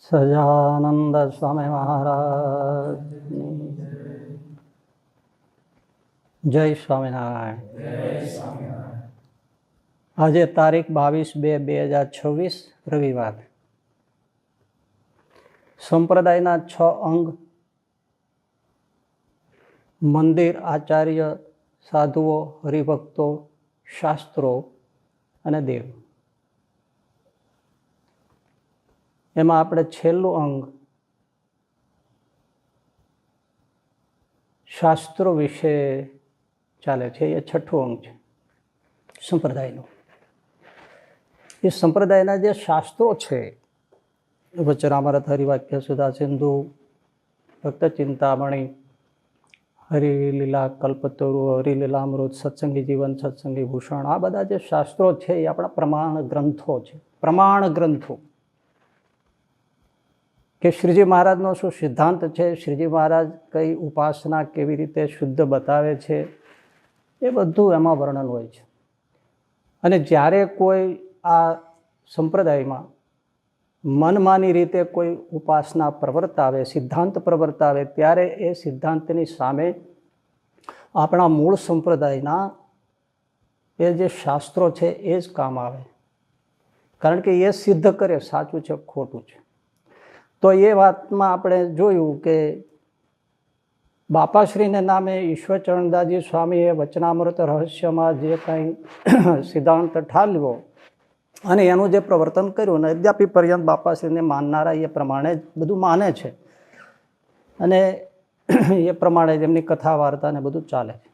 સહજાનંદ સ્વામી મહારાજ જય સ્વામિનારાયણ. આજે તારીખ 22/2/2026 રવિવાર. સંપ્રદાયના 6 અંગ: મંદિર, આચાર્ય, સાધુઓ, હરિભક્તો, શાસ્ત્રો અને દેવ. એમાં આપણે છેલ્લું અંગ શાસ્ત્રો વિશે ચાલે છે. એ 6થું અંગ છે સંપ્રદાયનું. એ સંપ્રદાયના જે શાસ્ત્રો છે, વચનામૃત, હરિવાક્ય, સુધા સિંધુ, ભક્ત ચિંતામણી, હરિલીલા કલ્પતરુ, હરિલીલામૃત, સત્સંગી જીવન, સત્સંગી ભૂષણ, આ બધા જે શાસ્ત્રો છે એ આપણા પ્રમાણ ગ્રંથો છે. પ્રમાણ ગ્રંથો કે શ્રીજી મહારાજનો શું સિદ્ધાંત છે, શ્રીજી મહારાજ કઈ ઉપાસના કેવી રીતે શુદ્ધ બતાવે છે, એ બધું એમાં વર્ણન હોય છે. અને જ્યારે કોઈ આ સંપ્રદાયમાં મનમાની રીતે કોઈ ઉપાસના પ્રવર્તાવે, સિદ્ધાંત પ્રવર્તાવે, ત્યારે એ સિદ્ધાંતની સામે આપણા મૂળ સંપ્રદાયના એ જે શાસ્ત્રો છે એ જ કામ આવે. કારણ કે એ સિદ્ધ કરે સાચું છે ખોટું છે. તો એ વાતમાં આપણે જોયું કે બાપાશ્રીને નામે ઈશ્વરચરણદાસજી સ્વામીએ વચનામૃત રહસ્યમાં જે કંઈ સિદ્ધાંત ઠાલવ્યો અને એનું જે પ્રવર્તન કર્યું, અને અદ્યાપી પર્યંત બાપાશ્રીને માનનારા એ પ્રમાણે જ બધું માને છે અને એ પ્રમાણે જ એમની કથા વાર્તા ને બધું ચાલે છે.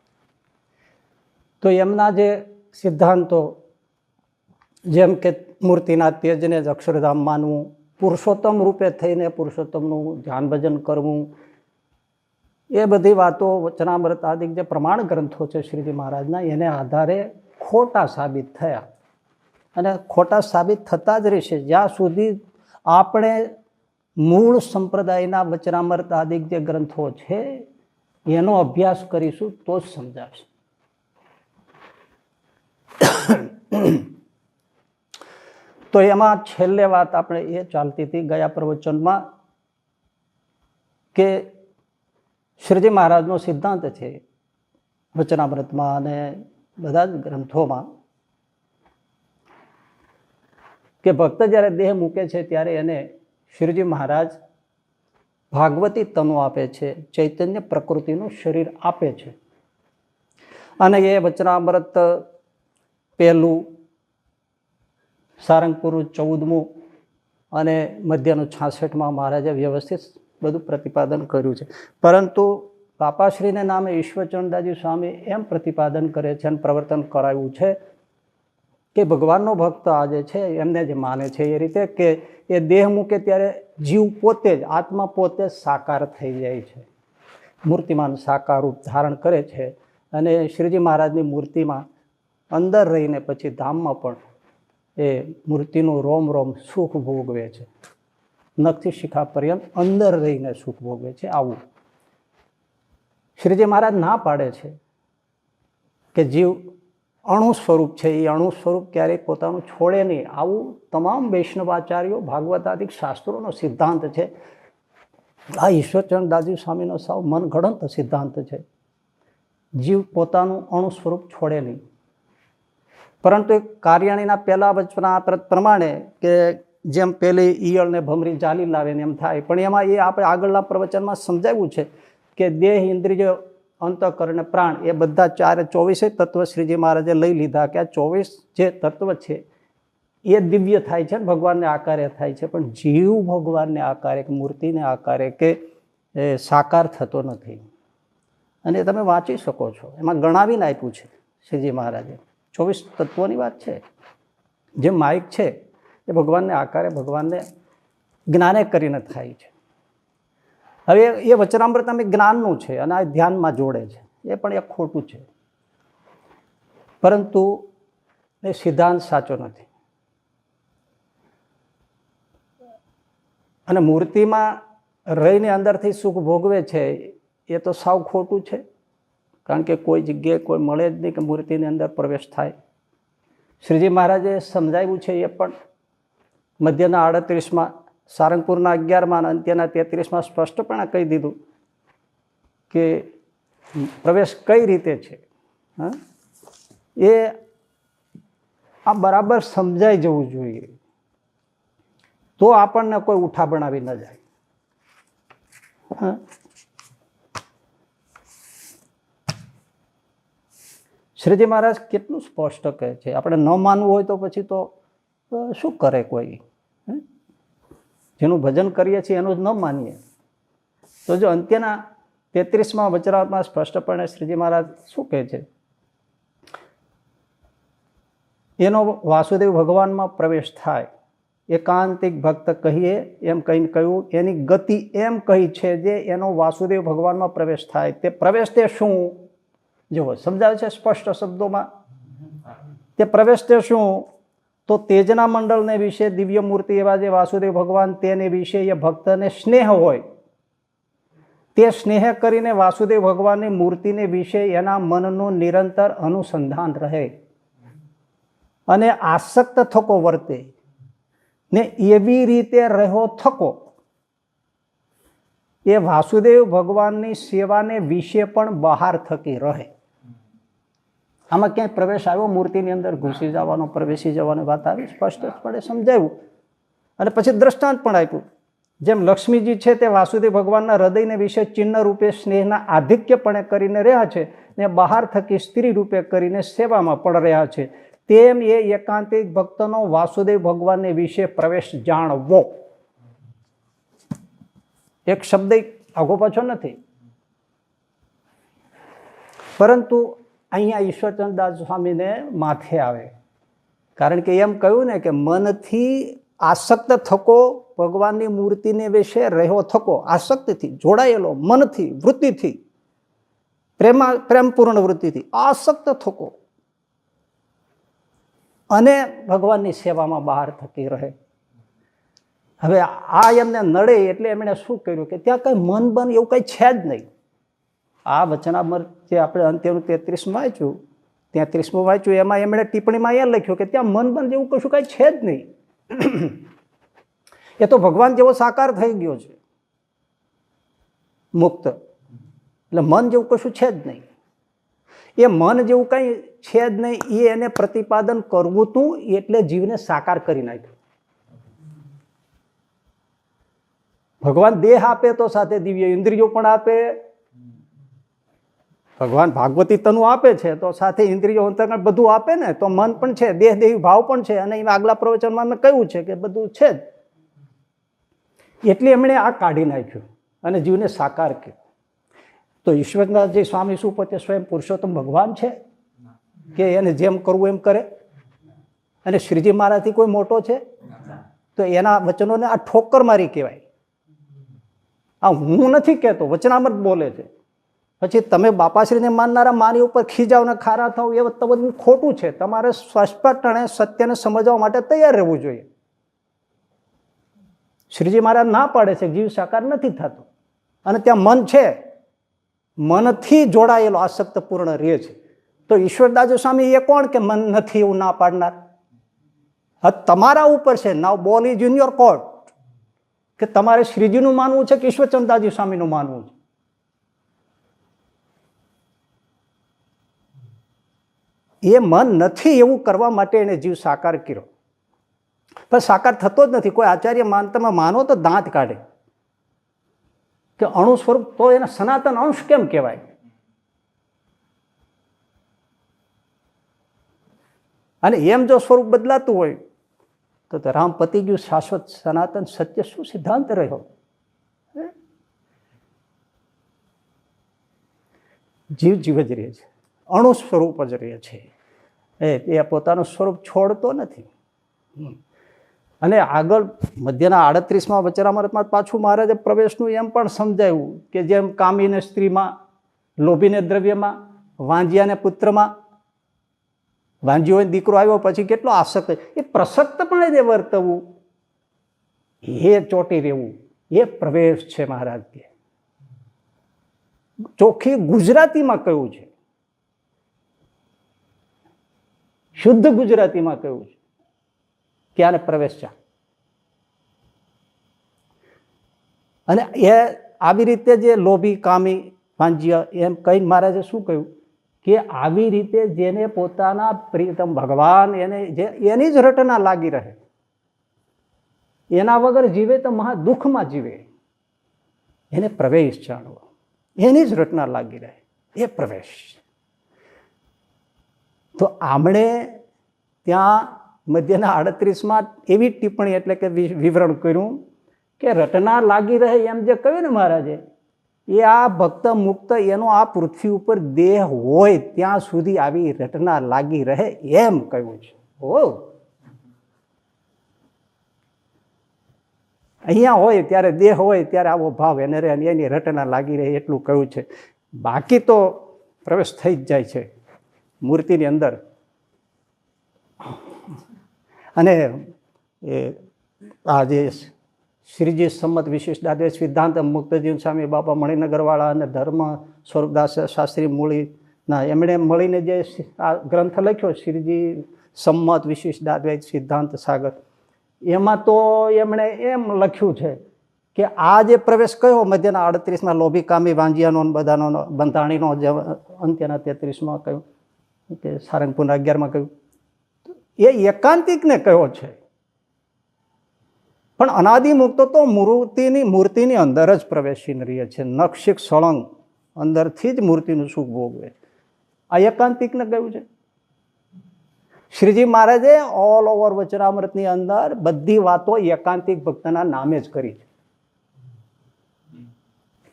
તો એમના જે સિદ્ધાંતો, જેમ કે મૂર્તિના તેજને જ અક્ષરધામ માનવું, પુરુષોત્તમ રૂપે થઈને પુરુષોત્તમનું ધ્યાન ભજન કરવું, એ બધી વાતો વચનામૃત આદિ જે પ્રમાણ ગ્રંથો છે શ્રીજી મહારાજના, એને આધારે ખોટા સાબિત થયા અને ખોટા સાબિત થતા જ રહેશે જ્યાં સુધી આપણે મૂળ સંપ્રદાયના વચનામૃત આદિ જે ગ્રંથો છે એનો અભ્યાસ કરીશું તો જ સમજાશે. તો એમાં છેલ્લે વાત આપણે એ ચાલતી હતી ગયા પ્રવચનમાં કે શ્રીજી મહારાજનો સિદ્ધાંત છે વચનામૃતમાં અને બધા જ ગ્રંથોમાં કે ભક્ત જ્યારે દેહ મૂકે છે ત્યારે એને શ્રીજી મહારાજ ભાગવતી તનુ આપે છે, ચૈતન્ય પ્રકૃતિનું શરીર આપે છે. અને એ વચનામૃત પહેલું, સારંગપુરનું 14મું અને મધ્યનું 66માં મહારાજે વ્યવસ્થિત બધું પ્રતિપાદન કર્યું છે. પરંતુ બાપાશ્રીને નામે ઈશ્વરચરણદાસજી સ્વામી એમ પ્રતિપાદન કરે છે અને પ્રવર્તન કરાવ્યું છે કે ભગવાનનો ભક્ત આજે છે એમને જે માને છે એ રીતે કે એ દેહ મૂકે ત્યારે જીવ પોતે જ, આત્મા પોતે જ સાકાર થઈ જાય છે, મૂર્તિમાન સાકાર રૂપ ધારણ કરે છે અને શ્રીજી મહારાજની મૂર્તિમાં અંદર રહીને પછી ધામમાં પણ એ મૂર્તિનું રોમ રોમ સુખ ભોગવે છે. નખથી શિખા પર્યંત અંદર રહીને સુખ ભોગવે છે. આવું શ્રીજી મહારાજ ના પાડે છે કે જીવ અણુ સ્વરૂપ છે, એ અણુ સ્વરૂપ ક્યારેય પોતાનું છોડે નહીં. આવું તમામ વૈષ્ણવાચાર્યો, ભાગવતાદિક શાસ્ત્રોનો સિદ્ધાંત છે. આ ઈશ્વરચરણદાસજી સ્વામીનો સાવ મનગણત સિદ્ધાંત છે. જીવ પોતાનું અણુ સ્વરૂપ છોડે નહીં. પરંતુ કાર્યાણીના પહેલા વચનામૃત પ્રમાણે કે જેમ પેલી ઈયળને ભમરી જાલી લાવે ને એમ થાય, પણ એમાં એ આપણે આગળના પ્રવચનમાં સમજાવ્યું છે કે દેહ, ઇન્દ્રિય, અંતઃકરણ, પ્રાણ એ બધા 24 તત્વ શ્રીજી મહારાજે લઈ લીધા કે આ 24 જે તત્વ છે એ દિવ્ય થાય છે, ભગવાનને આકારે થાય છે, પણ જીવ ભગવાનને આકારે કે મૂર્તિને આકારે કે સાકાર થતો નથી. અને તમે વાંચી શકો છો, એમાં ગણાવીને આપ્યું છે શ્રીજી મહારાજે. 24 તત્વોની વાત છે. જે માઇક છે એ ભગવાનને આકારે, ભગવાનને જ્ઞાને કરીને થાય છે. હવે એ વચનામૃત અમે જ્ઞાનનું છે અને આ ધ્યાનમાં જોડે છે, એ પણ એક ખોટું છે. પરંતુ એ સિદ્ધાંત સાચો નથી. અને મૂર્તિમાં રહીને અંદરથી સુખ ભોગવે છે એ તો સાવ ખોટું છે. કારણ કે કોઈ જગ્યાએ કોઈ મળે જ નહીં કે મૂર્તિની અંદર પ્રવેશ થાય. શ્રીજી મહારાજે સમજાવ્યું છે એ પણ મધ્યના 38માં સારંગપુરના 11માં અને અંત્યના 33માં સ્પષ્ટપણે કહી દીધું કે પ્રવેશ કઈ રીતે છે. એ આ બરાબર સમજાઈ જવું જોઈએ, તો આપણને કોઈ ઉઠા બનાવી ન જાય. શ્રીજી મહારાજ કેટલું સ્પષ્ટ કહે છે. આપણે ન માનવું હોય તો પછી તો શું કરે કોઈ? જેનું ભજન કરીએ છીએ એનું જ ન માનીએ તો. જો અંત્યના 33માં વચરામાં સ્પષ્ટપણે શ્રીજી મહારાજ શું કહે છે? એનો વાસુદેવ ભગવાનમાં પ્રવેશ થાય. એકાંતિક ભક્ત કહીએ એમ કહીને કહ્યું, એની ગતિ એમ કહી છે જે એનો વાસુદેવ ભગવાનમાં પ્રવેશ થાય. તે પ્રવેશ તે શું? જો સમજાવે છે સ્પષ્ટ શબ્દોમાં. તે પ્રવેશ તે શું? તો તેજના મંડળને વિશે દિવ્ય મૂર્તિ એવા જે વાસુદેવ ભગવાન, તેને વિશે એ ભક્તને સ્નેહ હોય. તે સ્નેહ કરીને વાસુદેવ ભગવાનની મૂર્તિને વિશે એના મનનું નિરંતર અનુસંધાન રહે અને આસક્ત થકો વર્તે ને એવી રીતે રહ્યો થકો એ વાસુદેવ ભગવાનની સેવાને વિશે પણ બહાર થકી રહે. આમાં ક્યાંય પ્રવેશ આવ્યો? મૂર્તિની અંદર ઘૂસી જવાનો, પ્રવેશી જવાની વાત આવી, સ્પષ્ટપણે સમજાવ્યું. અને પછી દ્રષ્ટાંત પણ આપ્યું. જેમ લક્ષ્મીજી છે તે વાસુદેવ ભગવાનના હૃદયને વિશે ચિહ્ન રૂપે સ્નેહના આધિક્યપણે કરીને રહ્યા છે ને બહાર થકી સ્ત્રી રૂપે કરીને સેવામાં પણ રહ્યા છે, તેમ એ એકાંતિક ભક્તનો વાસુદેવ ભગવાનને વિશે પ્રવેશ જાણવો. એક શબ્દ આગો પાછો નથી. પરંતુ અહીંયા ઈશ્વરચંદ્રદાસ સ્વામીને માથે આવે, કારણ કે એમ કહ્યું ને કે મનથી આસક્ત થકો, ભગવાનની મૂર્તિને વિશે રહ્યો થકો, આસક્તિથી જોડાયેલો, મનથી, વૃત્તિથી, પ્રેમપૂર્ણ વૃત્તિથી આસક્ત થકો અને ભગવાનની સેવામાં બહાર થકી રહે. હવે આ એમને નડે એટલે એમણે શું કર્યું કે ત્યાં કઈ મન બન એવું કઈ છે જ નહીં. આ વચનામૃત જે આપણે અંત્યનું 33માં વાંચ્યું, 33માં વાંચ્યું, એમાં એમણે ટિપ્પણીમાં એ લખ્યું કે ત્યાં મન બન જેવું કશું કઈ છે જ નહીં. એ તો ભગવાન જેવો સાકાર થઈ ગયો છે, મુક્ત. એટલે મન જેવું કશું છે જ નહીં. એ મન જેવું કઈ છે જ નહીં, એ એને પ્રતિપાદન કરવું હતું એટલે જીવને સાકાર કરી નાખ્યું. ભગવાન દેહ આપે તો સાથે દિવ્ય ઇન્દ્રિયો પણ આપે. ભગવાન ભાગવતી તનુ આપે છે તો સાથે ઇન્દ્રિયો અંતર્ગત બધું આપે ને. તો મન પણ છે, દેહ દેવી ભાવ પણ છે, અને એમાં આગલા પ્રવચનમાં મેં કહ્યું છે કે બધું છે જ. એટલે એમણે આ કાઢી નાખ્યું અને જીવને સાકાર કર્યો. તો ઈશ્વરનાથજી સ્વામી શું પોતે સ્વયં પુરુષોત્તમ ભગવાન છે કે એને જેમ કરવું એમ કરે? અને શ્રીજી મહારાજથી કોઈ મોટો છે? તો એના વચનોને આ ઠોકર મારી કહેવાય. આ હું નથી કહેતો, વચનામૃત બોલે છે. પછી તમે બાપાશ્રીને માનનારા માની ઉપર ખીજાવ ને ખારા થાવ એ તો બધું ખોટું છે. તમારે સ્પષ્ટપણે સત્યને સમજવા માટે તૈયાર રહેવું જોઈએ. શ્રીજી મહારાજ ના પાડે છે જીવ સાકાર નથી થતો, અને ત્યાં મન છે, મનથી જોડાયેલો આસક્તપૂર્ણ રહે છે. તો ઈશ્વરદાસ સ્વામી એ કોણ કે મન નથી એવું ના પાડનાર? તમારા ઉપર છે. નાઉ ball is in your court કે તમારે શ્રીજીનું માનવું છે કે ઈશ્વરચંદ્રદાસજી સ્વામીનું માનવું છે. એ મન નથી એવું કરવા માટે એને જીવ સાકાર કર્યો, પણ સાકાર થતો જ નથી. કોઈ આચાર્ય તમે માનો તો દાંત કાઢે કે અણુ સ્વરૂપ, તો એને સનાતન અંશ કેમ કહેવાય? અને એમ જો સ્વરૂપ બદલાતું હોય તો રામ પતી ગયું, શાશ્વત સનાતન સત્ય શું સિદ્ધાંત રહ્યો? જીવ જીવ જ રહે છે, અણુ સ્વરૂપ જ રહે છે. એ પોતાનું સ્વરૂપ છોડતો નથી. અને આગળ મધ્યના 38માં વચનામૃતમાં પાછું મહારાજે પ્રવેશનું એમ પણ સમજાવ્યું કે જેમ કામીને સ્ત્રીમાં, લોભીને દ્રવ્યમાં, વાંજિયાને પુત્રમાં, વાંજ્યો હોય દીકરો આવ્યો પછી કેટલો આસક્ત, એ પ્રસક્તપણે જે વર્તવું, એ ચોટી રહેવું, એ પ્રવેશ છે. મહારાજ કે ચોખ્ખી ગુજરાતીમાં કહ્યું છે, શુદ્ધ ગુજરાતીમાં કહ્યું છે કે આને પ્રવેશ છે. અને એ આવી રીતે જે લોભી કામી વાંજ્ય એમ કહીને મહારાજે શું કહ્યું કે આવી રીતે જેને પોતાના પ્રિયતમ ભગવાન એને જે એની જ રટના લાગી રહે, એના વગર જીવે તો મહા દુઃખમાં જીવે, એને પ્રવેશ જાણવો, એની જ રટના લાગી રહે, એ પ્રવેશ. તો આમણે ત્યાં મધ્યના 38માં એવી ટિપ્પણી એટલે કે વિવરણ કર્યું કે રટના લાગી રહે એમ જે કહ્યું ને મહારાજે, એ આ ભક્ત મુક્ત એનો આ પૃથ્વી ઉપર દેહ હોય ત્યાં સુધી આવી રટના લાગી રહે એમ કહ્યું છે. ઓ અહીંયા હોય ત્યારે દેહ હોય ત્યારે આવો ભાવ એને રહે, એની રટના લાગી રહે એટલું કહ્યું છે. બાકી તો પ્રવેશ થઈ જ જાય છે મૂર્તિની અંદર. અને એ આ જે શ્રીજી સંમત વિશિષ્ટાદ્વૈત સિદ્ધાંત મુક્તજીવન સ્વામી બાપા મણિનગરવાળા અને ધર્મ સ્વરૂપદાસ શાસ્ત્રી મૂળીના એમણે મળીને જે આ ગ્રંથ લખ્યો શ્રીજી સંમત વિશિષ્ટાદ્વૈત સિદ્ધાંત સાગર, એમાં તો એમણે એમ લખ્યું છે કે આ જે પ્રવેશ કયો મધ્યના 38માં લોભી કામી વાંજિયાનો બધાનો બંધાણીનો જે અંત્યના 33માં કહ્યું કે સારંગપુરના 11માં કહ્યું, એ એકાંતિકને કયો છે. પણ અનાદિમુક્ત તો મૂર્તિની અંદર જ પ્રવેશીને રહે છે, નક્ષિક સળંગ અંદરથી જ મૂર્તિનું સુખ ભોગવે છે. આ એકાંતિકને કહ્યું છે. શ્રીજી મહારાજે ઓલ ઓવર વચનામૃતની અંદર બધી વાતો એકાંતિક ભક્તના નામે જ કરી છે.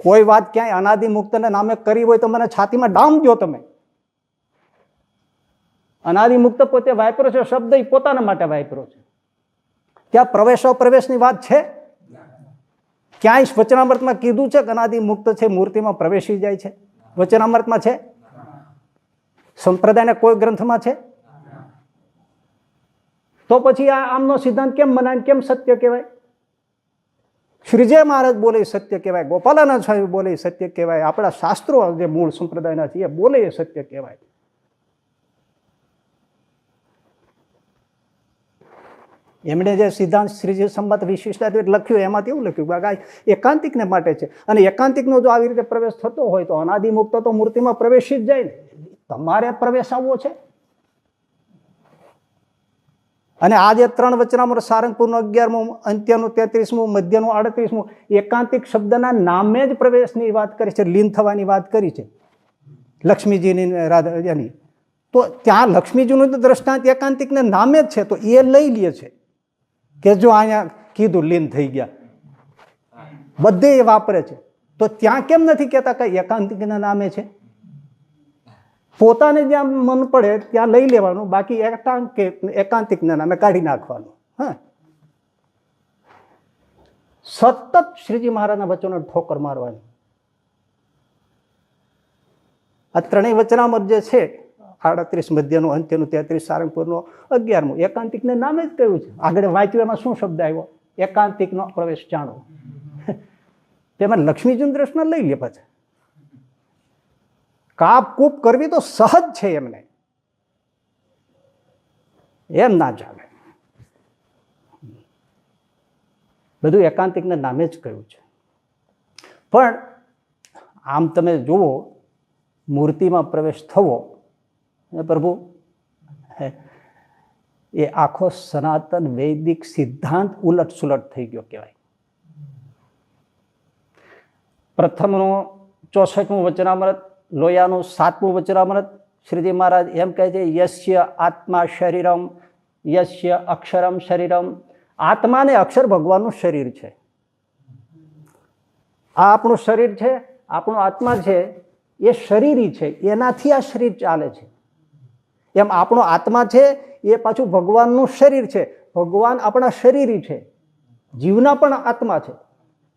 કોઈ વાત ક્યાંય અનાદિમુક્તના નામે કરી હોય તો મને છાતીમાં ડામજો તમે. અનાદિમુક્ત પોતે વાપરો છે શબ્દ, એ પોતાના માટે વાપરો છે. ત્યાં પ્રવેશ અપ્રવેશની વાત છે? ક્યાંય વચનામૃતમાં કીધું છે કે અનાદિમુક્ત છે મૂર્તિમાં પ્રવેશી જાય છે? વચનામૃતમાં છે? સંપ્રદાયના કોઈ ગ્રંથમાં છે? તો પછી આ આમનો સિદ્ધાંત કેમ મનાય, કેમ સત્ય કહેવાય? શ્રીજી મહારાજ બોલે સત્ય કહેવાય, ગોપાલાનંદ સ્વામી બોલે સત્ય કહેવાય, આપણા શાસ્ત્રો જે મૂળ સંપ્રદાયના છે એ બોલે એ સત્ય કહેવાય. એમણે જે સિદ્ધાંત શ્રીજી સંમત વિશિષ્ટાદ્વૈત લખ્યું એમાંથી એવું લખ્યું કે એકાંતિકને માટે છે. અને એકાંતિકનો જો આવી રીતે પ્રવેશ થતો હોય તો અનાદિમુક્ત તો મૂર્તિમાં પ્રવેશી જ જાય ને. તમારે પ્રવેશ આવવો છે. અને આ જે 3 વચનામૃત સારંગપુરનું 11મું, અંત્યનું 33મું, મધ્યનું 38મું એકાંતિક શબ્દના નામે જ પ્રવેશની વાત કરી છે, લીન થવાની વાત કરી છે લક્ષ્મીજીની રાધાની. તો ત્યાં લક્ષ્મીજીનું દ્રષ્ટાંત એકાંતિકને નામે જ છે, તો એ લઈ લે છે કે જો અહીંયા કીધું લીન થઈ ગયા, બધે એ વાપરે છે. તો ત્યાં કેમ નથી કહેતા કે એકાંતિકના નામે છે? પોતાને જ્યાં મન પડે ત્યાં લઈ લેવાનું, બાકી એકાંતિકના નામે કાઢી નાખવાનું. હા, સતત શ્રીજી મહારાજના વચનો ઠોકર મારવાની. આ ત્રણેય વચનામૃત જે છે 38 મધ્યનું, અંત્યનું 33, સારંગપુરનું 11મું એકાંતિકને નામે જ કહ્યું છે. આગળ વાંચ્યું એમાં શું શબ્દ આવ્યો? એકાંતિકનો પ્રવેશ જાણો. તેમાં લક્ષ્મીજીનું દ્રષ્ટાંત લઈ લે પાછા. કાપ કૂપ કરવી તો સહજ છે એમને, એમ ના ચાલે. બધું એકાંતિકના નામે જ કહ્યું છે. પણ આમ તમે જુઓ, મૂર્તિમાં પ્રવેશ થવો પ્રભુ એ આખો સનાતન વૈદિક સિદ્ધાંત ઉલટ સુલટ થઈ ગયો કહેવાય. પ્રથમનું 64મું વચનામૃત, લોયાનું 7મું વચનામૃત, શ્રીજી મહારાજ એમ કહે છે યસ્ય આત્મા શરીરમ યસ્ય અક્ષરમ શરીરમ. આત્મા ને અક્ષર ભગવાનનું શરીર છે. આ આપણું શરીર છે, આપણો આત્મા છે એ શરીરી છે, એનાથી આ શરીર ચાલે છે. એમ આપણો આત્મા છે એ પાછું ભગવાનનું શરીર છે. ભગવાન આપણા શરીરી છે, જીવના પણ આત્મા છે,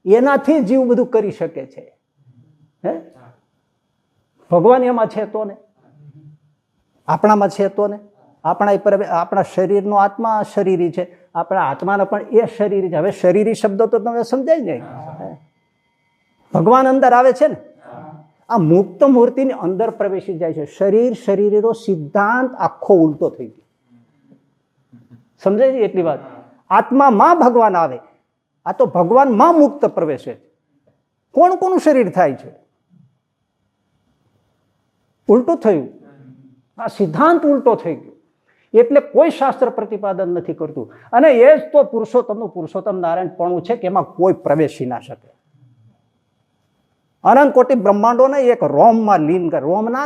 એનાથી જીવ બધું કરી શકે છે. હે, ભગવાન એમાં છે તો ને, આપણામાં છે તો ને. આપણા શરીરનો આત્મા શરીરી છે, આપણા આત્માનો પણ એ શરીરી છે. હવે શરીરી શબ્દ તો તમે સમજાય ને, ભગવાન અંદર આવે છે ને. આ મુક્ત મૂર્તિની અંદર પ્રવેશી જાય છે. શરીરનો સિદ્ધાંત આખો ઉલટો થઈ ગયો. સમજાય છે એટલી વાત? આત્મામાં ભગવાન આવે, આ તો ભગવાનમાં મુક્ત પ્રવેશે. કોણ કોનું શરીર થાય છે? ઉલટું થયું, આ સિદ્ધાંત ઉલટો થઈ ગયો. એટલે કોઈ શાસ્ત્ર પ્રતિપાદન નથી કરતું. અને એ જ તો પુરુષોત્તમ નારાયણપણું છે કે એમાં કોઈ પ્રવેશી ના શકે. અનંત કોટી બ્રહ્માંડોને એક રોમમાં લીન કરે, રોમના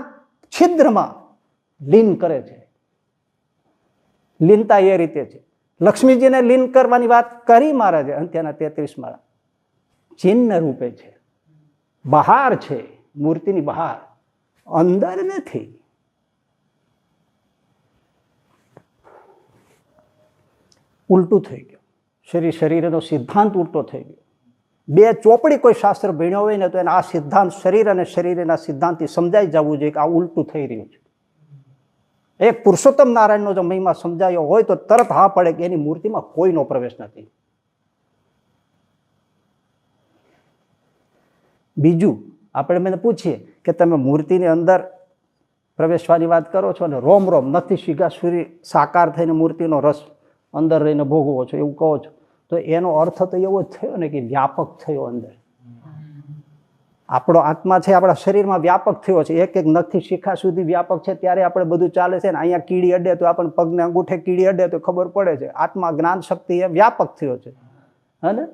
છિદ્રમાં લીન કરે છે. લીનતા એ રીતે છે. લક્ષ્મીજીને લીન કરવાની વાત કરી મહારાજે અંત્યના 33 માળા. ચિહ્ન રૂપે છે, બહાર છે, મૂર્તિની બહાર, અંદર નથી. ઉલટું થઈ ગયું. શરીરનો સિદ્ધાંત ઉલટો થઈ ગયો. બે ચોપડી કોઈ શાસ્ત્ર ભણ્યો હોય ને તો એને આ સિદ્ધાંત શરીર અને શરીરના સિદ્ધાંતથી સમજાઈ જવું જોઈએ કે આ ઉલટું થઈ રહ્યું છે. એક પુરુષોત્તમ નારાયણનો જો મહિમા સમજાયો હોય તો તરત હા પડે કે એની મૂર્તિમાં કોઈનો પ્રવેશ નથી. બીજું આપણે મને પૂછીએ કે તમે મૂર્તિની અંદર પ્રવેશવાની વાત કરો છો અને રોમ નથી શીખા સૂરી સાકાર થઈને મૂર્તિનો રસ અંદર રહીને ભોગવો છો એવું કહો છો, તો એનો અર્થ તો એવો જ થયો ને કે વ્યાપક થયો. અંદર આપણો આત્મા છે, આપણા શરીરમાં વ્યાપક થયો છે. એક નખથી શિખા સુધી વ્યાપક છે. ત્યારે આપણે બધું ચાલે છે ને અહીંયા કીડી અડે તો આપણને પગને અંગૂઠે કીડી અડે તો ખબર પડે છે. આત્મા જ્ઞાન શક્તિ એ વ્યાપક થયો છે. હે?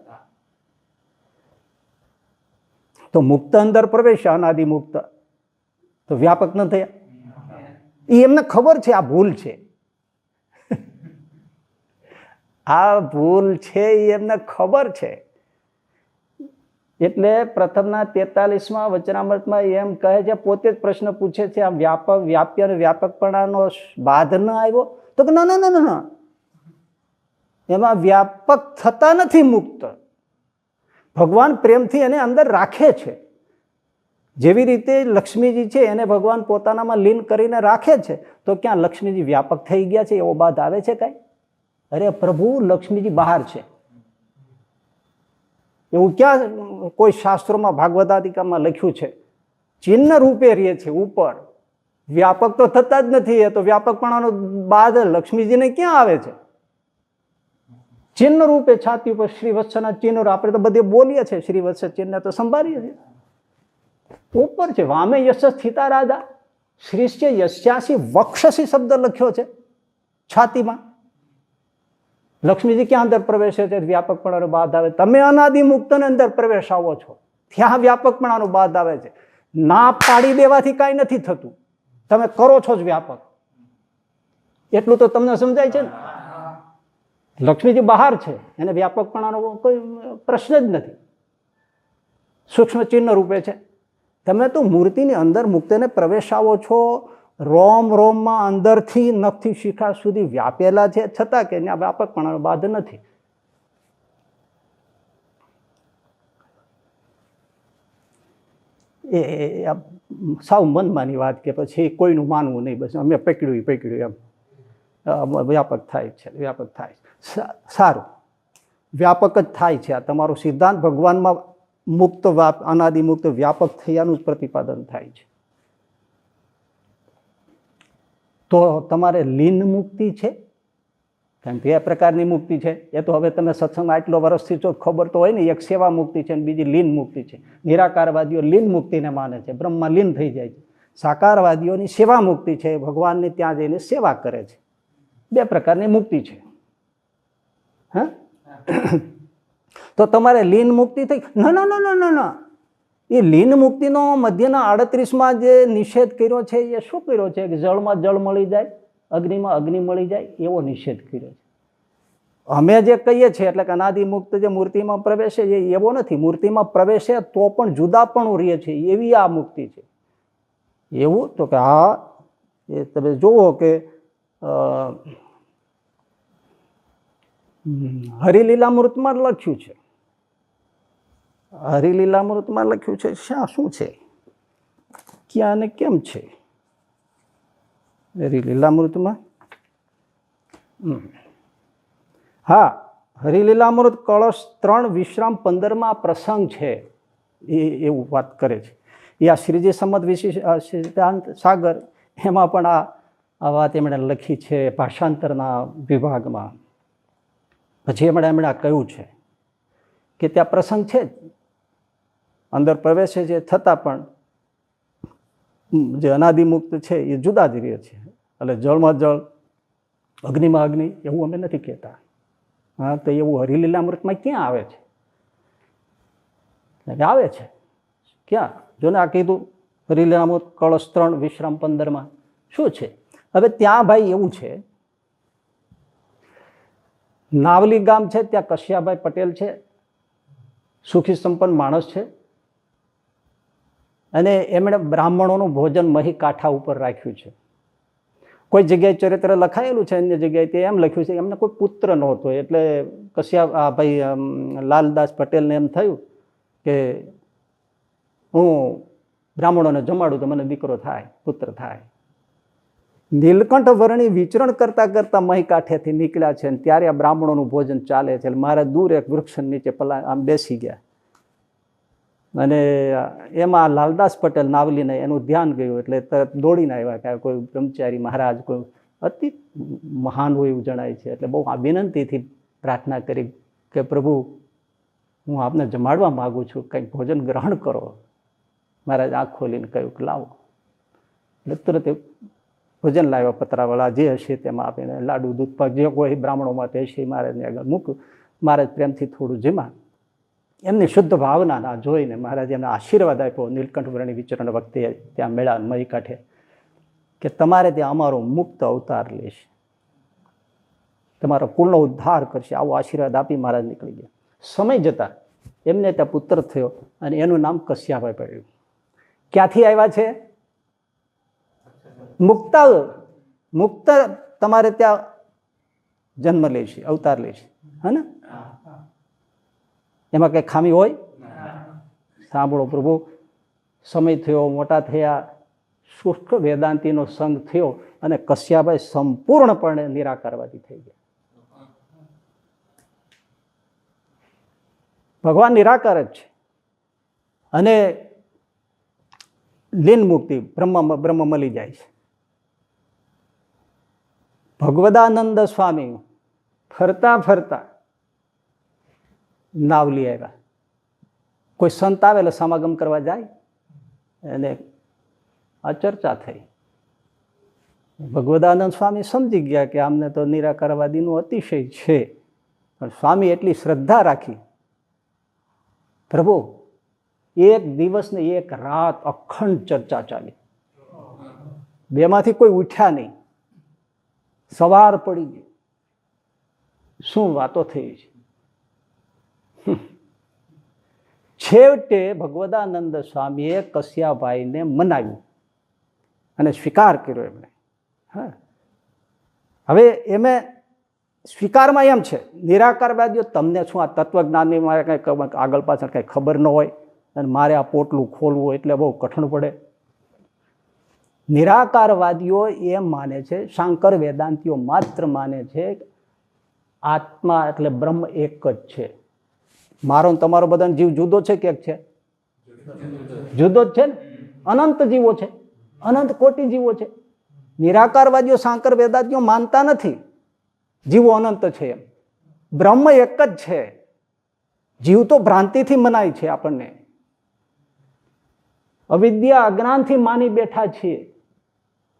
તો મુક્ત અંદર પ્રવેશ, અનાદિ મુક્ત તો વ્યાપક ન થયા. એ એમને ખબર છે આ ભૂલ છે, આ ભૂલ છે, એ એમને ખબર છે. એટલે પ્રથમના 43માં વચનામૃતમાં એમ કહે છે, પોતે જ પ્રશ્ન પૂછે છે, આમ વ્યાપ્ય અને વ્યાપકપણાનો બાધ ન આવ્યો? તો કે ના, એમાં વ્યાપક થતા નથી મુક્ત. ભગવાન પ્રેમથી એને અંદર રાખે છે. જેવી રીતે લક્ષ્મીજી છે એને ભગવાન પોતાનામાં લીન કરીને રાખે છે, તો ક્યાં લક્ષ્મીજી વ્યાપક થઈ ગયા છે એવો બાદ આવે છે કાંઈ? અરે પ્રભુ, લક્ષ્મીજી બહાર છે એવું ક્યાં કોઈ શાસ્ત્રોમાં ભાગવતાદિકામાં લખ્યું છે? ચિહ્ન રૂપે રહે છે ઉપર, વ્યાપક તો થતા જ નથી. એ તો વ્યાપકપણાનો બાદ લક્ષ્મીજીને ક્યાં આવે છે? ચિહ્ન રૂપે છાતી ઉપર શ્રીવત્સના ચિહ્નો આપણે તો બધે બોલીએ છીએ, શ્રીવત્સ ચિહ્ન તો સંભાળીએ છીએ. ઉપર છે, વામે યશ સ્થિતા રાધા શ્રીશ્ચે યસ્યાસી વક્ષસી શબ્દ લખ્યો છે છાતીમાં. લક્ષ્મીજી ક્યાં અંદર પ્રવેશે છે? વ્યાપકપણાનો બાદ આવે. તમે અનાદિ મુક્તને અંદર પ્રવેશ આવો છો, ત્યાં વ્યાપકપણાનો બાદ આવે છે. ના પાડી દેવાથી કાંઈ નથી થતું, તમે કરો છો જ વ્યાપક. એટલું તો તમને સમજાય છે ને? લક્ષ્મીજી બહાર છે, એને વ્યાપકપણાનો કોઈ પ્રશ્ન જ નથી. સૂક્ષ્મ ચિહ્ન રૂપે છે. તમે તો મૂર્તિની અંદર મુક્તને પ્રવેશ આવો છો. રોમમાં અંદરથી નખથી શિખા સુધી વ્યાપેલા છે, છતાં કે ત્યાં વ્યાપકપણાનો બાદ નથી. એ સાવ મનમાની વાત કે પછી કોઈનું માનવું નહીં, બસ અમે પકડ્યું એમ વ્યાપક થાય છે, વ્યાપક થાય છે. સારું, વ્યાપક જ થાય છે. આ તમારો સિદ્ધાંત ભગવાનમાં મુક્ત અનાદિ મુક્ત વ્યાપક થયાનું જ પ્રતિપાદન થાય છે. તો તમારે લીન મુક્તિ છે, કારણ કે એ પ્રકારની મુક્તિ છે. એ તો હવે તમે સત્સંગમાં આટલો વર્ષથી જો ખબર તો હોય ને, એક સેવા મુક્તિ છે અને બીજી લીન મુક્તિ છે. નિરાકારવાદીઓ લીન મુક્તિને માને છે, બ્રહ્મમાં લીન થઈ જાય છે. સાકારવાદીઓની સેવા મુક્તિ છે, ભગવાનને ત્યાં જઈને સેવા કરે છે. બે પ્રકારની મુક્તિ છે. હા, તો તમારે લીન મુક્તિ થઈ? ના, એ લીન મુક્તિનો મધ્યના 38માં જે નિષેધ કર્યો છે એ શું કર્યો છે? કે જળમાં જળ મળી જાય, અગ્નિમાં અગ્નિ મળી જાય, એવો નિષેધ કર્યો છે. અમે જે કહીએ છીએ એટલે કે અનાદિ મુક્ત જે મૂર્તિમાં પ્રવેશે એ એવો નથી. મૂર્તિમાં પ્રવેશે તો પણ જુદાપણું રહે છે, એવી આ મુક્તિ છે. એવું તો કે હા, એ તમે જુઓ કે હરિલીલામૃતમાં લખ્યું છે. હરિલીલામૃતમાં લખ્યું છે. શું છે, ક્યાં ને કેમ છે હરિલીલામૃતમાં? હા, હરિલીલામૃત કળશ 3 વિશ્રામ 15માં પ્રસંગ છે એ એવું વાત કરે છે. એ આ શ્રીજી સંમત સિદ્ધાંત સાગર એમાં પણ આ વાત એમણે લખી છે ભાષાંતરના વિભાગમાં. પછી એમણે કહ્યું છે કે ત્યાં પ્રસંગ છે જ, અંદર પ્રવેશે છે છતાં પણ જે અનાદિમુક્ત છે એ જુદા જ રહે છે. એટલે જળમાં જળ, અગ્નિમાં અગ્નિ એવું અમે નથી કહેતા. હા, તો એવું હરિલીલામૃતમાં ક્યાં આવે છે? આવે છે ક્યાં? જો ને આ કીધું હરિલીલામૃત કળશ 3 વિશ્રામ 15 શું છે? હવે ત્યાં ભાઈ એવું છે, નાવલી ગામ છે, ત્યાં કશ્યાભાઈ પટેલ છે, સુખી સંપન્ન માણસ છે, અને એમણે બ્રાહ્મણોનું ભોજન મહી કાંઠા ઉપર રાખ્યું છે. કોઈ જગ્યાએ ચરિત્ર લખાયેલું છે, અન્ય જગ્યાએ તે એમ લખ્યું છે એમને કોઈ પુત્ર નહોતો, એટલે ભાઈ લાલદાસ પટેલને એમ થયું કે હું બ્રાહ્મણોને જમાડું તો મને દીકરો થાય, પુત્ર થાય. નીલકંઠ વર્ણી વિચરણ કરતા કરતા મહી કાંઠેથી નીકળ્યા છે, ત્યારે આ બ્રાહ્મણોનું ભોજન ચાલે છે. મારા દૂર એક વૃક્ષ નીચે આમ બેસી ગયા, અને એમાં લાલદાસ પટેલ નાવલીને એનું ધ્યાન ગયું, એટલે તરત દોડીને આવ્યા કે કોઈ બ્રહ્મચારી મહારાજ કોઈ અતિ મહાન હોય એવું જણાય છે. એટલે બહુ આ વિનંતીથી પ્રાર્થના કરી કે પ્રભુ, હું આપને જમાડવા માગું છું, કંઈક ભોજન ગ્રહણ કરો. મહારાજ આંખ ખોલીને કહ્યું કે લાવો. એટલે તરત ભોજન લાવ્યા, પતરાવાળા જે હશે તેમાં આપીને લાડુ, દૂધપાક જે કોઈ બ્રાહ્મણોમાં તે હશે મહારાજને આગળ મૂક્યું. મહારાજ પ્રેમથી થોડું જમ્યા. એમની શુદ્ધ ભાવના જોઈને મહારાજ એમને આશીર્વાદ આપ્યો નીલકંઠ વર્ણી વિચરણ વખતે ત્યાં મેળા મહી કાંઠે, કે તમારે ત્યાં અમારો મુક્ત અવતાર લેશે, તમારો કુળનો ઉદ્ધાર કરશે, આવો આશીર્વાદ આપી મહારાજ નીકળી ગયા. સમય જતા એમને ત્યાં પુત્ર થયો, અને એનું નામ કશ્યાભાઈ પડ્યું. ક્યાંથી આવ્યા છે? મુક્ત તમારે ત્યાં જન્મ લેશે, અવતાર લેશે, હે ને? એમાં કઈ ખામી હોય? સાંભળો પ્રભુ, સમય થયો, મોટા થયા, શુષ્ક વેદાંતિનો સંગ થયો, અને કશ્યાભાઈ સંપૂર્ણપણે નિરાકારવાદી થઈ ગયા. ભગવાન નિરાકાર જ છે, અને લીન મુક્તિ બ્રહ્મ મળી જાય છે. ભગવદાનંદ સ્વામી ફરતા ફરતા નાવલી આવ્યા. કોઈ સંત આવે એટલે સમાગમ કરવા જાય, અને આ ચર્ચા થઈ. ભગવદાનંદ સ્વામી સમજી ગયા કે આમને તો નિરાકારવાદીનું અતિશય છે, પણ સ્વામી એટલી શ્રદ્ધા રાખી, પ્રભુ એક દિવસ ને એક રાત અખંડ ચર્ચા ચાલી, બેમાંથી કોઈ ઉઠ્યા નહીં. સવાર પડી ગઈ, શું વાતો થઈ છે. છેવટે ભગવદાનંદ સ્વામીએ કશ્યાભાઈને મનાવ્યું અને સ્વીકાર કર્યો એમણે. હા, હવે એમે સ્વીકારમાં એમ છે, નિરાકારવાદીઓ તમને શું આ તત્વજ્ઞાનની મારે કંઈ આગળ પાછળ કંઈ ખબર ન હોય, અને મારે આ પોટલું ખોલવું એટલે બહુ કઠણ પડે. નિરાકારવાદીઓ એમ માને છે, શાંકર વેદાંતિઓ માત્ર માને છે આત્મા એટલે બ્રહ્મ એક જ છે. મારો તમારો બધાનો જીવ જુદો છે કે એક છે? જુદો જ છે ને. અનંત જીવો છે, અનંત કોટી જીવો છે. નિરાકારવાદીઓ શાંકર વેદાંતિઓ માનતા નથી જીવો અનંત છે એમ. બ્રહ્મ એક જ છે. જીવ તો ભ્રાંતિથી મનાય છે. આપણને અવિદ્યા અજ્ઞાનથી માની બેઠા છીએ.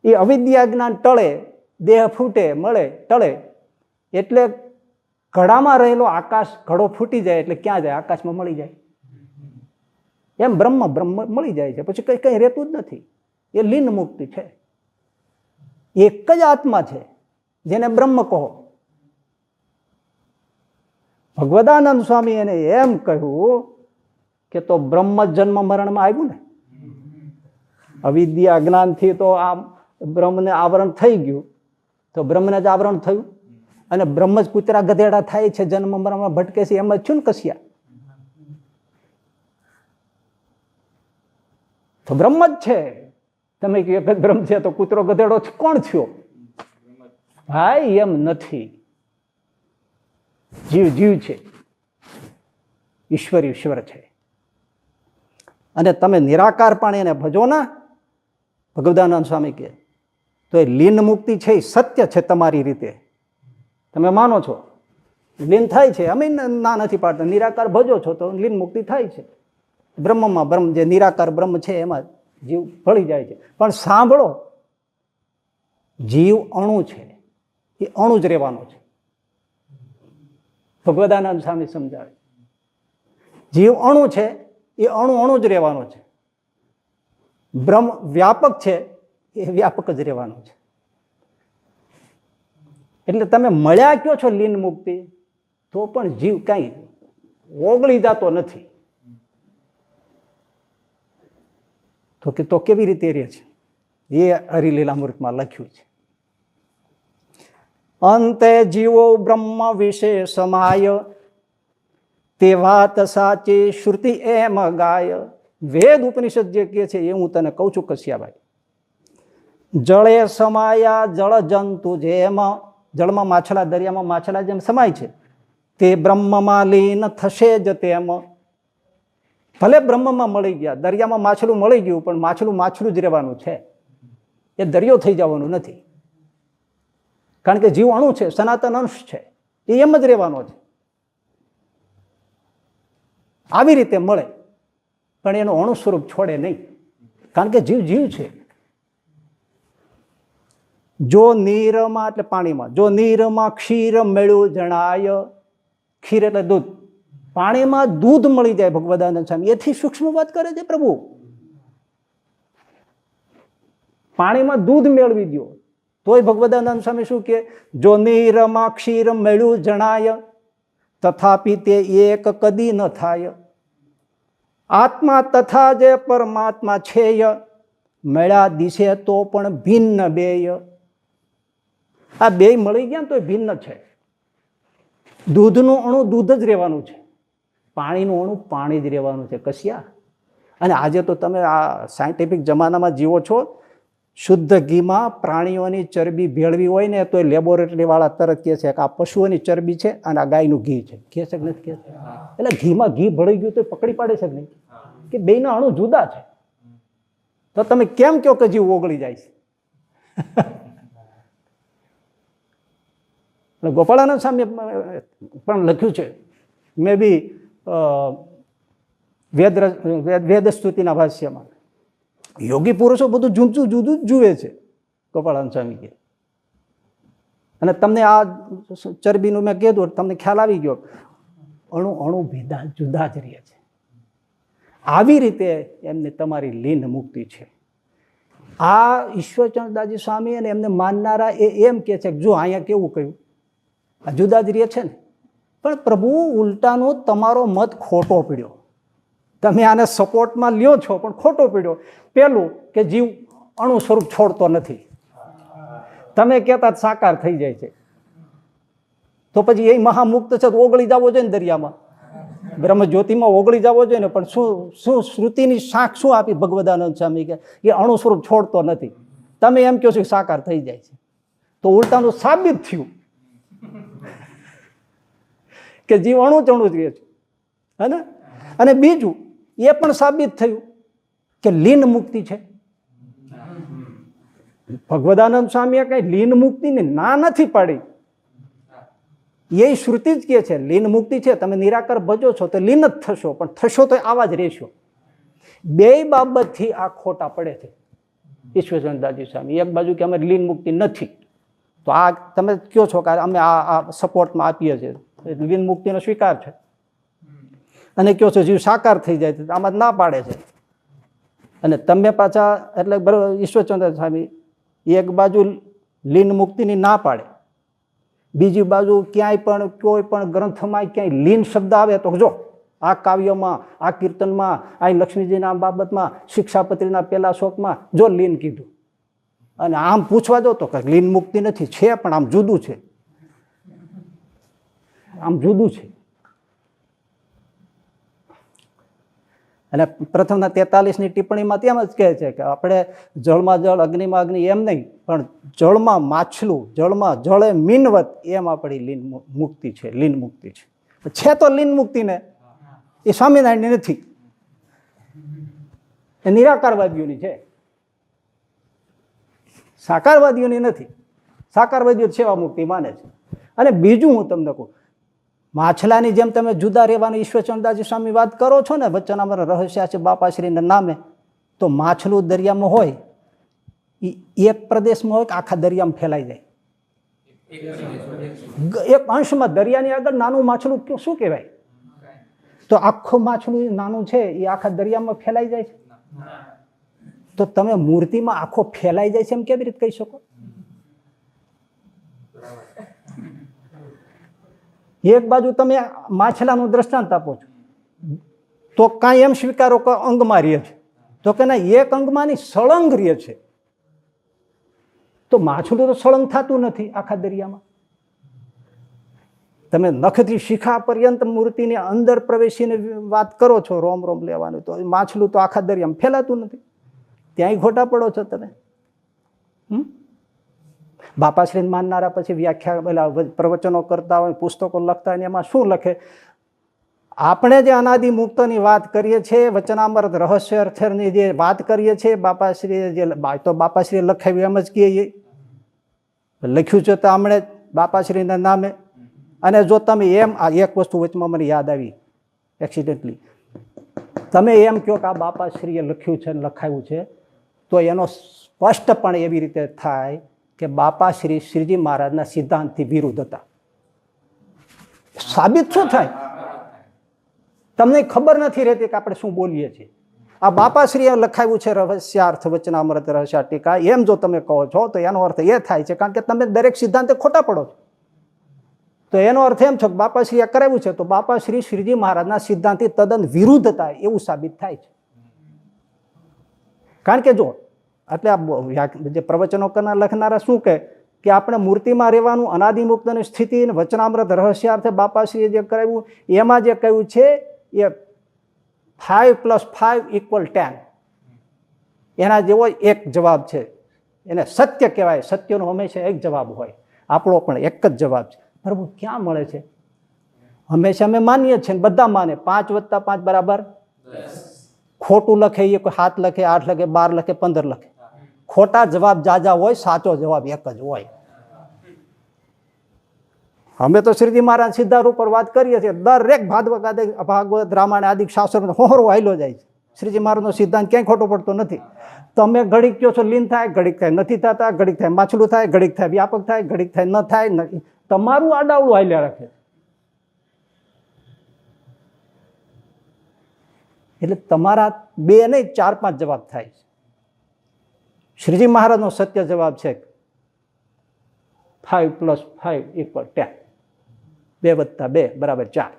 એ અવિદ્યા અજ્ઞાન ટળે, દેહ ફૂટે, મળે, ટળે, એટલે ઘડામાં રહેલો આકાશ ઘડો ફૂટી જાય એટલે ક્યાં જાય? આકાશમાં મળી જાય. એમ બ્રહ્મ મળી જાય છે, પછી કઈ કઈ રહેતું જ નથી. એ લીન મુક્તિ છે. એક જ આત્મા છે જેને બ્રહ્મ કહો. ભગવદાનંદ સ્વામી એને એમ કહ્યું કે તો બ્રહ્મ જન્મ મરણમાં આવ્યું ને. અવિદ્યા અજ્ઞાનથી તો આ બ્રહ્મને આવરણ થઈ ગયું, તો બ્રહ્મને જ આવરણ થયું, અને બ્રહ્મ જ કૂતરા ગધેડા થાય છે, જન્મ મરણમાં ભટકે છે, એમ જ છું ને કશ્યા. તો બ્રહ્મ જ છે. તમે એક જ બ્રહ્મ છે તો કૂતરો ગધેડો કોણ થયો? ભાઈ એમ નથી. જીવ જીવ છે, ઈશ્વર ઈશ્વર છે. અને તમે નિરાકાર પણ એને ભજો ના, ભગવદાનંદ સ્વામી કહે, તો એ લીન મુક્તિ છે એ સત્ય છે. તમારી રીતે તમે માનો છો લીન થાય છે, અમે ના નથી પાડતા. નિરાકાર ભજો છો તો લીન મુક્તિ થાય છે. બ્રહ્મમાં બ્રહ્મ જે નિરાકાર બ્રહ્મ છે એમાં જીવ ભળી જાય છે. પણ સાંભળો, જીવ અણુ છે, એ અણુ જ રહેવાનો છે. ભગવદાનંદ સ્વામી સમજાવે, જીવ અણુ છે, એ અણુ જ રહેવાનો છે. બ્રહ્મ વ્યાપક છે, એ વ્યાપક જ રહેવાનો છે. એટલે તમે મળ્યા કયો છો લીન મુક્તિ, તો પણ જીવ કઈ ઓગળી જતો નથી. તો કેવી રીતે રહે છે એ હરિલીલામૃતમાં લખ્યું છે. અંતે જીવો બ્રહ્મ વિશે સમાય, તે વાત સાચી શ્રુતિ એમ ગાય. વેદ ઉપનિષદ જે કહે છે એ હું તને કહું છું કશ્યાભાઈ. જળે સમાયા જળ જંતુ જેમ, જળમાં માછલા, દરિયામાં માછલા જેમ સમાય છે, તે બ્રહ્મમાં લીન થશે જ તેમ. ભલે બ્રહ્મમાં મળી ગયા, દરિયામાં માછલું મળી ગયું, પણ માછલું જ રહેવાનું છે, એ દરિયો થઈ જવાનું નથી. કારણ કે જીવ અણુ છે, સનાતન અંશ છે, એ એમ જ રહેવાનો છે. આવી રીતે મળે, પણ એનું અણુ સ્વરૂપ છોડે નહીં, કારણ કે જીવ છે. જો નીરમાં એટલે પાણીમાં, જો નીરમાં ક્ષીર મેળ્યું જણાય, ક્ષીર એટલે દૂધ, પાણીમાં દૂધ મળી જાય ભગવદાનંદ સ્વામી, એથી સૂક્ષ્મ વાત કરે છે પ્રભુ. પાણીમાં દૂધ મેળવી દો તોય ભગવદાનંદ સ્વામી શું કે, જો નીરમાં ક્ષીર મેળ્યું જણાય, તથાપિ તે એક કદી ન થાય. આત્મા તથા જે પરમાત્મા છે, મેળા દિશે તો પણ ભિન્ન બેય. આ બે મળી ગયા તો ભિન્ન છે. દૂધનું અણુ દૂધ જ રહેવાનું છે, પાણીનું અણુ પાણી જ રહેવાનું છે કશ્યા. અને આજે તો તમે આ સાયન્ટિફિક જમાનામાં જીવો છો, શુદ્ધ ઘીમાં પ્રાણીઓની ચરબી ભેળવી હોય ને તો લેબોરેટરી વાળા તરત કહે છે કે આ પશુઓની ચરબી છે અને આ ગાયનું ઘી છે. કહે છે કે નથી કહે? એટલે ઘીમાં ઘી ભળી ગયું તો પકડી પાડે છે કે નહીં, કે બેયના અણુ જુદા છે. તો તમે કેમ કહો કે જીવ ઓગળી જાય છે? ગોપાળાનંદ સ્વામી પણ લખ્યું છે, મે બી વેદ સ્તુતિના ભાષ્યમાં. યોગી પુરુષો બધું જુદું જુદું જુએ છે, ગોપાળાનંદ સ્વામી કે. અને તમને આ ચરબીનું મેં કીધું, તમને ખ્યાલ આવી ગયો, અણુ ભેદા જુદા જ રહે છે. આવી રીતે એમને તમારી લીન મુક્તિ છે. આ ઈશ્વરચંદ્રદાસજી સ્વામી અને એમને માનનારા એમ કે છે કે જો અહીંયા કેવું કહ્યું, આ જુદા જ રહે છે ને, પણ પ્રભુ ઉલટાનો તમારો મત ખોટો પડ્યો. તમે આને સપોર્ટમાં લ્યો છો પણ ખોટો પડ્યો. પેલું કે જીવ અણુ સ્વરૂપ છોડતો નથી, તમે કહેતા સાકાર થઈ જાય છે, તો પછી એ મહામુક્ત છે તો ઓગળી જવો જોઈએ ને દરિયામાં, બ્રહ્મ જ્યોતિમાં ઓગળી જવો જોઈએ ને. પણ શું શ્રુતિની શાખ શું આપી ભગવદાનંદ સ્વામી કે એ અણુ સ્વરૂપ છોડતો નથી, તમે એમ કહો છો કે સાકાર થઈ જાય છે. તો ઉલટાનું સાબિત થયું કે જીવ અણુ જ રહે છે, હે ને. અને બીજું એ પણ સાબિત થયું કે લીન મુક્તિ છે. ભગવદાનંદ સ્વામીએ કઈ લીન મુક્તિની ના નથી પાડી, એ શ્રુતિ જ કહે છે લીન મુક્તિ છે. તમે નિરાકાર ભજો છો તો લીન જ થશો, પણ થશો તો આવા જ રહેશો. બે બાબતથી આ ખોટા પડે છે ઈશ્વરચંદ્રદાસજી સ્વામી. એક બાજુ કે અમે લીન મુક્તિ નથી, તો આ તમે કહો છો કે અમે આ સપોર્ટમાં આપીએ છીએ, લીન મુક્તિનો સ્વીકાર છે. અને કહો છો જીવ સાકાર થઈ જાય છે, આમાં ના પાડે છે. અને તમે પાછા એટલે બરાબર ઈશ્વરચંદ્ર સ્વામી એક બાજુ લીન મુક્તિની ના પાડે, બીજી બાજુ ક્યાંય પણ કોઈ પણ ગ્રંથમાં ક્યાંય લીન શબ્દ આવે તો જો આ કાવ્યમાં, આ કીર્તનમાં, આ લક્ષ્મીજીના બાબતમાં, શિક્ષાપત્રીના પહેલા શ્લોકમાં જો લીન કીધું. અને આમ પૂછવા દો તો લીન મુક્તિ નથી, છે પણ આમ જુદું છે, આમ જુદું છે. અને પ્રથમના 43ની ટિપ્પણીમાં તેમ જ કહે છે કે આપણે જળમાં જળ, અગ્નિમાં અગ્નિ એમ નહીં, પણ જળમાં માછલું, જળમાં જળે મીનવત એમ આપણી લીન મુક્તિ છે, લીન મુક્તિ છે. છે તો લીન મુક્તિ ને એ સ્વામિનારાયણની નથી, એ નિરાકારવાદીઓની છે, સાકારવાદીઓની નથી. સાકારવાદીઓ સેવા મુક્તિ માને છે. અને બીજું હું તમને કહું, માછલાની જેમ તમે જુદા રહેવાની ઈશ્વરચંદ્રદાસજી સ્વામી વાત કરો છો ને, વચનામૃત રહસ્ય છે બાપાશ્રીના નામે, તો માછલું દરિયામાં હોય એ એક પ્રદેશમાં હોય કે આખા દરિયામાં ફેલાઈ જાય? એક અંશમાં દરિયાની આગળ નાનું માછલું શું કહેવાય? તો આખું માછલું નાનું છે એ આખા દરિયામાં ફેલાઈ જાય છે. તો તમે મૂર્તિમાં આખો ફેલાઈ જાય છે એમ કેવી રીતે કહી શકો? એક બાજુ તમે માછલાનું દ્રષ્ટાંત આપો છો તો કાંઈ એમ સ્વીકારો કે અંગમાં રહે છે, તો કે ના, એક અંગમાંની સળંગ રહે છે. તો માછલું તો સળંગ થતું નથી આખા દરિયામાં. તમે નખથી શિખા પર્યંત મૂર્તિની અંદર પ્રવેશીને વાત કરો છો રોમ રોમ લેવાનું, તો માછલું તો આખા દરિયામાં ફેલાતું નથી. ત્યાંય ખોટા પડો છો તમે. બાપાશ્રી માનનારા પછી વ્યાખ્યા પ્રવચનો કરતા હોય, પુસ્તકો લખતા હોય, એમાં શું લખે? આપણે જે અનાદિ મુક્તની વાત કરીએ છીએ, વચનામૃત રહસ્ય અર્થની જે વાત કરીએ છીએ, બાપાશ્રીએ જે તો બાપાશ્રીએ લખાવ્યું એમ જ કહીએ, લખ્યું છે તો હમણે બાપાશ્રીના નામે. અને જો તમે એમ, આ એક વસ્તુ વચમાં મને યાદ આવી એક્સિડન્ટલી, તમે એમ કહો કે આ બાપાશ્રીએ લખ્યું છે લખાવ્યું છે, તો એનો સ્પષ્ટપણે એવી રીતે થાય કે બાપાશ્રી શ્રીજી મહારાજના સિદ્ધાંતથી વિરુદ્ધ હતા. સાબિત શું થાય? તમને ખબર નથી રહેતી કે આપણે શું બોલીએ છીએ. આ બાપાશ્રીએ લખાવ્યું છે રહસ્યાર્થ વચનામૃત રહસ્ય ટીકા, એમ જો તમે કહો છો તો એનો અર્થ એ થાય છે, કારણ કે તમે દરેક સિદ્ધાંતે ખોટા પડો છો. તો એનો અર્થ એમ છો કે બાપાશ્રીએ કરાવ્યું છે તો બાપાશ્રી શ્રીજી મહારાજના સિદ્ધાંતથી તદ્દન વિરુદ્ધ થાય એવું સાબિત થાય છે. કારણ કે જો એટલે આ જે પ્રવચનો કરનાર લખનારા શું કહે કે આપણે મૂર્તિમાં રહેવાનું, અનાદિ મુક્તની સ્થિતિ, વચનામૃત રહસ્યાર્થે બાપાશ્રીએ જે કરાવ્યું એમાં જે કહ્યું છે એ 5 + 5 = 10, એના જેવો એક જવાબ છે. એને સત્ય કહેવાય. સત્યનો હંમેશા એક જવાબ હોય. આપણો પણ એક જ જવાબ છે. પ્રભુ ક્યાં મળે છે? હંમેશા અમે માનીએ છીએ, બધા માને 5 + 5 = 10. ખોટું લખે એ કોઈ 7 લખે, 8 લખે, 12 લખે, 15 લખે. ખોટા જવાબ જાજા હોય, સાચો જવાબ એક જ હોય. અમે તો શ્રીજી મહારાજ સિદ્ધાંત ઉપર વાત કરીએ છીએ. દરેક ભાગવત રામાયણ આદિ શાસ્ત્રો હોરો હાલ્યો જાય છે. શ્રીજી મહારાજનો સિદ્ધાંત ક્યાંય ખોટો પડતો નથી. તમે ઘડીક કહો છો લીન થાય, ઘડીક થાય નથી થતા, ઘડીક થાય માછલું થાય, ઘડીક થાય વ્યાપક થાય, ઘડીક થાય ન થાય. તમારું આડાવડું હાલ્યા રાખે. એટલે તમારા 2 નહીં 4-5 જવાબ થાય છે. શ્રીજી મહારાજનો સત્ય જવાબ છે 5 + 5 = 10. 2 + 2 = 4.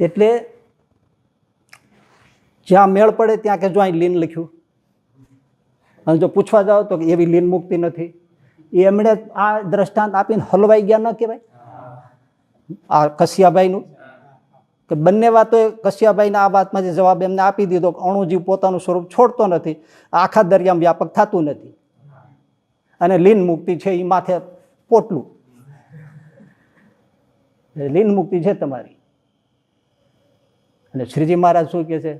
એટલે જ્યાં મેળ પડે ત્યાં કે જો અહીં લીન લખ્યું, અને જો પૂછવા જાઓ તો એવી લીન મુક્તિ નથી. એમણે આ દ્રષ્ટાંત આપીને હલવાઈ ગયા ન કહેવાય? આ કશ્યાભાઈનું કે બંને વાતો કશ્યાભાઈના આ વાતમાં જે જવાબ એમને આપી દીધો કે અણુજીવ પોતાનું સ્વરૂપ છોડતો નથી, આખા દરિયામાં વ્યાપક થતું નથી, અને લીન મુક્તિ છે એ માથે પોટલું. લીન મુક્તિ છે તમારી. અને શ્રીજી મહારાજ શું કહે છે?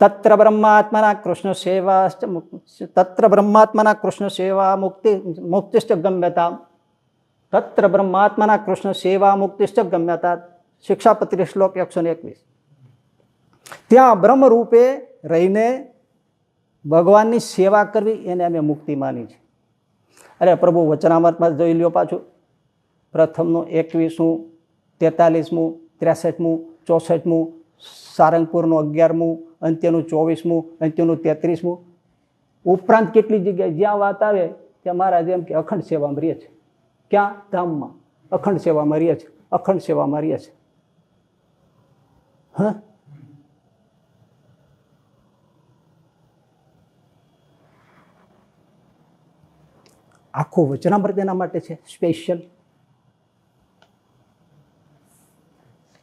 તત્ર બ્રહ્માત્મના કૃષ્ણ સેવા, તત્ર બ્રહ્માત્મના કૃષ્ણ સેવા મુક્તિશ્ચ ગમ્યતા, તત્ર બ્રહ્માત્મના કૃષ્ણ સેવા મુક્તિશ્ચ ગમ્યતા. શિક્ષાપત્રી શ્લોક 121. ત્યાં બ્રહ્મ રૂપે રહીને ભગવાનની સેવા કરવી એને અમે મુક્તિ માની છે. અરે પ્રભુ વચનામૃતમાં જોઈ લ્યો પાછું, પ્રથમનું 21મું, 43મું, 63મું, 64મું, સારંગપુરનું 11મું, અંત્યનું 24મું, અંત્યનું 33મું, ઉપરાંત કેટલી જગ્યાએ જ્યાં વાત આવે ત્યાં મહારાજ એમ કે અખંડ સેવામાં રહીએ છે. ક્યાં? ધામમાં અખંડ સેવામાં રહીએ છે, અખંડ સેવામાં રહીએ છે. હા, આખું વચનામૃત એના માટે છે સ્પેશિયલ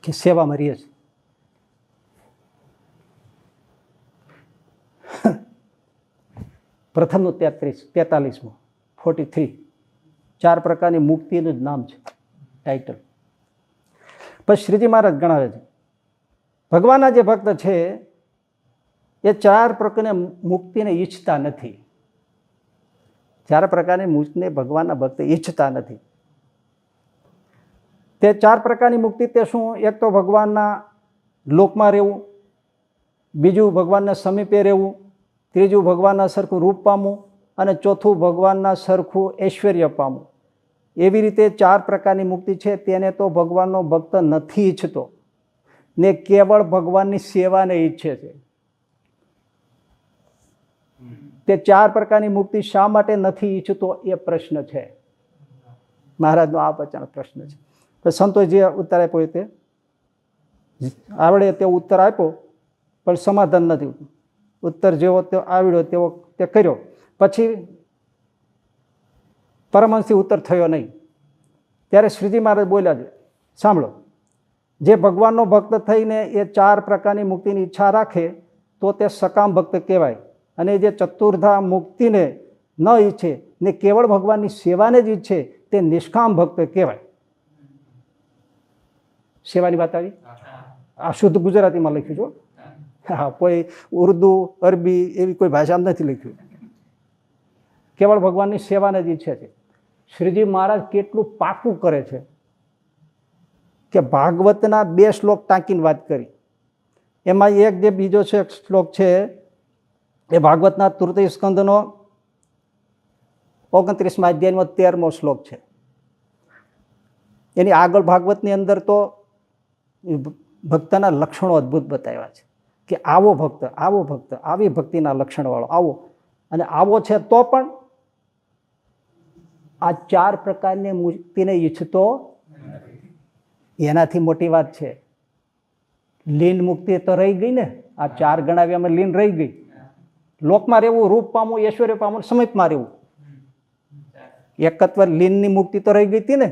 કે સેવામાં રહીએ છે. પ્રથમનું 43મું 43, 4 પ્રકારની મુક્તિનું જ નામ છે, ટાઇટલ. પછી શ્રીજી મહારાજ ગણાવે છે ભગવાનના જે ભક્ત છે એ 4 પ્રકારની મુક્તિને ઈચ્છતા નથી. 4 પ્રકારની મુક્તિને ભગવાનના ભક્ત ઈચ્છતા નથી. તે 4 પ્રકારની મુક્તિ તે શું? એક તો ભગવાનના લોકમાં રહેવું, બીજું ભગવાનના સમીપે રહેવું, ત્રીજું ભગવાનના સરખું રૂપ પામવું અને ચોથું ભગવાનના સરખું ઐશ્વર્ય પામવું. એવી રીતે 4 પ્રકારની મુક્તિ છે. તેને તો ભગવાનનો ભક્ત નથી ઈચ્છતો ને કેવળ ભગવાનની સેવાને ઈચ્છે છે. તે 4 પ્રકારની મુક્તિ શા માટે નથી ઈચ્છતો એ પ્રશ્ન છે. મહારાજનો આ વચન પ્રશ્ન છે. તો સંતોએ જે ઉત્તર આપ્યો તે આવડે તેવો ઉત્તર આપ્યો, પણ સમાધાન નથી. ઉત્તર જેવો તે આવડ્યો તેવો તે કર્યો, પછી પરમહંસથી ઉત્તર થયો નહીં. ત્યારે શ્રીજી મહારાજ બોલ્યા છે, સાંભળો, જે ભગવાનનો ભક્ત થઈને એ 4 પ્રકારની મુક્તિની ઈચ્છા રાખે તો તે સકામ ભક્ત કહેવાય, અને જે ચતુર્ધા મુક્તિને ન ઈચ્છે ને કેવળ ભગવાનની સેવાને જ ઈચ્છે તે નિષ્કામ ભક્ત કહેવાય. સેવાની વાત આવી. આ શુદ્ધ ગુજરાતીમાં લખ્યું છો. હા, કોઈ ઉર્દુ અરબી એવી કોઈ ભાષામાં નથી લખ્યું. કેવળ ભગવાનની સેવાને જ ઈચ્છે છે. શ્રીજી મહારાજ કેટલું પાકું કરે છે કે ભાગવતના 2 શ્લોક ટાંકીને વાત કરી. એમાં એક જે બીજો છે શ્લોક છે એ ભાગવતના તૃતીય સ્કંદનો 29મા અધ્યાયનો 13મો શ્લોક છે. એની આગળ ભાગવતની અંદર તો ભક્તના લક્ષણો અદ્ભુત બતાવ્યા છે કે આવો ભક્ત, આવો ભક્ત, આવી ભક્તિના લક્ષણવાળો આવો. અને આવો છે તો પણ આ 4 પ્રકારની મુક્તિને ઈચ્છતો એનાથી મોટી વાત છે. લીન મુક્તિ તો રહી ગઈ ને. આ 4 ગણાવ્યામાં લીન રહી ગઈ. લોકમાં રહેવું, રૂપ પામવું, ઐશ્વર્ય પામવું, સમીપમાં રહેવું, એકત્વ લીનની મુક્તિ તો રહી ગઈ હતી ને.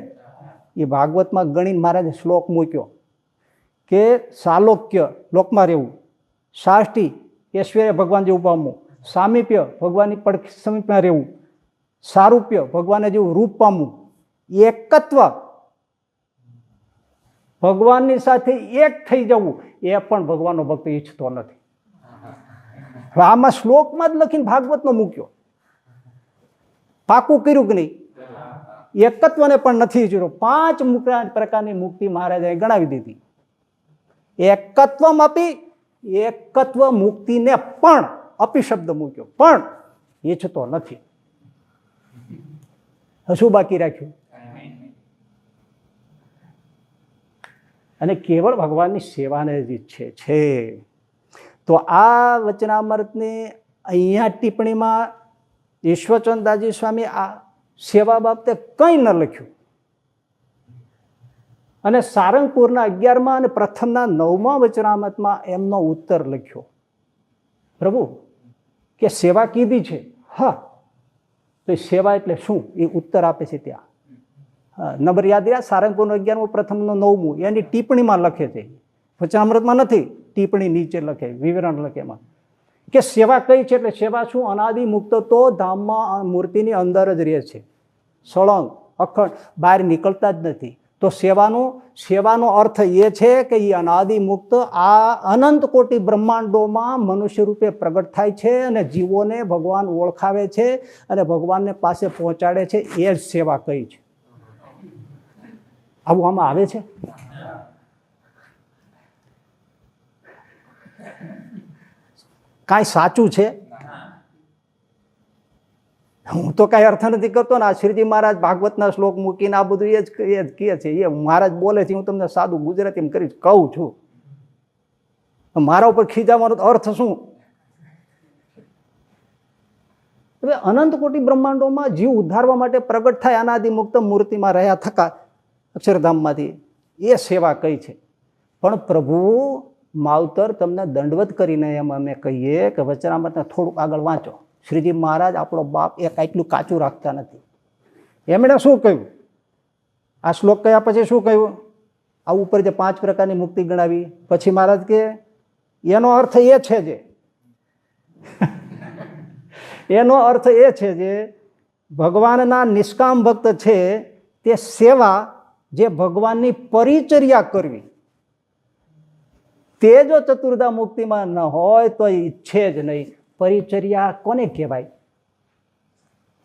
એ ભાગવતમાં ગણીને મહારાજે શ્લોક મૂક્યો કે સાલોક્ય લોકમાં રહેવું, સાષ્ટી ઐશ્વર્ય ભગવાન જેવું પામવું, સામીપ્ય ભગવાનની પડખે સમીપમાં રહેવું, સારૂપ્ય ભગવાનને જેવું રૂપ પામવું, એકત્વ ભગવાનની સાથે એક થઈ જવું, એ પણ ભગવાનનો ભક્ત ઈચ્છતો નથી. આમાં શ્લોકમાં જ લખીને ભાગવતનો મૂક્યો. પાકું કર્યું કે નહીં? એકત્વને પણ નથી ઈચ્છતો. 5 પ્રકારની મુક્તિ મહારાજાએ ગણાવી દીધી. એકત્વમ આપી, એકત્વ મુક્તિને પણ અપી શબ્દ મૂક્યો, પણ ઈચ્છતો નથી. શું બાકી રાખ્યું? અને કેવળ ભગવાનની સેવાને જ ઈચ્છે છે. તો આ વચનામૃતની અહીંયા ટિપ્પણીમાં ઈશ્વરચંદ્રદાસજી સ્વામી આ સેવા બાબતે કંઈ ન લખ્યું. અને સારંગપુરના 11મા અને પ્રથમના 9મા વચનામૃતમાં એમનો ઉત્તર લખ્યો. પ્રભુ કે સેવા કીધી છે, હા, તો સેવા એટલે શું એ ઉત્તર આપે છે ત્યાં. નંબર યાદ રહ્યા? સારંગપુરનું 11મું, પ્રથમનું 9મું, એની ટિપ્પણીમાં લખે છે. વચનામૃતમાં નથી, ટિપ્પણી નીચે લખે, વિવરણ લખે એમાં કે સેવા કઈ છે. એટલે સેવા શું? અનાદિ મુક્ત તો ધામમાં મૂર્તિની અંદર જ રહે છે, સળંગ અખંડ, બહાર નીકળતા જ નથી. તો સેવાનો અર્થ એ છે કે એ અનાદિ મુક્ત આ અનંત કોટી બ્રહ્માંડોમાં મનુષ્ય રૂપે પ્રગટ થાય છે અને જીવોને ભગવાન ઓળખાવે છે અને ભગવાનને પાસે પહોંચાડે છે. એ જ સેવા કઈ છે. આવું આમાં આવે છે? કાંઈ સાચું છે? હું તો કાંઈ અર્થ નથી કરતો ને. આ શ્રીજી મહારાજ ભાગવતના શ્લોક મૂકીને આ બધું એ જ કહે છે. એ મહારાજ બોલે છે, હું તમને સાદું ગુજરાતીમાં કરી કહું છું. મારા ઉપર ખીજાવાનો અર્થ શું? હવે અનંત કોટી બ્રહ્માંડોમાં જીવ ઉદ્ધારવા માટે પ્રગટ થાય અનાદિ મુક્ત મૂર્તિમાં રહ્યા થકા અક્ષરધામમાંથી, એ સેવા કઈ છે. પણ પ્રભુ માવતર તમને દંડવત કરીને એમ અમે કહીએ કે વચનામૃતને થોડુંક આગળ વાંચો. શ્રીજી મહારાજ આપણો બાપ એક આટલું કાચું રાખતા નથી. એમણે શું કહ્યું? આ શ્લોક કયા પછી શું કહ્યું? આ ઉપર જે 5 પ્રકારની મુક્તિ ગણાવી પછી મહારાજ કે એનો અર્થ એ છે જે એનો અર્થ એ છે જે ભગવાનના નિષ્કામ ભક્ત છે તે સેવા, જે ભગવાનની પરિચર્યા કરવી, તે જો ચતુર્ધા મુક્તિમાં ન હોય તો ઈચ્છે જ નહીં. પરિચર્યા કોને કહેવાય?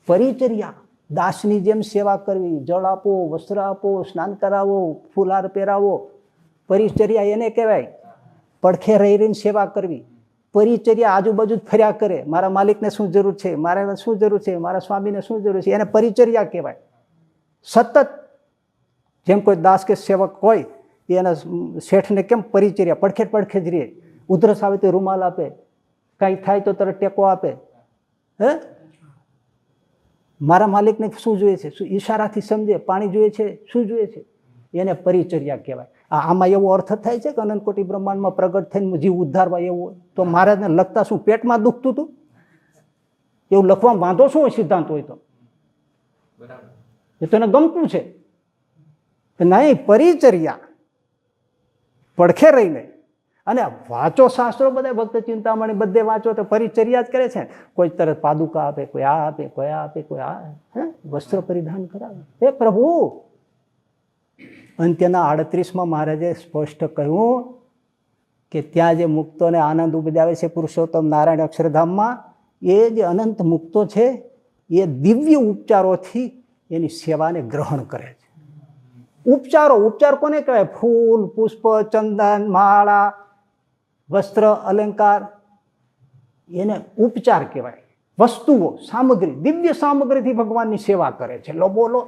પરિચર્યા દાસની જેમ સેવા કરવી, જળ આપો, વસ્ત્ર આપો, સ્નાન કરાવો, ફૂલહાર પહેરાવો, પરિચર્યા એને કહેવાય. પડખે રહી રહીને સેવા કરવી. પરિચર્યા આજુબાજુ જ ફર્યા કરે, મારા માલિકને શું જરૂર છે, મારે શું જરૂર છે, મારા સ્વામીને શું જરૂર છે, એને પરિચર્યા કહેવાય. સતત જેમ કોઈ દાસ કે સેવક હોય એના શેઠને કેમ પરિચર્યા, પડખે જ રહે. ઉધરસ આવે તો રૂમાલ આપે, કાંઈ થાય તો તરત ટેકો આપે. હે, મારા માલિકને શું જોઈએ છે, શું ઈશારાથી સમજે, પાણી જોઈએ છે, શું જોઈએ છે, એને પરિચર્યા કહેવાય. આમાં એવો અર્થ થાય છે કે અનંત કોટી બ્રહ્માંડમાં પ્રગટ થઈને જીવ ઉદ્ધારવા એવું તો મહારાજને લખતા શું પેટમાં દુખતું હતું? એવું લખવામાં વાંધો શું હોય? સિદ્ધાંત હોય તો એ તો એને ગમતું છે. નહીં, પરિચર્યા પડખે રહીને. અને વાંચો શાસ્ત્રો, બધા ભક્ત ચિંતામણી બધે વાંચો તો પરિચર્યા જ કરે છે. કોઈ તરત પાદુકા આપે, કોઈ આ આપે, કોઈ આ આપે, કોઈ આ વસ્ત્ર પરિધાન કરાવે. હે પ્રભુ, અંત્યના 38માં મહારાજે સ્પષ્ટ કહ્યું કે ત્યાં જે મુક્તોને આનંદ ઉપજાવે છે પુરુષોત્તમ નારાયણ અક્ષરધામમાં, એ જે અનંત મુક્તો છે એ દિવ્ય ઉપચારોથી એની સેવાને ગ્રહણ કરે છે. ઉપચાર કોને કહેવાય? ફૂલ, પુષ્પ, ચંદન, માળા, વસ્ત્ર, અલંકાર, એને ઉપચાર કહેવાય. વસ્તુઓ, સામગ્રી, દિવ્ય સામગ્રીથી ભગવાનની સેવા કરે છે. લો બોલો.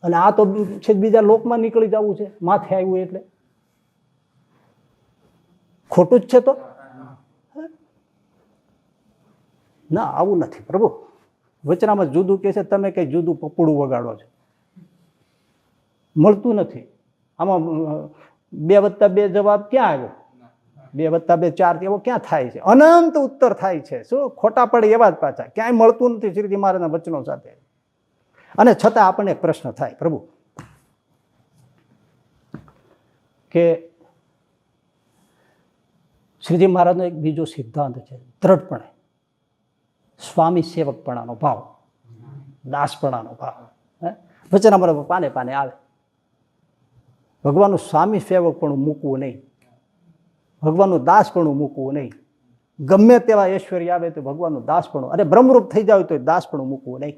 અને આ તો છે બીજા લોકમાં નીકળી જવું છે, માથે આવ્યું એટલે ખોટું જ છે. તો ના, આવું નથી પ્રભુ. વચનામાં જુદું કે છે, તમે કઈ જુદું પપડું વગાડો છો, મળતું નથી. આમાં 2+2 જવાબ ક્યાં આવ્યો? 2+2 4 એવો ક્યાં થાય છે? અનંત ઉત્તર થાય છે. શું ખોટા પડે એવા જ પાછા, ક્યાંય મળતું નથી શ્રીજી મહારાજના વચનો સાથે. અને છતાં આપણને એક પ્રશ્ન થાય પ્રભુ કે શ્રીજી મહારાજનો એક બીજો સિદ્ધાંત છે દ્રઢપણે, સ્વામી સેવકપણાનો ભાવ, દાસપણાનો ભાવ. વચનામૃતમાં પાને પાને આવે. ભગવાનનું સ્વામી સેવકપણું મૂકવું નહીં, ભગવાનનું દાસપણું મૂકવું નહીં. ગમે તેવા ઐશ્વર્ય આવે તો ભગવાનનું દાસપણું, અને બ્રહ્મરૂપ થઈ જાય તો દાસપણું મૂકવું નહીં.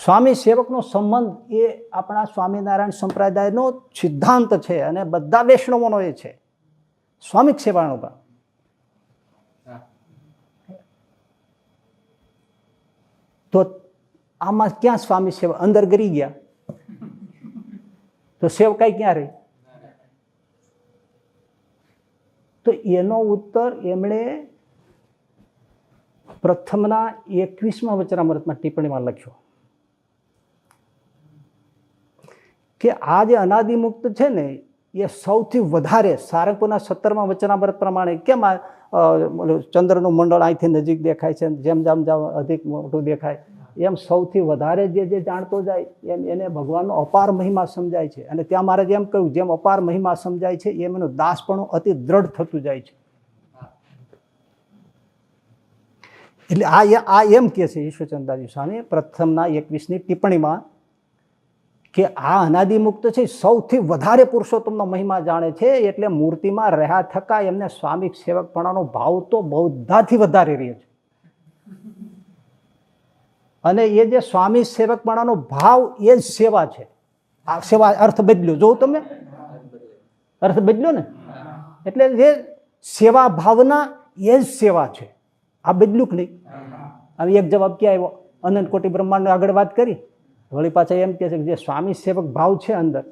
સ્વામી સેવકનો સંબંધ એ આપણા સ્વામિનારાયણ સંપ્રદાયનો સિદ્ધાંત છે અને બધા વૈષ્ણવોનો એ છે, સ્વામિક સેવાનો ભાવ. તો આમાં ક્યાં સ્વામી સેવા? અંદર ગરી ગયા તો સેવકાઈ ક્યાં રહી? તો એનો ઉત્તર એમણે પ્રથમના 21માં વચનામૃતમાં ટિપ્પણીમાં લખ્યો કે આ જે અનાદિમુક્ત છે ને એ સૌથી વધારે સારંગપુરના 17માં વચનામૃત પ્રમાણે કેમ ચંદ્રનું મંડળ અહીંથી નજીક દેખાય છે, જેમ જેમ અધિક મોટું દેખાય એમ સૌથી વધારે જે જાણતો જાય એમ એને ભગવાનનો અપાર મહિમા સમજાય છે. અને ત્યાં મારે જેમ કહ્યું, જેમ અપાર મહિમા સમજાય છે એમ એનું દાસપણું અતિ દ્રઢ થતું જાય છે. એટલે આ એમ કે છે ઈશ્વરચંદ્રદાસજી સ્વામી પ્રથમના 21ની ટિપ્પણીમાં કે આ અનાદિમુક્ત છે સૌથી વધારે પુરુષોત્તમનો મહિમા જાણે છે, એટલે મૂર્તિમાં રહ્યા થકા એમને સ્વામી સેવકપણાનો ભાવ તો બધાથી વધારે રહે છે. અને એ જે સ્વામી સેવકપણાનો ભાવ એ જ સેવા છે. આ સેવા અર્થ બદલ્યો, જોઉં તમે અર્થ બદલ્યો ને, એટલે જે સેવા ભાવના એ જ સેવા છે. આ બદલ્યું કે નહીં? હવે એક જવાબ ક્યાં આવ્યો? અનંત કોટી બ્રહ્માંડની આગળ વાત કરી, વળી પાછા એમ કહે છે કે જે સ્વામી સેવક ભાવ છે અંદર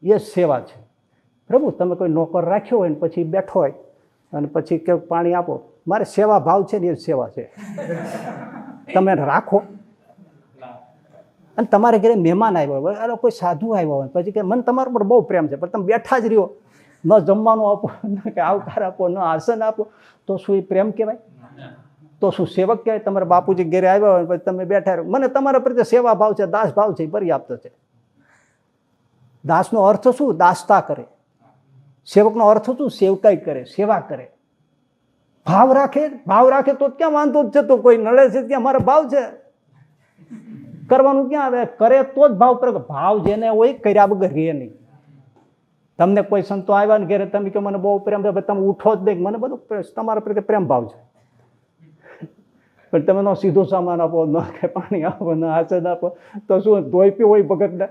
એ જ સેવા છે. પ્રભુ, તમે કોઈ નોકર રાખ્યો હોય ને પછી બેઠો હોય અને પછી કે પાણી આપો, મારે સેવા ભાવ છે ને એ જ સેવા છે. તમે રાખો. અને તમારે ઘરે મહેમાન આવ્યો હોય, અરે કોઈ સાધુ આવ્યો હોય, પછી કે મને તમારા પર બહુ પ્રેમ છે, પણ તમે બેઠા જ રહ્યો, ન જમવાનું આપો, ન કે આવકાર આપો, ન આસન આપો, તો શું એ પ્રેમ કહેવાય? તો શું સેવક કહેવાય? તમારા બાપુજી ઘરે આવ્યા હોય પછી તમે બેઠા રહ્યો, મને તમારા પ્રત્યે સેવા ભાવ છે, દાસ ભાવ છે, પર્યાપ્ત છે. દાસનો અર્થ શું? દાસતા કરે. સેવકનો અર્થ શું? સેવકાઈ કરે, સેવા કરે. ભાવ રાખે તો ક્યાં વાંધો જ છે? તો કોઈ નડે છે ત્યાં મારો ભાવ છે, કરવાનું ક્યાં આવે? કરે તો જ ભાવ પ્રગટ. ભાવ જેને હોય કર્યા વગર રહે નહીં. તમને કોઈ સંતો આવ્યા ને ઘરે, તમે કે મને બહુ પ્રેમ છે, તમે ઉઠો જ નહીં, મને બધું તમારા પ્રત્યે પ્રેમ ભાવ છે. પણ તમે નો સીધો સામાન આપો, ન કે પાણી આપો, ન આચર આપો, તો શું ધોઈ પી હોય ભગતને?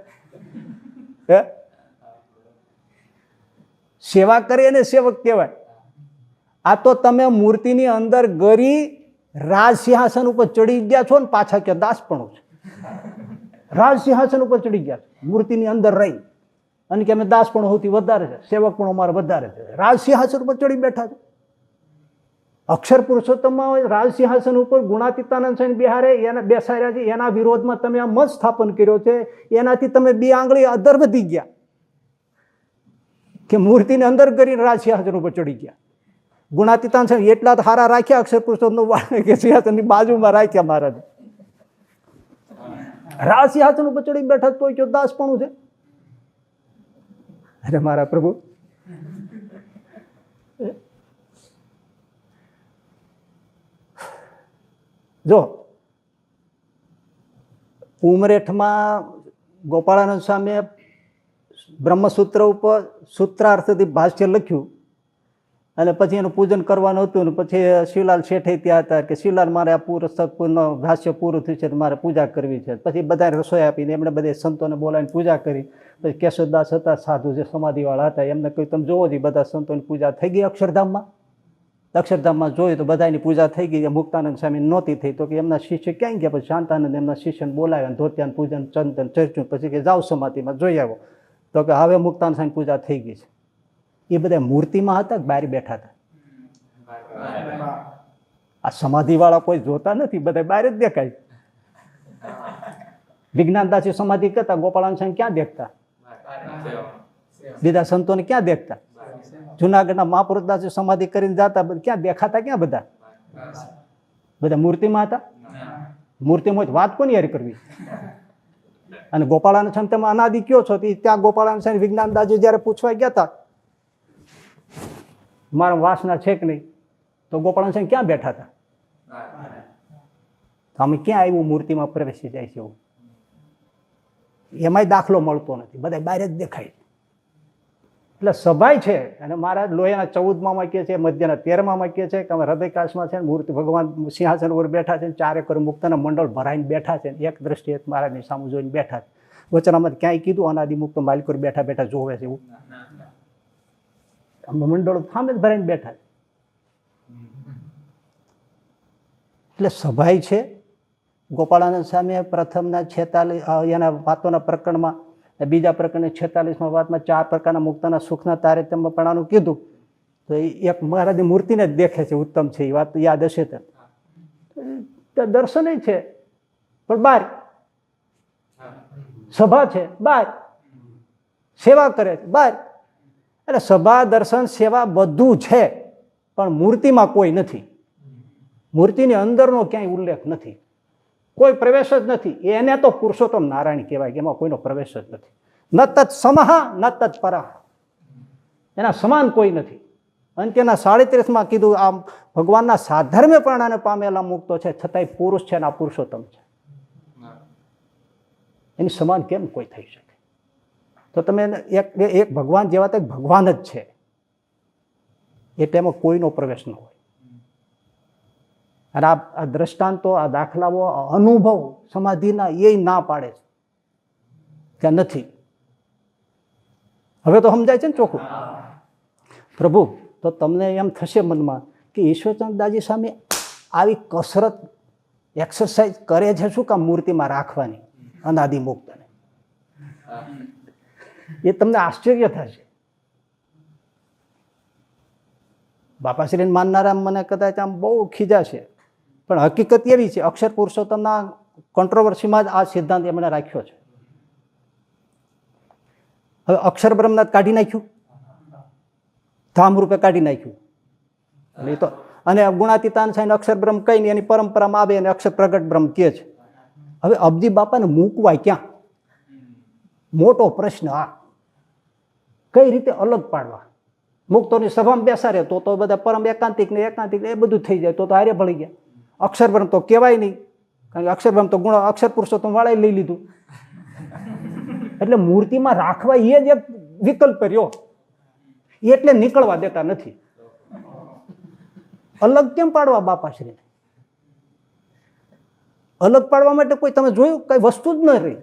હે? સેવા કરી અને સેવક કહેવાય. આ તો તમે મૂર્તિની અંદર ગરી રાજ સિંહાસન ઉપર ચડી ગયા છો ને પાછા કે દાસપણું છે. રાજ સિંહાસન ઉપર ચડી ગયા છો મૂર્તિની અંદર રહી અને કે અમે દાસપણું સૌથી વધારે છે, સેવક પણ અમારે વધારે છે. રાજ સિંહાસન ઉપર ચડી બેઠા છે. અક્ષર પુરુષોત્તમમાં રાજ સિંહાસન ઉપર ગુણાતીતાનંદ સ્વામી બિહારે એને બેસાડ્યા છે. એના વિરોધમાં તમે આ મત સ્થાપન કર્યો છે. એનાથી તમે 2 આંગળી અધર વધી ગયા કે મૂર્તિની અંદર કરીને રાજ સિંહાસન ઉપર ચડી ગયા. ગુણાતીતાનંદ સ્વામી એટલા તો હારા રાખ્યા અક્ષર પુરુષોત્તમ કે સિંહાસનની બાજુમાં રાખ્યા મહારાજ. રાજ સિંહાસન ઉપર ચડી બેઠા તો કયો દાસપણું છે? અરે મારા પ્રભુ, જો ઉમરેઠમાં ગોપાળાનંદ સ્વામીએ બ્રહ્મસૂત્ર ઉપર સૂત્રાર્થથી ભાષ્ય લખ્યું અને પછી એનું પૂજન કરવાનું હતું ને પછી શિવલાલ શેઠે ત્યાં હતા કે શિવલાલ મારે આ પુસ્તકનો ભાષ્ય પૂરું થયું છે મારે પૂજા કરવી છે. પછી બધાને રસોઈ આપીને એમણે બધે સંતોને બોલાવીને પૂજા કરી. પછી કેશવદાસ હતા સાધુ જે સમાધિવાળા હતા એમને કહ્યું તમે જોવો જ બધા સંતોની પૂજા થઈ ગઈ અક્ષરધામમાં. અક્ષરધામમાં જોયું તો બધાની પૂજા થઈ ગઈ. મુક્તાનંદ સ્વામી નહોતી થઈ તો કે એમના શિષ્ય ક્યાં ગયા? પછી શાંતાનંદ એમના શિષ્યને બોલાવ્યા, ધોત્યાન પૂજન ચંદન ચર્ચ્યું. પછી કે જાઓ સમાધિમાં જોઈ આવો. તો કે હવે મુક્તાનંદ સ્વામી પૂજા થઈ ગઈ છે. એ બધા મૂર્તિમાં હતા કે બહાર બેઠા હતા? આ સમાધિવાળા કોઈ જોતા નથી, બધા બહાર જ દેખાય. વિજ્ઞાનદાસી સમાધિ કરતા ગોપાળાનંદ સ્વામી ક્યાં દેખતા? બીજા સંતોને ક્યાં દેખતા? જુનાગઢના મહાપુરુષદાસી સમાધિ કરીને જતા ક્યાં દેખાતા? ક્યાં બધા? બધા મૂર્તિમાં હતા. મૂર્તિમાં વાત કોની યાર કરવી? અને ગોપાળાનંદ સ્વામી તમે અનાદિ કયો છો? ત્યાં ગોપાળાનંદ સ્વામી વિજ્ઞાનદાસજી જયારે પૂછવા ગયા હતા મારા વાસના છે કે નહીં, તો ગોપાળાનંદ સ્વામી ક્યાં બેઠા હતા? અમે ક્યાં આવ્યું મૂર્તિમાં પ્રવેશી જાય છે એવું? એમાંય દાખલો મળતો નથી, બધા બહાર જ દેખાય. એટલે સભાય છે. અને મારા લોહીના 14માં કહે છે, મધ્યના 13માં કહે છે કે અમે હૃદયકાશમાં છે મૂર્તિ ભગવાન સિંહાસન ઉપર બેઠા છે, 4 કરોડ મુક્તના મંડળ ભરાઈને બેઠા છે. એક દ્રષ્ટિએ મહારાજની સામે જોઈને બેઠા છે. વચનામાં ક્યાંય કીધું અનાદિમુક્ત માલિકો બેઠા બેઠા જોવે છે એવું? મંડળો સામે જ ભરાઈને બેઠા છે. એટલે સભાય છે. ગોપાળાનંદ સ્વામીએ પ્રથમના 46 એના વાતોના પ્રકરણમાં, બીજા પ્રકરણની 46માં વાતમાં 4 પ્રકારના મુક્તના સુખના તારતમ્ય પણાનું કીધું. તો એક મહારાજની મૂર્તિને જ દેખે છે, ઉત્તમ છે. એ વાત યાદ હશે તો દર્શન છે પણ બહાર સભા છે, બહાર સેવા કરે છે, બહાર. એટલે સભા દર્શન સેવા બધું છે પણ મૂર્તિમાં કોઈ નથી. મૂર્તિની અંદરનો ક્યાંય ઉલ્લેખ નથી, કોઈ પ્રવેશ જ નથી. એને તો પુરુષોત્તમ નારાયણ કહેવાય કે એમાં કોઈનો પ્રવેશ જ નથી. ન તત્ સમહ ન તત્ પરઃ, એના સમાન કોઈ નથી. અંત્યના 37માં કીધું આમ ભગવાનના સાધર્મ્ય પ્રાણાને પામેલા મુક્તો છે છતાંય પુરુષ છે ને આ પુરુષોત્તમ છે. એની સમાન કેમ કોઈ થઈ શકે? તો તમે એક ભગવાન જેવા તો ભગવાન જ છે એટલે એમાં કોઈનો પ્રવેશ ન હોય. અને આ દ્રષ્ટાંતો, આ દાખલાઓ, અનુભવ સમાધિના એ ના પાડે છે કે નથી. હવે તો સમજાય છે ને ચોખ્ખું? પ્રભુ, તો તમને એમ થશે મનમાં કે ઈશ્વરચંદ્રદાસજી સામે આવી કસરત એક્સરસાઇઝ કરે છે શું કામ મૂર્તિમાં રાખવાની અનાદિમુક્તને? એ તમને આશ્ચર્ય થશે. બાપાશ્રીને માનનારા મને કદાચ આમ બહુ ખીજાશે, પણ હકીકત એવી છે અક્ષર પુરુષોત્તમના કોન્ટ્રોવર્સીમાં જ આ સિદ્ધાંત એમણે રાખ્યો છે. હવે અક્ષર બ્રહ્મનાથ કાઢી નાખ્યું, ધામ રૂપે કાઢી નાખ્યું. એટલે તો અને ગુણાતીતાન સાઈને અક્ષર બ્રહ્મ કહીને એની પરંપરામાં આવે અને અક્ષર પ્રગટ બ્રહ્મ કહે છે. હવે અબજી બાપાને મૂકવાય ક્યાં? મોટો પ્રશ્ન. આ કઈ રીતે અલગ પાડવા? મુક્તોની સભામાં બેસાડે તો બધા પરમ એકાંતિક ને એ બધું થઈ જાય તો હારે ભળી ગયા. અક્ષરબ્રહ્મ તો કહેવાય નહીં, કારણ કે અક્ષરબ્રહ્મ તો ગુણ અક્ષર પુરુષોત્તમ વાળાએ લઈ લીધું. એટલે મૂર્તિમાં રાખવા એ જ એક વિકલ્પ રહ્યો, એટલે નીકળવા દેતા નથી. અલગ કેમ પાડવા બાપાશ્રીને? અલગ પાડવા માટે કોઈ તમે જોયું કઈ વસ્તુ જ ન રહી,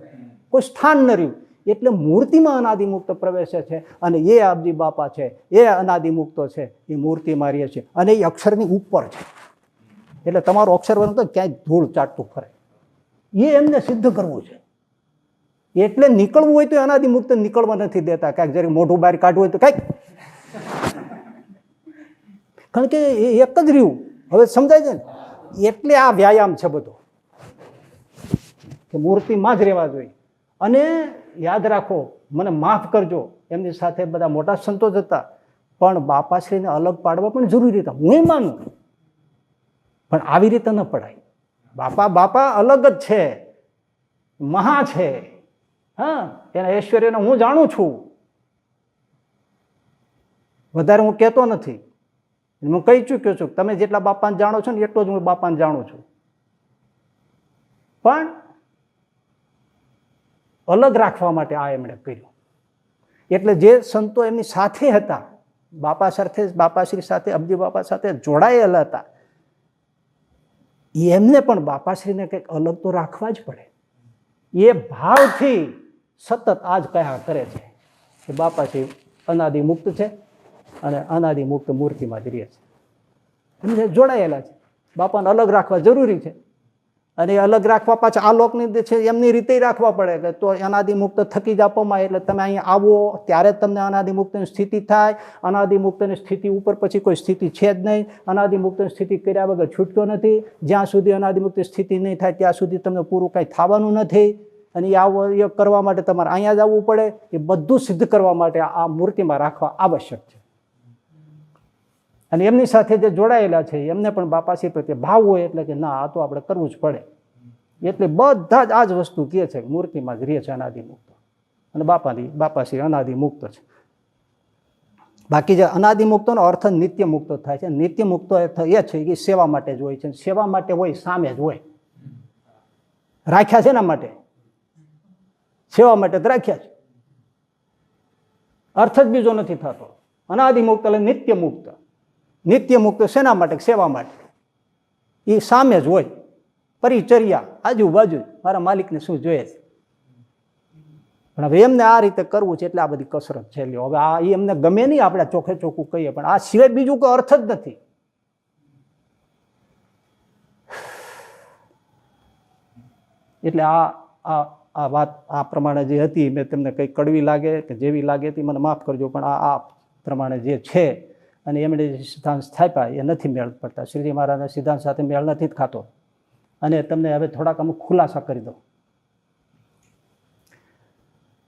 કોઈ સ્થાન ન રહ્યું. એટલે મૂર્તિમાં અનાદિમુક્ત પ્રવેશે છે અને એ આપજી બાપા છે, એ અનાદિમુક્તો છે, એ મૂર્તિમાં રહે છે અને એ અક્ષરની ઉપર છે. એટલે તમારું અક્ષર તો ક્યાંય ધૂળ ચાટતું ફરે, એ એમને સિદ્ધ કરવું છે. એટલે નીકળવું હોય તો અનાદિમુક્ત નીકળવા નથી દેતા. કાંઈક જરી મોઢું બહાર કાઢવું હોય તો કાંઈક, કારણ કે એ એક જ રહ્યું. હવે સમજાય છે ને? એટલે આ વ્યાયામ છે બધો, કે મૂર્તિમાં જ રહેવા જોઈએ. અને યાદ રાખો, મને માફ કરજો, એમની સાથે બધા મોટા સંતો જ હતા, પણ બાપાશ્રીને અલગ પાડવા પણ જરૂરી હતા, હું માનું, પણ આવી રીતે ન પડાય. બાપા અલગ જ છે, મહા છે. હા, એના ઐશ્વર્યને હું જાણું છું, વધારે હું કહેતો નથી. હું કહી ચૂક્યો છું, તમે જેટલા બાપાને જાણો છો ને એટલો જ હું બાપાને જાણું છું. પણ અલગ રાખવા માટે આ એમણે કર્યું. એટલે જે સંતો એમની સાથે હતા, બાપા સાથે, બાપાશ્રી સાથે, અબજી બાપા સાથે જોડાયેલા હતા, એમને પણ બાપાશ્રીને કંઈક અલગ તો રાખવા જ પડે. એ ભાવથી સતત આજ કયા કરે છે કે બાપાશ્રી અનાદિમુક્ત છે અને અનાદિમુક્ત મૂર્તિમાં જ રહે છે. એમને જોડાયેલા છે. બાપાને અલગ રાખવા જરૂરી છે. અને અલગ રાખવા પાછા આ લોકની છે એમની રીતે રાખવા પડે, કે તો અનાદિમુક્ત થકી જ આપવામાં. એટલે તમે અહીંયા આવો ત્યારે જ તમને અનાદિમુક્તની સ્થિતિ થાય. અનાદિમુક્તની સ્થિતિ ઉપર પછી કોઈ સ્થિતિ છે જ નહીં. અનાદિમુક્તની સ્થિતિ કર્યા વગર છૂટતો નથી. જ્યાં સુધી અનાદિમુક્ત સ્થિતિ નહીં થાય ત્યાં સુધી તમને પૂરું કંઈ થવાનું નથી. અને એ કરવા માટે તમારે અહીંયા જ આવવું પડે. એ બધું સિદ્ધ કરવા માટે આ મૂર્તિમાં રાખવા આવશ્યક છે. અને એમની સાથે જે જોડાયેલા છે એમને પણ બાપાશ્રી પ્રત્યે ભાવ હોય, એટલે કે ના, આ તો આપણે કરવું જ પડે. એટલે બધા જ આ જ વસ્તુ કહે છે કે મૂર્તિમાં જ રહે છે અનાદિમુક્ત, અને બાપાશ્રી અનાદિમુક્ત છે. બાકી જે અનાદિમુક્તનો અર્થ નિત્ય મુક્ત થાય છે. નિત્ય મુક્ત અર્થ એ છે કે સેવા માટે જ હોય છે. સેવા માટે હોય, સામે જ હોય. રાખ્યા છે એના માટે, સેવા માટે જ રાખ્યા છે. અર્થ જ બીજો નથી થતો. અનાદિમુક્ત એટલે નિત્ય મુક્ત. નિત્ય મુક્ત શેના માટે? સેવા માટે. એ સામે જ હોય, પરિચર્યા, આજુબાજુ, મારા માલિકને શું જોઈએ છે. પણ હવે એમને આ રીતે કરવું છે એટલે આ બધી કસરત છે. હવે આ એમને ગમે નહીં, આપણે ચોખ્ખે ચોખ્ખું કહીએ, પણ આ સિવાય બીજું કોઈ અર્થ જ નથી. એટલે આ વાત આ પ્રમાણે જે હતી, મેં તમને કંઈ કડવી લાગે કે જેવી લાગે હતી મને માફ કરજો, પણ આ પ્રમાણે જે છે, અને એમણે જે સિદ્ધાંત સ્થાપ્યા એ નથી મેળ પડતા. શ્રીજી મહારાજના સિદ્ધાંત સાથે મેળ નથી ખાતો. અને તમને હવે થોડાક અમુક ખુલાસા કરી દો.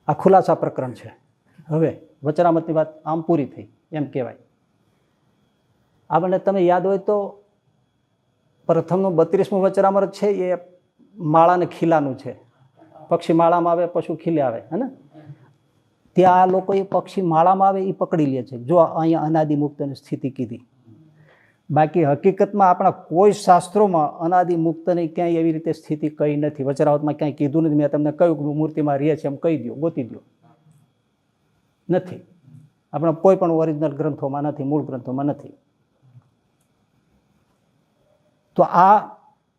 આ ખુલાસા પ્રકરણ છે. હવે વચરામતની વાત આમ પૂરી થઈ એમ કહેવાય. આપણને તમે યાદ હોય તો પ્રથમનું 32મું વચરામૃત છે એ માળા ને ખીલાનું છે. પક્ષી માળામાં આવે, પશુ ખીલે આવે, હે ને? ત્યાં આ લોકો એ પક્ષી માળામાં આવે એ પકડી લે છે, જો અહીંયા અનાદિમુક્તની સ્થિતિ કીધી. બાકી હકીકતમાં આપણા કોઈ શાસ્ત્રોમાં અનાદિમુક્તની ક્યાંય એવી રીતે સ્થિતિ કહી નથી. વચરાવતમાં ક્યાંય કીધું નથી. મેં તમને કહ્યું કે મૂર્તિમાં રહે છે એમ કહી દો, ગોતી દો. નથી, આપણા કોઈ પણ ઓરિજિનલ ગ્રંથોમાં નથી, મૂળ ગ્રંથોમાં નથી. તો આ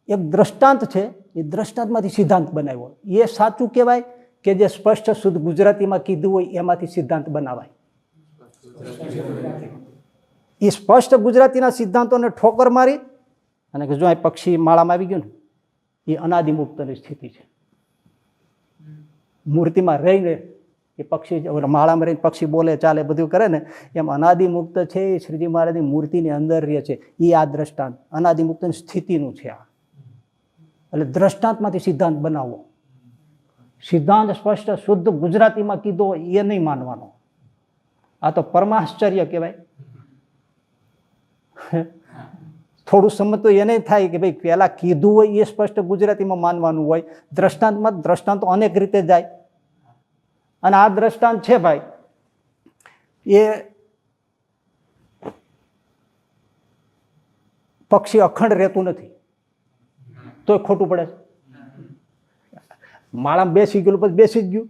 એક દ્રષ્ટાંત છે. એ દ્રષ્ટાંતમાંથી સિદ્ધાંત બનાવ્યો. એ સાચું કહેવાય કે જે સ્પષ્ટ શુદ્ધ ગુજરાતીમાં કીધું હોય એમાંથી સિદ્ધાંત બનાવાય. એ સ્પષ્ટ ગુજરાતીના સિદ્ધાંતોને ઠોકર મારી અને જો આ પક્ષી માળામાં આવી ગયું ને, એ અનાદિમુક્તની સ્થિતિ છે. મૂર્તિમાં રહીને એ પક્ષી માળામાં રહીને પક્ષી બોલે, ચાલે, બધું કરે ને, એમ અનાદિમુક્ત છે એ શ્રીજી મહારાજની મૂર્તિની અંદર રહે છે. એ આ દ્રષ્ટાંત અનાદિમુક્તની સ્થિતિનું છે. આ એટલે દ્રષ્ટાંતમાંથી સિદ્ધાંત બનાવવો. સિદ્ધાંત સ્પષ્ટ શુદ્ધ ગુજરાતીમાં કીધો એ નહીં માનવાનો. આ તો પરમાશ્ચર્ય કહેવાય. થોડું સમજ તો એને થાય કે ભાઈ પહેલા કીધું હોય એ સ્પષ્ટ ગુજરાતીમાં માનવાનું હોય. દ્રષ્ટાંતમાં દ્રષ્ટાંતો અનેક રીતે જાય. અને આ દ્રષ્ટાંત છે ભાઈ, એ પક્ષી અખંડ રહેતું નથી તોય ખોટું પડે. માળામાં બેસી ગયું પછી બેસી જ ગયું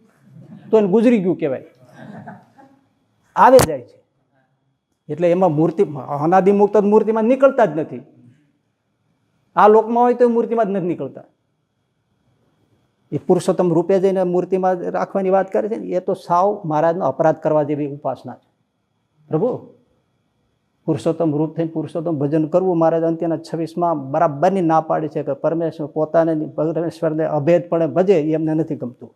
તો એને ગુજરી ગયું કહેવાય. આવે જાય છે. એટલે એમાં મૂર્તિ અનાદિમુક્ત મૂર્તિમાં નીકળતા જ નથી. આ લોકમાં હોય તો મૂર્તિમાં જ નથી નીકળતા. એ પુરુષોત્તમ રૂપે જઈને મૂર્તિમાં રાખવાની વાત કરે છે ને, એ તો સાવ મહારાજનો અપરાધ કરવા જેવી ઉપાસના છે. પ્રભુ પુરુષોત્તમ રૂપ થઈને પુરુષોત્તમ ભજન કરવું, મહારાજ અંત્યના 26માં બરાબરની ના પાડી છે કે પરમેશ્વરને અભેદપણે ભજે એ એમને નથી ગમતું.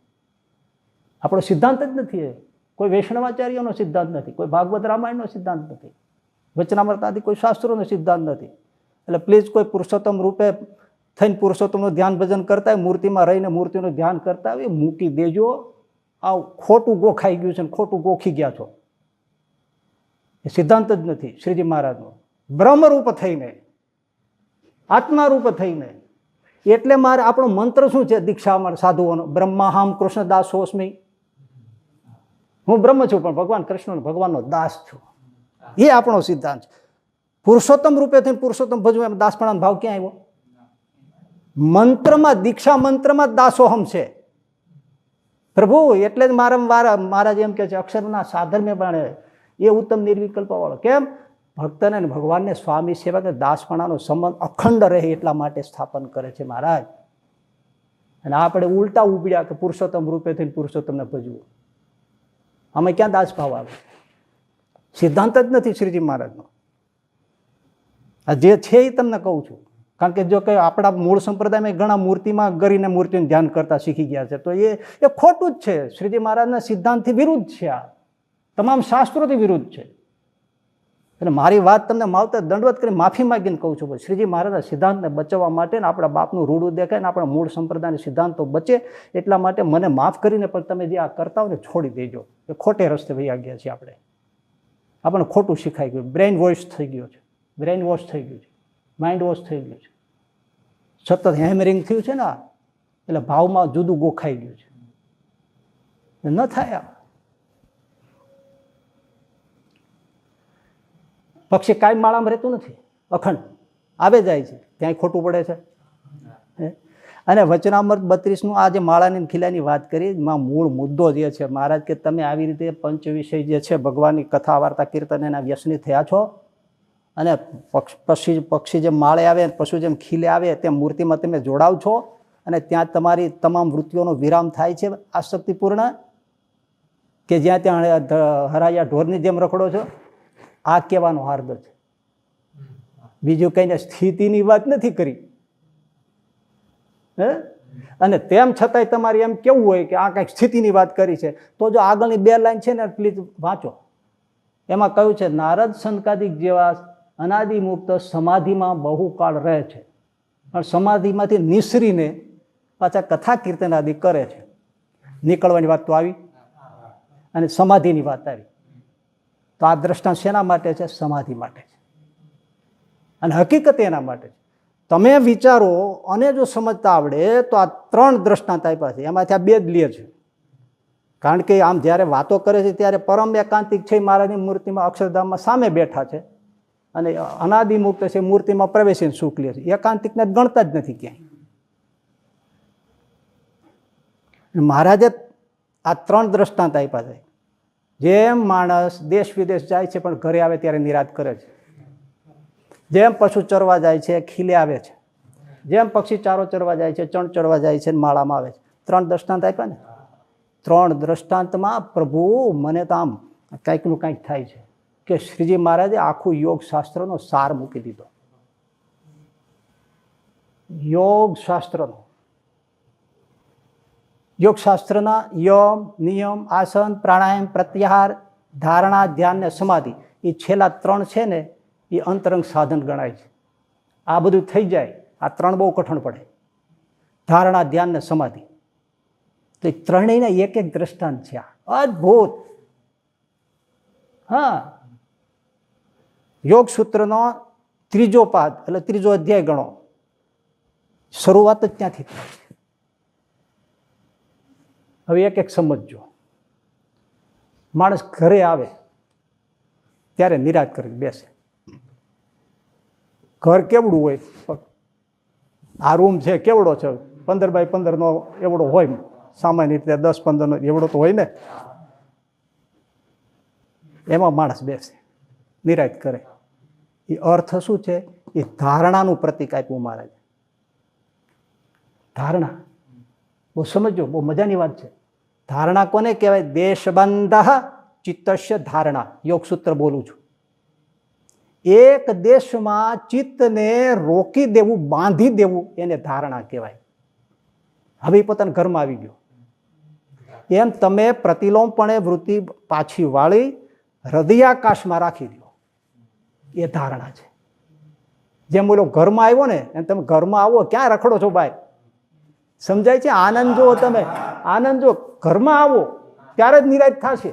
આપણો સિદ્ધાંત જ નથી. કોઈ વૈષ્ણવાચાર્યનો સિદ્ધાંત નથી, કોઈ ભાગવત રામાયણનો સિદ્ધાંત નથી, વચનામૃત આદિ કોઈ શાસ્ત્રોનો સિદ્ધાંત નથી. એટલે પ્લીઝ કોઈ પુરુષોત્તમ રૂપે થઈને પુરુષોત્તમનું ધ્યાન ભજન કરતા હોય, મૂર્તિમાં રહીને મૂર્તિનું ધ્યાન કરતા હોય, મૂકી દેજો. આ ખોટું ગોખાઈ ગયું છે ને ખોટું ગોખી ગયા છો. એ સિદ્ધાંત જ નથી શ્રીજી મહારાજનો. બ્રહ્મરૂપ થઈને, આત્મારૂપ થઈને. એટલે મારે આપણો મંત્ર શું છે દીક્ષા અમારે સાધુઓનો? બ્રહ્માહમ કૃષ્ણદાસોસ્મિ. હું બ્રહ્મ છું પણ ભગવાન કૃષ્ણ ભગવાનનો દાસ છું. એ આપણો સિદ્ધાંત છે. પુરુષોત્તમ રૂપે થઈને પુરુષોત્તમ ભજવું, એમ દાસપણાનો ભાવ ક્યાં આવ્યો? મંત્રમાં, દીક્ષા મંત્રમાં દાસોહમ છે પ્રભુ. એટલે જ મહારાજ એમ કે છે અક્ષરના સાધર્મ્ય પણ એ ઉત્તમ નિર્વિકલ્પ વાળો. કેમ? ભક્તને ભગવાનને સ્વામી સેવક દાસપણાનો સંબંધ અખંડ રહે એટલા માટે સ્થાપન કરે છે મહારાજ. અને આપણે ઉલટા ઉપડ્યા કે પુરુષોત્તમ રૂપે થઈને પુરુષોત્તમને ભજવું. અમે ક્યાં દાસ ભાવ આવે? સિદ્ધાંત જ નથી શ્રીજી મહારાજનો. આ જે છે એ તમને કહું છું. કારણ કે જો કે આપણા મૂળ સંપ્રદાયમાં ઘણા મૂર્તિમાં કરીને મૂર્તિનું ધ્યાન કરતા શીખી ગયા છે, તો એ ખોટું જ છે. શ્રીજી મહારાજના સિદ્ધાંતથી વિરુદ્ધ છે. આ તમામ શાસ્ત્રોથી વિરુદ્ધ છે. એટલે મારી વાત તમને માવતર દંડવત કરી માફી માગીને કહું છું. શ્રીજી મહારાજના સિદ્ધાંતને બચાવવા માટે ને આપણા બાપનું રૂડું દેખાય ને આપણા મૂળ સંપ્રદાયના સિદ્ધાંતો બચે એટલા માટે મને માફ કરીને પણ તમે જે આ કરતા હો ને છોડી દેજો. એ ખોટે રસ્તે વહી ગયા છીએ આપણે. આપણને ખોટું શીખાઈ ગયું, બ્રેઇન વોશ થઈ ગયો છે, બ્રેઇન વોશ થઈ ગયું છે, માઇન્ડ વોશ થઈ ગયું છે. સતત હેમરિંગ થયું છે ને, એટલે ભાવમાં જુદું ગોખાઈ ગયું છે. ન થાય. પક્ષી કાંઈ માળામાં રહેતું નથી, અખંડ આવે જાય છે, ક્યાંય ખોટું પડે છે. અને વચનામૃત 32નું આ જે માળાની ખીલાની વાત કરી, માં મૂળ મુદ્દો જે છે મહારાજ કે તમે આવી રીતે પંચ વિષય જે છે ભગવાનની કથા વાર્તા કીર્તન એના વ્યસની થયા છો. અને પક્ષી જેમ માળે આવે, પશુ જેમ ખીલે આવે તેમ મૂર્તિમાં તમે જોડાવ છો. અને ત્યાં તમારી તમામ વૃત્તિઓનો વિરામ થાય છે આસક્તિપૂર્ણ, કે જ્યાં ત્યાં હરાયા ઢોરની જેમ રખડો છો. આ કહેવાનો હાર્દ છે. બીજું કઈને સ્થિતિની વાત નથી કરી. અને તેમ છતાંય તમારે એમ કેવું હોય કે આ કંઈક સ્થિતિની વાત કરી છે, તો જો આગળની 2 લાઈન છે ને પ્લીઝ વાંચો. એમાં કહ્યું છે નારદ સનકાદિક જેવા અનાદિમુક્ત સમાધિમાં બહુ કાળ રહે છે, પણ સમાધિમાંથી નિસરીને પાછા કથા કીર્તન આદિ કરે છે. નીકળવાની વાત તો આવી અને સમાધિની વાત આવી. તો આ દ્રષ્ટાંત શેના માટે છે? સમાધિ માટે છે. અને હકીકત એના માટે છે. તમે વિચારો અને જો સમજતા આવડે તો આ 3 દ્રષ્ટાંત આપ્યા છે, એમાંથી આ 2 જ લે છે. કારણ કે આમ જ્યારે વાતો કરે છે ત્યારે પરમ એકાંતિક છે મહારાજની મૂર્તિમાં અક્ષરધામમાં સામે બેઠા છે, અને અનાદિમુક્ત છે મૂર્તિમાં પ્રવેશીને સુખ લે છે. એકાંતિકને ગણતા જ નથી ક્યાંય. મહારાજે આ 3 દ્રષ્ટાંત આપ્યા છે. જેમ માણસ દેશ વિદેશ જાય છે પણ ઘરે આવે ત્યારે નિરાત કરે છે, જેમ પશુ ચરવા જાય છે ખીલે આવે છે, જેમ પક્ષી ચારો ચરવા જાય છે ચણ ચરવા જાય છે માળામાં આવે છે. 3 દ્રષ્ટાંત આપ્યા ને. 3 દ્રષ્ટાંતમાં પ્રભુ મને તો આમ કંઈકનું કંઈક થાય છે કે શ્રીજી મહારાજે આખું યોગ શાસ્ત્રનો સાર મૂકી દીધો. યોગશાસ્ત્રના યમ, નિયમ, આસન, પ્રાણાયામ, પ્રત્યાહાર, ધારણા, ધ્યાન ને સમાધિ, એ છેલ્લા 3 છે ને એ અંતરંગ સાધન ગણાય છે. આ બધું થઈ જાય, આ 3 બહુ કઠણ પડે. ધારણા, ધ્યાન ને સમાધિ, તો એ ત્રણેયના એક દ્રષ્ટાંત છે. અદ્ભુત. હા, યોગ સૂત્રનો 3જો પાદ એટલે 3જો અધ્યાય ગણો, શરૂઆત જ ત્યાંથી થાય છે. હવે એક સમજજો. માણસ ઘરે આવે ત્યારે નિરાત કરી બેસે. ઘર કેવડું હોય? આ રૂમ છે કેવડો છે? 15 બાય 15નો એવડો હોય, સામાન્ય રીતે 10-15નો એવડો તો હોય ને. એમાં માણસ બેસે, નિરાત કરે. એ અર્થ શું છે? એ ધારણાનું પ્રતીક આપ્યું મહારાજ. ધારણા બહુ સમજો, બહુ મજાની વાત છે. ધારણા કોને કહેવાય? દેશબંધ ચિત્તસ્ય ધારણા. યોગસૂત્ર બોલું છું. એક દેશમાં ચિત્તને રોકી દેવું, બાંધી દેવું, એને ધારણા કહેવાય. હવે પોતાના ઘરમાં આવી ગયો. એમ તમે પ્રતિલોમપણે વૃત્તિ પાછી વાળી હૃદયાકાશમાં રાખી દો, એ ધારણા છે. જેમ બોલો ઘરમાં આવ્યો ને એમ તમે ઘરમાં આવો, ક્યાં રખડો છો બહાર? સમજાય છે? આનંદ જો તમે, આનંદ જો ઘરમાં આવો ત્યારે જ નિરાશ થશે.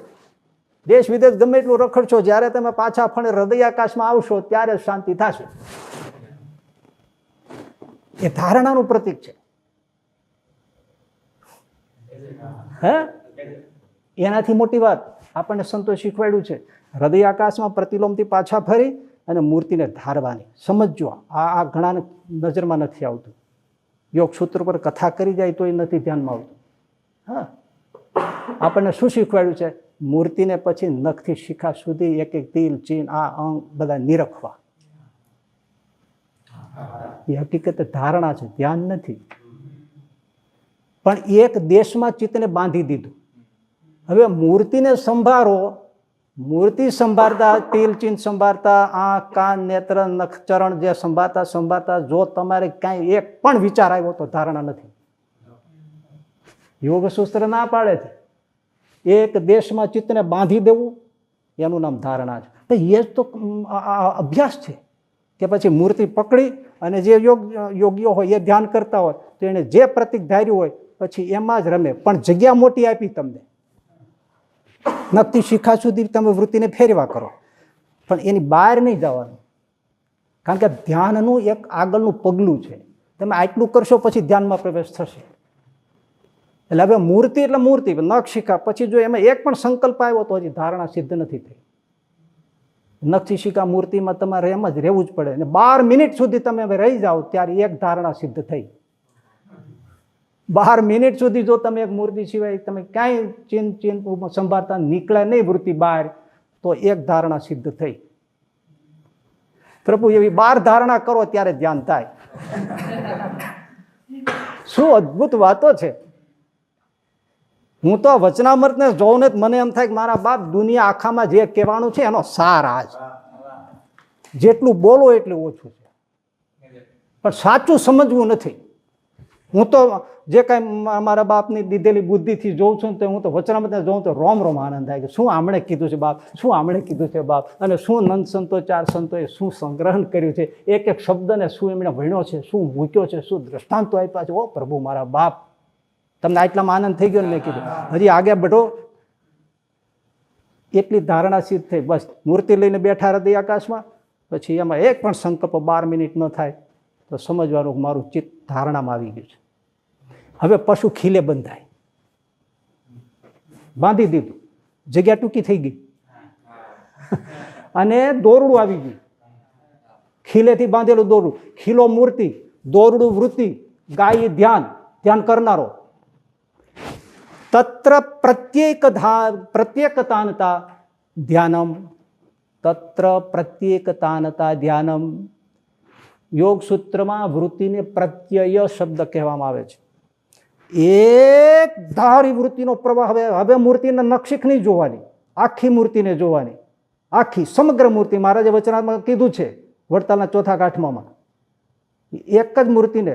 દેશ વિદેશ ગમે એટલું રખડશો, જ્યારે તમે પાછા ફણે હૃદયાકાશમાં આવશો ત્યારે શાંતિ થશે. એ ધારણાનું પ્રતીક છે. હે, એનાથી મોટી વાત આપણને સંતો શીખવાડ્યું છે. હૃદયાકાશમાં પ્રતિલોમથી પાછા ફરી અને મૂર્તિને ધારવાની. સમજો, આ ઘણા નજરમાં નથી આવતું. યોગ સૂત્ર પર કથા કરી જાય તો એ નથી ધ્યાનમાં આવતું. હા, આપણને શું શીખવાડ્યું છે? મૂર્તિને પછી નખથી શિખા સુધી એક એક તિલ ચીન આ અંગ બધા નિરખવા. એ હકીકતે ધારણા છે, ધ્યાન નથી. પણ એક દેશમાં ચિત્તને બાંધી દીધું. હવે મૂર્તિને સંભાળો, મૂર્તિ સંભાળતા, તિલ ચિહ્ન સંભાળતા, આંખ કાન નેત્ર નખ ચરણ જે સંભાળતા સંભાળતા જો તમારે કાંઈ એક પણ વિચાર આવ્યો તો ધારણા નથી. યોગ સૂત્ર ના પાડે છે એક દેશમાં ચિત્તને બાંધી દેવું, એનું નામ ધારણા છે. એ જ તો અભ્યાસ છે કે પછી મૂર્તિ પકડી અને જે યોગીઓ હોય એ ધ્યાન કરતા હોય તો એને જે પ્રતિક ધાર્યું હોય પછી એમાં જ રમે. પણ જગ્યા મોટી આપી તમને, નખથી શિખા સુધી તમે વૃત્તિને ફેરવા કરો, પણ એની બહાર નહીં જવાનું. કારણ કે ધ્યાનનું એક આગળનું પગલું છે. તમે આટલું કરશો પછી ધ્યાનમાં પ્રવેશ થશે. એટલે હવે મૂર્તિ એટલે મૂર્તિ, નખ શિખા પછી જો એમાં એક પણ સંકલ્પ આવ્યો તો હજી ધારણા સિદ્ધ નથી થઈ. નખથી શિખા મૂર્તિમાં તમારે એમ જ રહેવું જ પડે. અને 12 મિનિટ સુધી તમે રહી જાઓ ત્યારે એક ધારણા સિદ્ધ થઈ. 12 મિનિટ સુધી જો તમે એક મૂર્તિ સિવાય તમે કાંઈ ચીન સંભાળતા નીકળ્યા નહીં વૃત્તિ બહાર, તો એક ધારણા સિદ્ધ થઈ. પ્રભુ એવી 12 ધારણા કરો ત્યારે ધ્યાન થાય. શું અદ્ભુત વાતો છે! હું તો વચનામૃતને જોઉં ને મને એમ થાય કે મારા બાપ દુનિયા આખામાં જે કહેવાનું છે એનો સાર આ છે. જેટલું બોલો એટલું ઓછું છે, પણ સાચું સમજવું નથી. હું તો જે કાંઈ મારા બાપની દીધેલી બુદ્ધિથી જોઉં છું તો હું તો વચનામૃતને જોઉં તો રોમ રોમ આનંદ થાય કે શું આમણે કીધું છે બાપ, શું આમણે કીધું છે બાપ, અને શું નંદ સંતો 4 સંતોએ શું સંગ્રહણ કર્યું છે, એક એક શબ્દને શું એમણે ભણ્યો છે, શું મૂક્યો છે, શું દ્રષ્ટાંતો આપ્યા છે. ઓ પ્રભુ મારા બાપ, તમને આટલામાં આનંદ થઈ ગયો ને મેં કીધું હજી આગળ बढ़ो. એટલી ધારણા સિદ્ધ થઈ. બસ મૂર્તિ લઈને બેઠા હૃદય આકાશમાં, પછી એમાં એક પણ સંકલ્પ 12 મિનિટ ન થાય તો સમજવાનું મારું ચિત્ત ધારણામાં આવી ગયું છે. હવે પશુ ખીલે બંધાય, બાંધી દીધું, જગ્યા ટૂંકી થઈ ગઈ અને દોરડું આવી ગયું. ખીલેથી બાંધેલું દોરડું, ખીલો મૂર્તિ, દોરડું વૃત્તિ, ગાય ધ્યાન, ધ્યાન કરનારો. તત્ર પ્રત્યેકતાનતા ધ્યાનમ, તત્ર પ્રત્યેકતાનતા ધ્યાનમ. યોગ સૂત્રમાં વૃત્તિને પ્રત્યય શબ્દ કહેવામાં આવે છે. એક ધારી વૃત્તિનો પ્રવાહ. હવે મૂર્તિને નખશીખ નહીં જોવાની, આખી મૂર્તિને જોવાની, આખી સમગ્ર મૂર્તિ. મહારાજે વચનામાં કીધું છે વડતાલના 4થા કાઠમામાં, એક જ મૂર્તિને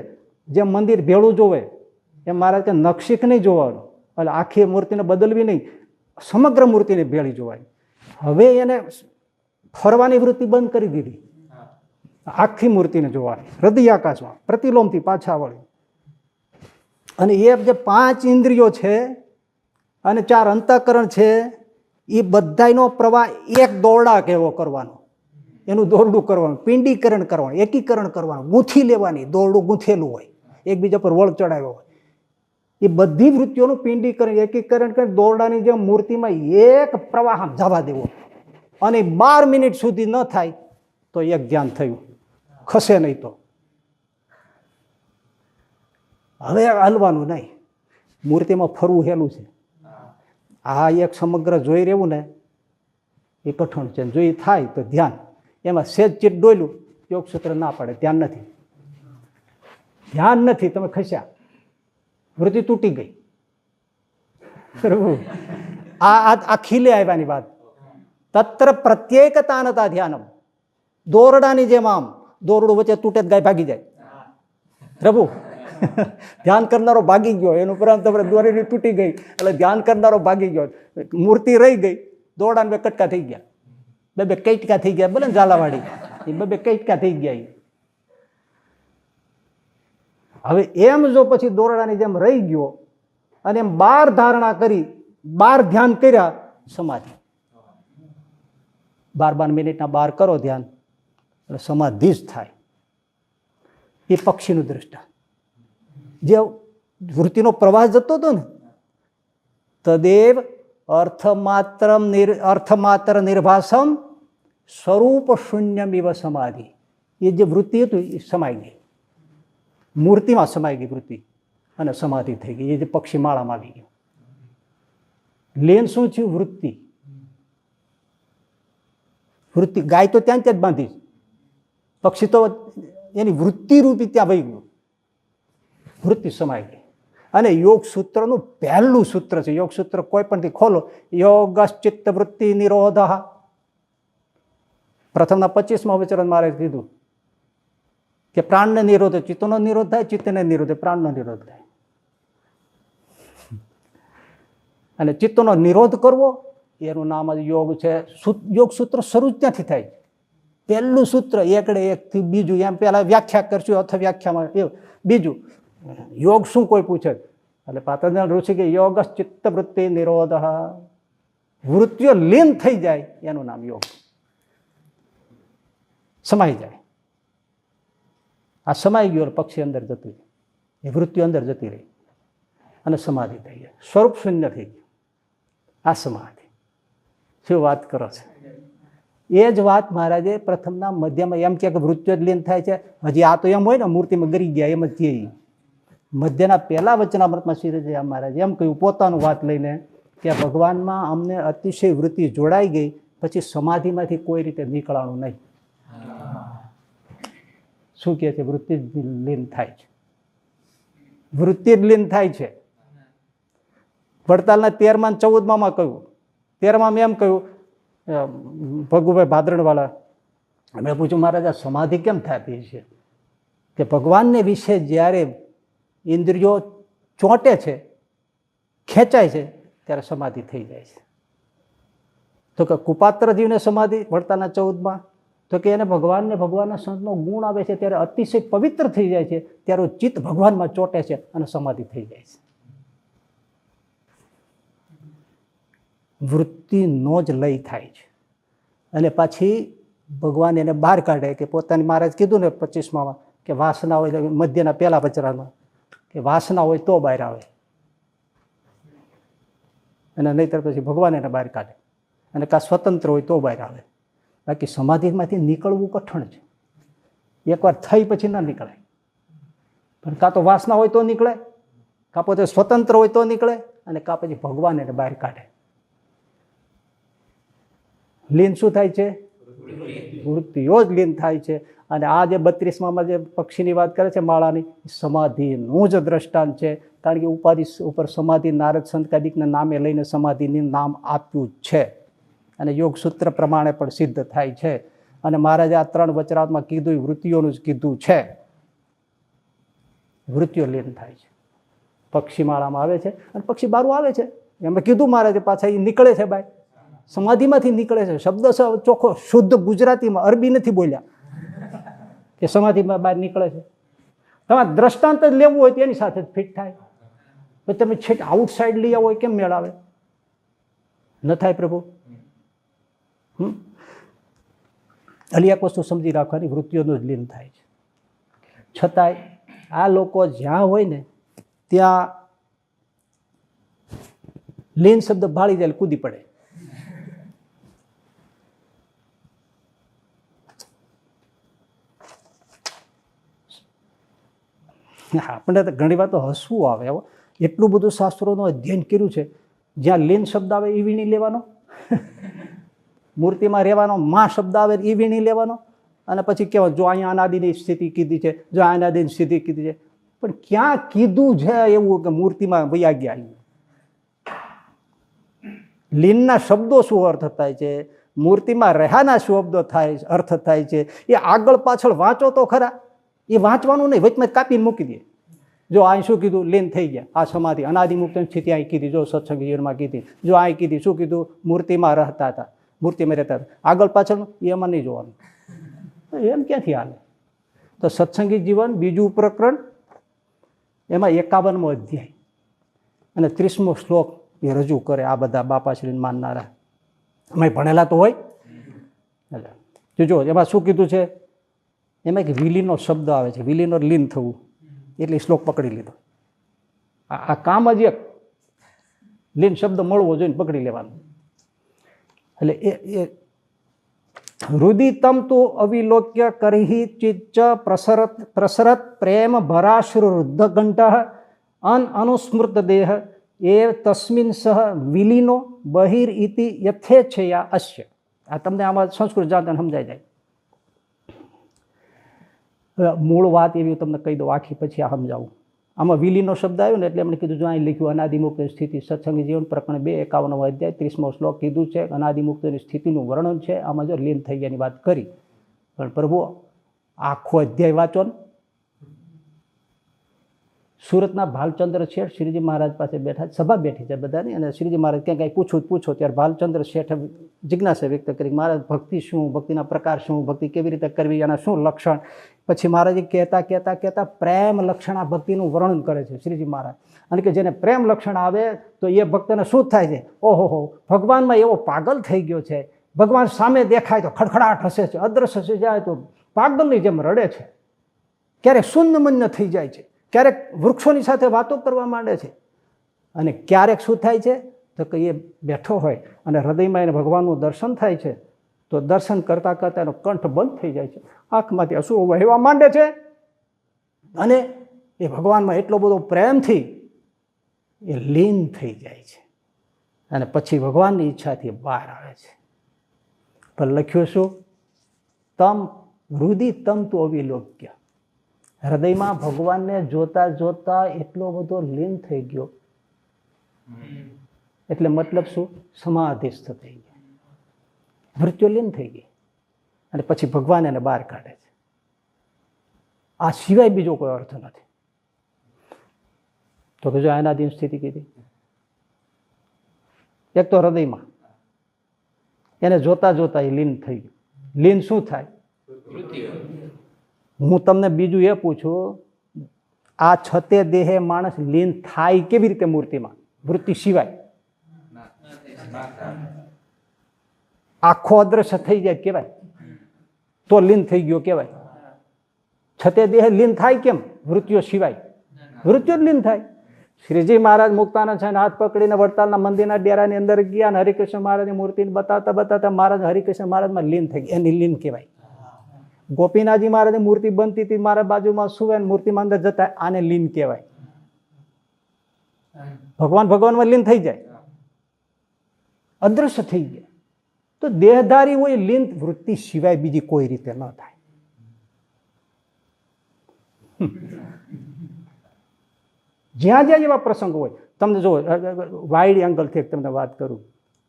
જેમ મંદિર ભેળું જોવે એમ મહારાજ કે નખશીખ નહીં જોવાનું, એટલે આખી મૂર્તિને બદલવી નહીં, સમગ્ર મૂર્તિને ભેળી જોવાની. હવે એને ફરવાની વૃત્તિ બંધ કરી દીધી, આખી મૂર્તિને જોવાની હૃદયાકાશમાં પ્રતિલોમથી પાછા વળી. અને એ જે 5 ઇન્દ્રિયો છે અને 4 અંતઃકરણ છે એ બધાનો પ્રવાહ એક દોરડા કેવો કરવાનો, એનું દોરડું કરવાનું, પિંડીકરણ કરવાનું, એકીકરણ કરવાનું, ગૂંથી લેવાની. દોરડું ગૂંથેલું હોય, એકબીજા પર વળ ચડાવ્યો હોય. એ બધી વૃત્તિઓનું પિંડીકરણ, એકીકરણ કરી દોરડાની જેમ મૂર્તિમાં એક પ્રવાહ જવા દેવો. અને 12 મિનિટ સુધી ન થાય તો એક ધ્યાન થયું, ખસે નહીં તો હવે હલવાનું નહીં. મૂર્તિમાં ફરવું હેલું છે. આ એક સમગ્ર જોઈ રહેવું ને એ કઠણ છે. જો એ થાય તો ધ્યાન, એમાં સેજ ચીટ ડોયલું યોગસૂત્ર ના પાડે, ધ્યાન નથી, ધ્યાન નથી, તમે ખસ્યા. વૃત્તિ તૂટી ગઈ. આ ખીલે આવ્યાની વાત. તત્ર પ્રત્યેકતા નતા ધ્યાનમ. દોરડાની જેમ આમ દોરડું વચ્ચે તૂટે ગાય ભાગી જાય. પ્રભુ ધ્યાન કરનારો ભાગી ગયો, એનું ઉપરાંત દોરી તૂટી ગઈ એટલે ધ્યાન કરનારો ભાગી ગયો. મૂર્તિ રહી ગઈ, દોરડાને બે કટકા થઈ ગયા, બે કૈટકા થઈ ગયા, ભલે ઝાલાવાડી એ બે કૈટકા થઈ ગયા. હવે એમ જો પછી દોરડાની જેમ રહી ગયો અને એમ 12 ધારણા કરી, 12 ધ્યાન કર્યા, સમાધિ. 12 મિનિટના 12 કરો ધ્યાન એટલે સમાધિ જ થાય. એ પક્ષીનું દ્રષ્ટાંત. જે વૃત્તિનો પ્રવાહ જતો હતો ને, તદેવ અર્થમાત્ર નિર્ભાસમ સ્વરૂપ શૂન્યમિવ સમાધિ. એ જે વૃત્તિ હતું એ સમાઈ ગઈ, મૂર્તિમાં સમાઈ ગઈ વૃત્તિ અને સમાધિ થઈ ગઈ. એ જે પક્ષી માળામાં આવી ગયું. લેન શું થયું? વૃત્તિ. વૃત્તિ ગાય તો ત્યાં જ બાંધી, પક્ષી તો એની વૃત્તિ રૂપી ત્યાં વહી ગયું, વૃત્તિ સમાઈ ગઈ. અને યોગ સૂત્રનું પહેલું સૂત્ર છે. યોગ સૂત્ર કોઈ પણથી ખોલો, યોગશ્ચિત્ત વૃત્તિ નિરોધ. પ્રથમના 25મા વચન મારે કીધું કે પ્રાણને નિરોધ, ચિત્તનો નિરોધ થાય, ચિત્તને નિરોધ, પ્રાણનો નિરોધ થાય. અને ચિત્તનો નિરોધ કરવો એનું નામ જ યોગ છે. યોગ સૂત્ર શરૂ જ ત્યાંથી થાય. પહેલું સૂત્ર એકડે એકથી બીજું, એમ પહેલા વ્યાખ્યા કરશું અથવા વ્યાખ્યામાં બીજું યોગ શું કોઈ પૂછે એટલે પાતંજલિ ઋષિ કે યોગ ચિત્ત વૃત્તિ નિરોધ. વૃત્તિઓ લીન થઈ જાય એનું નામ યોગ. સમાઈ જાય. આ સમાઈ ગયો પક્ષી અંદર જતું, એ વૃત્તિઓ અંદર જતી રહી અને સમાધિ થઈ જાય, સ્વરૂપ શૂન્ય થઈ ગયું. આ સમાધિ. શું વાત કરો છો? એ જ વાત મહારાજે પ્રથમના મધ્યમાં એમ કે વૃત્તિઓ જ લીન થાય છે. હજી આ તો એમ હોય ને મૂર્તિમાં ગરી ગયા એમ જ કહે. મધ્યના પહેલા વચનામૃતમાં શ્રીજી મહારાજ એમ કહ્યું પોતાનું વાત લઈને કે ભગવાનમાં અમને અતિશય વૃત્તિ જોડાઈ ગઈ, પછી સમાધિમાંથી કોઈ રીતે નીકળવાનું નહીં. શું કહે છે? વૃત્તિ જ લીન થાય છે, વૃત્તિ જ લીન થાય છે. વડતાલના 13મા અને 14માં કહ્યું. 13માં એમ કહ્યું, ભગુભાઈ ભાદરણવાળા અમે પૂછ્યું મહારાજ આ સમાધિ કેમ થતી છે? કે ભગવાનને વિશે જ્યારે ઇન્દ્રિયો ચોંટે છે, ખેંચાય છે, ત્યારે સમાધિ થઈ જાય છે. તો કે કુપાત્રજીવને સમાધિ વડતાલના 14માં, તો કે એને ભગવાનને ભગવાનના સંતનો ગુણ આવે છે ત્યારે અતિશય પવિત્ર થઈ જાય છે, ત્યારે ચિત્ત ભગવાનમાં ચોંટે છે અને સમાધિ થઈ જાય છે. વૃત્તિનો જ લય થાય છે. અને પાછી ભગવાન એને બહાર કાઢે કે પોતાની મહારાજ કીધું ને 25માં કે વાસના હોય, મધ્યના પહેલા વચરામાં કે વાસના હોય તો બહાર આવે અને નહીતર પછી ભગવાન એને બહાર કાઢે. અને કાં સ્વતંત્ર હોય તો બહાર આવે. બાકી સમાધિમાંથી નીકળવું કઠણ છે. એકવાર થઈ પછી ના નીકળાય. પણ કાં તો વાસના હોય તો નીકળે, કાં પોતે સ્વતંત્ર હોય તો નીકળે, અને કાં પછી ભગવાન એને બહાર કાઢે. લીન શું થાય છે? વૃત્તિઓ જ લીન થાય છે. અને આ જે 32માં જે પક્ષીની વાત કરે છે માળાની, સમાધિનું જ દ્રષ્ટાંત છે. કારણ કે ઉપાધિ ઉપર સમાધિ નારદ સંતકાદિકના નામે લઈને સમાધિનું નામ આપ્યું છે અને યોગ સૂત્ર પ્રમાણે પણ સિદ્ધ થાય છે. અને મહારાજે આ 3 વચરાતમાં કીધું, વૃત્તિઓનું જ કીધું છે. વૃત્તિઓ લીન થાય છે. પક્ષી માળામાં આવે છે અને પક્ષી બારું આવે છે. એમાં કીધું મહારાજે પાછા એ નીકળે છે ભાઈ, સમાધિમાંથી નીકળે છે. શબ્દ ચોખ્ખો શુદ્ધ ગુજરાતીમાં, અરબી નથી બોલ્યા કે સમાધિમાં બહાર નીકળે છે. તમારે દ્રષ્ટાંત જ લેવું હોય તો એની સાથે જ ફિટ થાય. તો તમે છેક આઉટસાઇડ લઈ આવો કેમ મેળ આવે? ન થાય પ્રભુ. એટલે એક વસ્તુ સમજી રાખવાની, વૃત્તિઓનું જ લીન થાય છે. છતાંય આ લોકો જ્યાં હોય ને ત્યાં લીન શબ્દ ભાળી જાય, કૂદી પડે. આપણને તો ઘણી વાર તો હસવું આવે. એટલું બધું શાસ્ત્રોનું અધ્યયન કર્યું છે. જ્યાં લીન શબ્દ આવે એ વીણી લેવાનો, મૂર્તિમાં રહેવાનો માં શબ્દ આવે એ વીણી લેવાનો, અને પછી કહેવાય જો અહીંયા અનાદિની સ્થિતિ કીધી છે, જો અનાદિની સ્થિતિ કીધી છે. પણ ક્યાં કીધું છે એવું કે મૂર્તિમાં વયા ગયા? લીનના શબ્દો શું અર્થ થાય છે, મૂર્તિમાં રહ્યાના શબ્દો થાય અર્થ થાય છે, એ આગળ પાછળ વાંચો તો ખરા. એ વાંચવાનું નહીં, વચમાં કાપીને મૂકી દે. જો અહીં શું કીધું, લીન થઈ ગયા, આ સમાધિ અનાદિમુક્ત સ્થિતિ અહીં કીધી, જો સત્સંગ જીવનમાં કીધી, જો અહીં કીધી, શું કીધું, મૂર્તિમાં રહેતા હતા, મૂર્તિમાં રહેતા હતા, આગળ પાછળ એમાં નહીં જોવાનું. એમ ક્યાંથી હાલે? તો સત્સંગી જીવન બીજું પ્રકરણ, એમાં 51મો અધ્યાય અને 30મો શ્લોક એ રજૂ કરે. આ બધા બાપાશ્રીને માનનારા અમે ભણેલા તો હોય. જો એમાં શું કીધું છે, એમાં એક વિલીનો શબ્દ આવે છે, વિલીનો લીન થવું, એટલે શ્લોક પકડી લીધો. આ કામ જ એક લીન શબ્દ મળવો જોઈને પકડી લેવાનું. એટલે એ હૃદિતમ તો અવિલોક્ય કરહી ચિચ્ચ પ્રસરત પ્રેમ ભરાશ્રુ વૃદ્ધ કંઠ અનુસ્મૃત દેહ એ તસ્મિન સહ વિલીનો બહિર ઇતિ યથેચ્છયા અસ્ય. આ તમને આમાં સંસ્કૃત જાણતા સમજાય જાય. મૂળ વાત એવી તમને કહી દઉં આખી, પછી આ સમજાવું. આમાં વિલીનો શબ્દ આવ્યો ને એટલે એમણે કીધું, જો અહીં લખ્યું અનાદિમુક્ત સ્થિતિ સત્સંગી જીવન પ્રકરણ 2 51મો અધ્યાય 30મો શ્લોક કીધું છે, અનાદિમુક્તની સ્થિતિનું વર્ણન છે. આમાં જો લીન થઈ ગયાની વાત કરી, પણ પ્રભુ આખો અધ્યાય વાંચો ને. સુરતના ભાલચંદ્ર શેઠ શ્રીજી મહારાજ પાસે બેઠા, સભા બેઠી છે બધાની, અને શ્રીજી મહારાજ ક્યાંક કંઈ પૂછો ત્યારે ભાલચંદ્ર શેઠે જિજ્ઞાસા વ્યક્ત કરી, મહારાજ ભક્તિ શું, ભક્તિના પ્રકાર શું, ભક્તિ કેવી રીતે કરવી, એના શું લક્ષણ. પછી મહારાજે કહેતા પ્રેમ લક્ષણ આ ભક્તિનું વર્ણન કરે છે શ્રીજી મહારાજ. અને કે જેને પ્રેમ લક્ષણ આવે તો એ ભક્તને શું થાય છે, ઓહો ભગવાનમાં એવો પાગલ થઈ ગયો છે, ભગવાન સામે દેખાય તો ખડખડાટ હસે છે, અદ્રશ્ય હસે જાય તો પાગલની જેમ રડે છે, ક્યારેક શૂન્યમન્ય થઈ જાય છે, ક્યારેક વૃક્ષોની સાથે વાતો કરવા માંડે છે, અને ક્યારેક શું થાય છે તો કે એ બેઠો હોય અને હૃદયમાં એને ભગવાનનું દર્શન થાય છે, તો દર્શન કરતાં કરતાં એનો કંઠ બંધ થઈ જાય છે, આંખમાંથી અશ્રુ વહેવા માંડે છે, અને એ ભગવાનમાં એટલો બધો પ્રેમથી એ લીન થઈ જાય છે, અને પછી ભગવાનની ઈચ્છાથી બહાર આવે છે. પણ લખ્યું શું, તમ હૃદય તમ તો અવિલોક્ય. હૃદયમાં ભગવાનને જોતા જોતા એટલો બધો લીન થઈ ગયો, એટલે મતલબ શું, સમાધિસ્થ થઈ ગયા, મૃત્યુ લીન થઈ ગઈ, અને પછી ભગવાન એને બહાર કાઢે છે. આ સિવાય બીજો કોઈ અર્થ નથી. તો કે જો અનાદિ સ્થિતિ કીધી, એક તો હૃદયમાં એને જોતા જોતા એ લીન થઈ ગયું. લીન શું થાય? હું તમને બીજું એ પૂછું, આ છતે દેહે માણસ લીન થાય કેવી રીતે મૂર્તિમાં, વૃત્તિ સિવાય? આખો અદ્રશ્ય થઈ જાય કહેવાય તો લીન થઈ ગયો કહેવાય. છતે દેહ લીન થાય કેમ? વૃત્તિઓ સિવાય. વૃત્તિઓ જ લીન થાય. શ્રીજી મહારાજ મુક્તાનંદ સાહેબ હાથ પકડીને વડતાલના મંદિરના ડેરાની અંદર ગયા અને હરિકૃષ્ણ મહારાજની મૂર્તિને બતાવતા મહારાજ હરિકૃષ્ણ મહારાજમાં લીન થઈ ગયા, એની લીન કહેવાય. ગોપીનાથજી મહારાજની મૂર્તિ બનતી હતી, મારા બાજુમાં સુવે મૂર્તિમાં અંદર જતા, આને લીન કહેવાય. ભગવાનમાં લીન થઈ જાય, અદ્રશ્ય થઈ ગયા. તો દેહધારી હોય લીન વૃત્તિ સિવાય બીજી કોઈ રીતે ન થાય. જ્યાં જ્યાં એવા પ્રસંગો હોય, તમને જો વાઇડ એંગલથી તમને વાત કરું,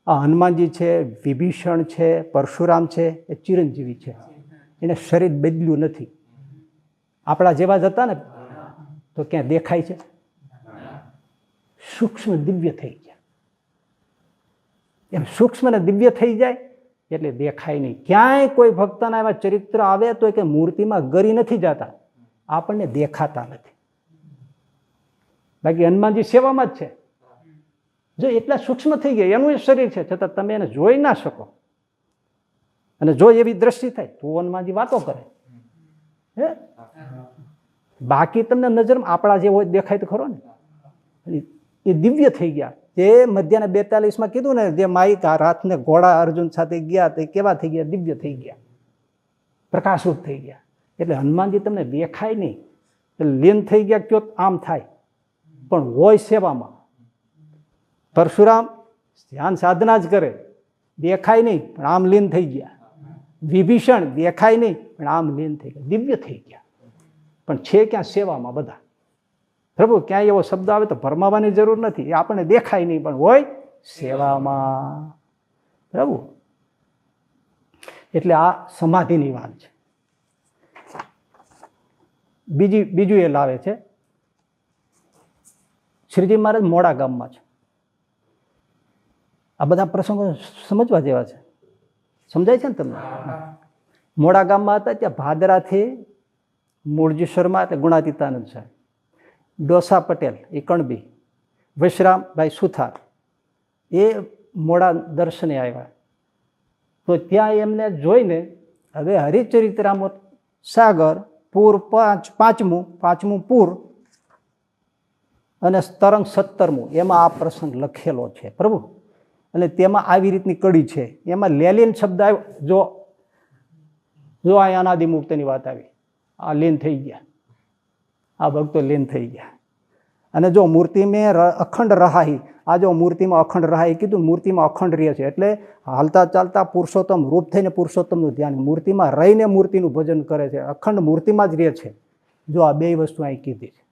આ હનુમાનજી છે, વિભીષણ છે, પરશુરામ છે, એ ચિરંજીવી છે, એને શરીર બદલ્યું નથી. આપણા જેવા જ હતા ને તો ક્યાં દેખાય છે? સૂક્ષ્મ દિવ્ય થઈ ગયા. એમ સૂક્ષ્મ ને દિવ્ય થઈ જાય એટલે દેખાય નહીં. ક્યાંય કોઈ ભક્તના એવા ચરિત્ર આવે તો કે મૂર્તિમાં ગરી નથી જતા, આપણને દેખાતા નથી. બાકી હનુમાનજી સેવામાં જ છે. જો એટલા સૂક્ષ્મ થઈ ગયા, એનું એ શરીર છે, છતાં તમે એને જોઈ ના શકો. અને જો એવી દ્રષ્ટિ થાય તો હનુમાનજી વાતો કરે. હે, બાકી તમને નજરમાં આપણા જે હોય દેખાય તો ખરો ને. એ દિવ્ય થઈ ગયા. તે મધ્યના 42માં કીધું ને, જે માઇક રાતને ઘોડા અર્જુન સાથે ગયા તે કેવા થઈ ગયા? દિવ્ય થઈ ગયા, પ્રકાશરૂપ થઈ ગયા. એટલે હનુમાનજી તમને દેખાય નહીં, એટલે લીન થઈ ગયા કયો આમ થાય, પણ હોય સેવામાં. પરશુરામ ધ્યાન સાધના જ કરે, દેખાય નહીં પણ આમ લીન થઈ ગયા. વિભીષણ દેખાય નહીં પણ આમ લીન થઈ ગયા, દિવ્ય થઈ ગયા, પણ છે ક્યાં? સેવામાં બધા. પ્રભુ ક્યાંય એવો શબ્દ આવે તો ભરમાવાની જરૂર નથી, એ આપણને દેખાય નહીં, પણ હોય સેવામાં પ્રભુ. એટલે આ સમાધિની વાત છે. બીજું એ લાવે છે, શ્રીજી મહારાજ મોડા ગામમાં છે. આ બધા પ્રસંગો સમજવા જેવા છે, સમજાય છે ને તમને? મોડા ગામમાં હતા ત્યાં ભાદરાથી મૂળજી શર્મા એટલે ગુણાતીતાનંદ સાહેબ, ડોસા પટેલ એ કણબી, વિશ્રામભાઈ સુથાર એ મોડા દર્શને આવ્યા. તો ત્યાં એમને જોઈને હવે હરિચરિત્રામૃત સાગર પૂર પાંચમું પૂર અને તરંગ 17મું એમાં આ પ્રસંગ લખેલો છે પ્રભુ. અને તેમાં આવી રીતની કડી છે, એમાં લેલીન શબ્દ આવ્યો. જો આ અનાદિ મુક્તની વાત આવી, આ લીન થઈ ગયા, આ ભક્તો લીન થઈ ગયા. અને જો મૂર્તિ મેં અખંડ રહાઈ, આ જો મૂર્તિમાં અખંડ રહાઈ કીધું, મૂર્તિમાં અખંડ રહે છે એટલે હાલતા ચાલતા પુરુષોત્તમ રૂપ થઈને પુરુષોત્તમનું ધ્યાન, મૂર્તિમાં રહીને મૂર્તિનું ભજન કરે છે, અખંડ મૂર્તિમાં જ રહે છે. જો આ બે વસ્તુ અહીં કીધી છે.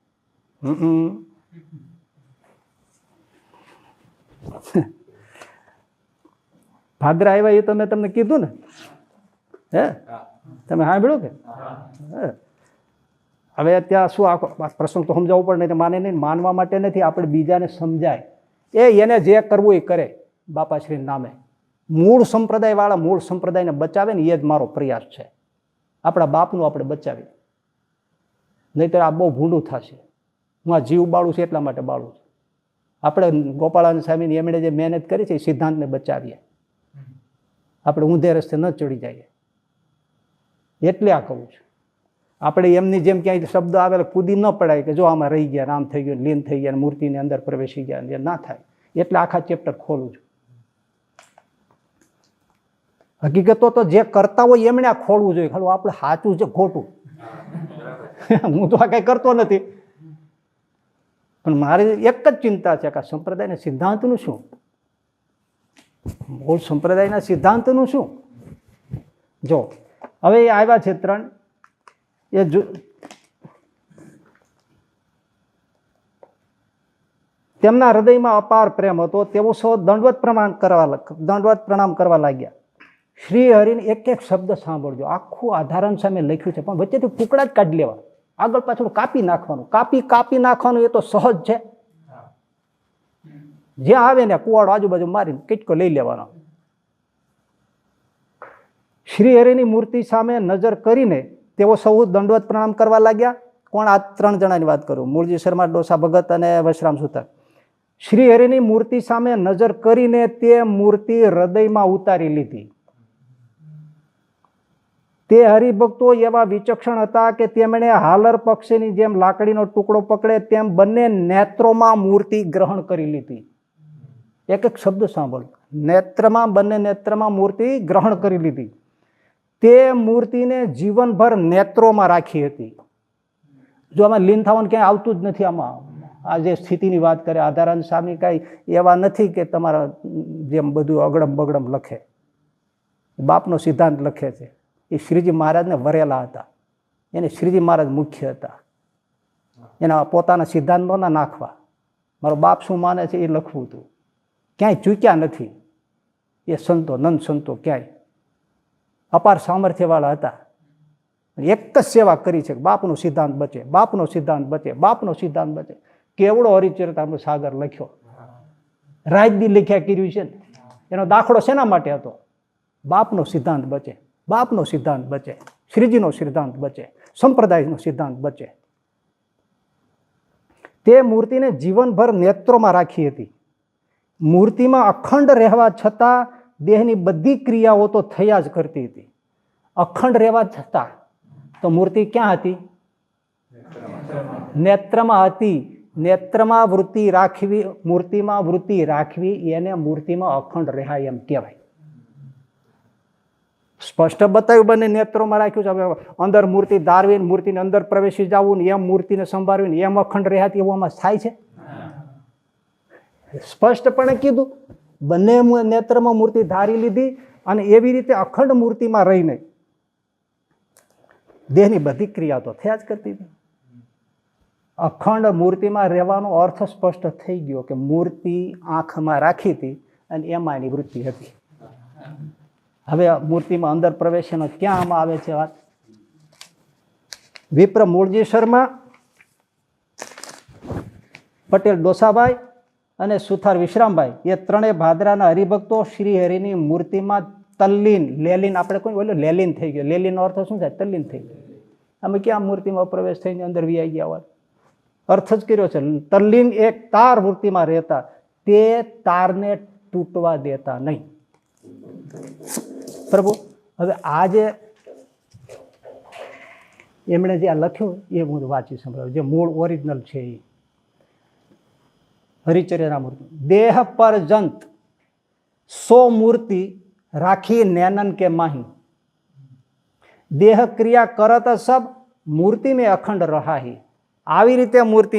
ભાદરા આવ્યા એ તો મેં તમને કીધું ને, હે તમે સાંભળ્યું કે? હવે ત્યાં શું આખો પ્રસંગ તો સમજાવવું પડે, નહીં માને નહીં, માનવા માટે નથી, આપણે બીજાને સમજાય. એને જે કરવું એ કરે બાપાશ્રી નામે. મૂળ સંપ્રદાયવાળા મૂળ સંપ્રદાયને બચાવે ને એ જ મારો પ્રયાસ છે. આપણા બાપનું આપણે બચાવીએ, નહીંતર આ બહુ ભૂંડું થશે. હું આ જીવ બાળું છું એટલા માટે બાળું છું. આપણે ગોપાળાનંદ સ્વામીની એમણે જે મહેનત કરી છે એ સિદ્ધાંતને બચાવીએ, આપણે ઊંધે રસ્તે ન ચડી જઈએ. એટલે આ કહું છું. આપણે એમની જેમ ક્યાંય શબ્દ આવે કૂદી ન પડાય કે જો આમાં રહી ગયા, આમ થઈ ગયું, લીન થઈ ગયા, મૂર્તિની અંદર પ્રવેશી ગયા, એ ના થાય. એટલે આખા ચેપ્ટર ખોલું છું. હકીકતો તો જે કરતા હોય એમણે આ ખોલવું જોઈએ, ખાલી આપણે સાચું છે ખોટું. હું તો આ કઈ કરતો નથી, પણ મારી એક જ ચિંતા છે કે આ સંપ્રદાયના સિદ્ધાંતનું શું, મૂળ સંપ્રદાયના સિદ્ધાંતનું શું. જો હવે એ આવ્યા છે 3, એ તેમના હૃદયમાં અપાર પ્રેમ હતો, તેઓ સૌ દંડવત પ્રણામ કરવા લાગ્યા. શ્રી હરિને એક એક શબ્દ સાંભળજો, આખું આધારણ સામે લખ્યું છે, પણ વચ્ચેથી ટુકડા જ કાઢી લેવા, આગળ પાછળ કાપી નાખવાનું. કાપી નાખવાનું એ તો સહજ છે. જ્યાં આવે ને કુવાડો આજુબાજુ મારીને કીટકો લઈ લેવાનો. શ્રી હરિની મૂર્તિ સામે નજર કરીને તેઓ સૌ દંડવત પ્રણામ કરવા લાગ્યા. કોણ? આ 3 જણાની વાત કરું, મૂળજી શર્મા, ડોસા ભગત અને વશરામ સુતાર. શ્રી હરિની મૂર્તિ સામે નજર કરીને તે મૂર્તિ હૃદયમાં ઉતારી લીધી. તે હરિભક્તો એવા વિચક્ષણ હતા કે તેમણે હાલર પક્ષીની જેમ લાકડીનો ટુકડો પકડે તેમ બંને નેત્રોમાં મૂર્તિ ગ્રહણ કરી લીધી. એક એક શબ્દ સાંભળો, બંને નેત્રમાં મૂર્તિ ગ્રહણ કરી લીધી. તે મૂર્તિને જીવનભર નેત્રોમાં રાખી હતી. જો આમાં લીન થવાનું ક્યાંય આવતું જ નથી. આમાં આ જે સ્થિતિની વાત કરે આધારાનંદ સ્વામી, કાંઈ એવા નથી કે તમારા જેમ બધું અગડમ બગડમ લખે. બાપનો સિદ્ધાંત લખે છે. એ શ્રીજી મહારાજને વરેલા હતા, એને શ્રીજી મહારાજ મુખ્ય હતા. એના પોતાના સિદ્ધાંત ના નાખવા, મારો બાપ શું માને છે એ લખવું હતું. ક્યાંય ચૂક્યા નથી એ સંતો, નંદ સંતો ક્યાંય અપાર સામર્થ્યવાળા હતા. એક જ સેવા કરી છે કે બાપનો સિદ્ધાંત બચે, બાપનો સિદ્ધાંત બચે, બાપનો સિદ્ધાંત બચે. કેવડો હરિચરિત્રામૃત સાગર લખ્યો, રાજદી લખ્યા કર્યું છે ને. એનો દાખલો શેના માટે હતો? બાપનો સિદ્ધાંત બચે, બાપનો સિદ્ધાંત બચે, શ્રીજીનો સિદ્ધાંત બચે, સંપ્રદાયનો સિદ્ધાંત બચે. તે મૂર્તિને જીવનભર નેત્રોમાં રાખી હતી. મૂર્તિમાં અખંડ રહેવા છતાં દેહની બધી ક્રિયાઓ તો થયા જ કરતી હતી. અખંડ રહેવા છતાં તો મૂર્તિ ક્યાં હતી? નેત્રમાં હતી. નેત્રમાં વૃત્તિ રાખવી, મૂર્તિમાં વૃત્તિ રાખવી, એને મૂર્તિમાં અખંડ રહ્યા એમ કહેવાય. સ્પષ્ટ બતાવ્યું, બંને નેત્રોમાં રાખ્યું છે. હવે અંદર મૂર્તિ ધારવીને મૂર્તિને અંદર પ્રવેશી જવું ને એમ મૂર્તિને સંભાળવીને એમ અખંડ રહ્યા એવું આમાં થાય છે? સ્પષ્ટપણે કીધું, બંને નેત્રમાં મૂર્તિ ધારી લીધી અને એવી રીતે અખંડ મૂર્તિમાં રહીને દેહની બધી ક્રિયા તો થયા જ કરતી હતી. અખંડ મૂર્તિમાં રહેવાનો અર્થ સ્પષ્ટ થઈ ગયો કે મૂર્તિ આંખમાં રાખી હતી અને એમાં એની વૃત્તિ હતી. હવે મૂર્તિમાં અંદર પ્રવેશનો ક્યાં આમાં આવે છે વાત? વિપ્ર મૂળજી શર્મા, પટેલ ડોસાભાઈ અને સુથાર વિશ્રામભાઈ એ ત્રણેય ભાદરાના હરિભક્તો શ્રી હરિની મૂર્તિમાં તલ્લીન, લેલીન, આપણે કોઈ બોલ્યો લેલીન થઈ ગયો. લેલીનનો અર્થ શું થાય? તલ્લીન થઈ ગયો. અમે ક્યાં મૂર્તિમાં પ્રવેશ થઈને અંદર વી ગયા હોય? અર્થ જ કર્યો છે. તલ્લીન એક તાર મૂર્તિમાં રહેતા, તે તારને તૂટવા દેતા નહીં. પ્રભુ હવે આ જે એમણે જે આ લખ્યું એ હું વાંચી સંભળાવું, જે મૂળ ઓરિજિનલ છે એ હરિચર્યના મૂર્તિ. દેહ પર જંત સો મૂર્તિ રાખી નૈનન કે માહી, દેહ ક્રિયા કરત સબ મૂર્તિ મેં અખંડ રહાહી. આવી રીતે મૂર્તિ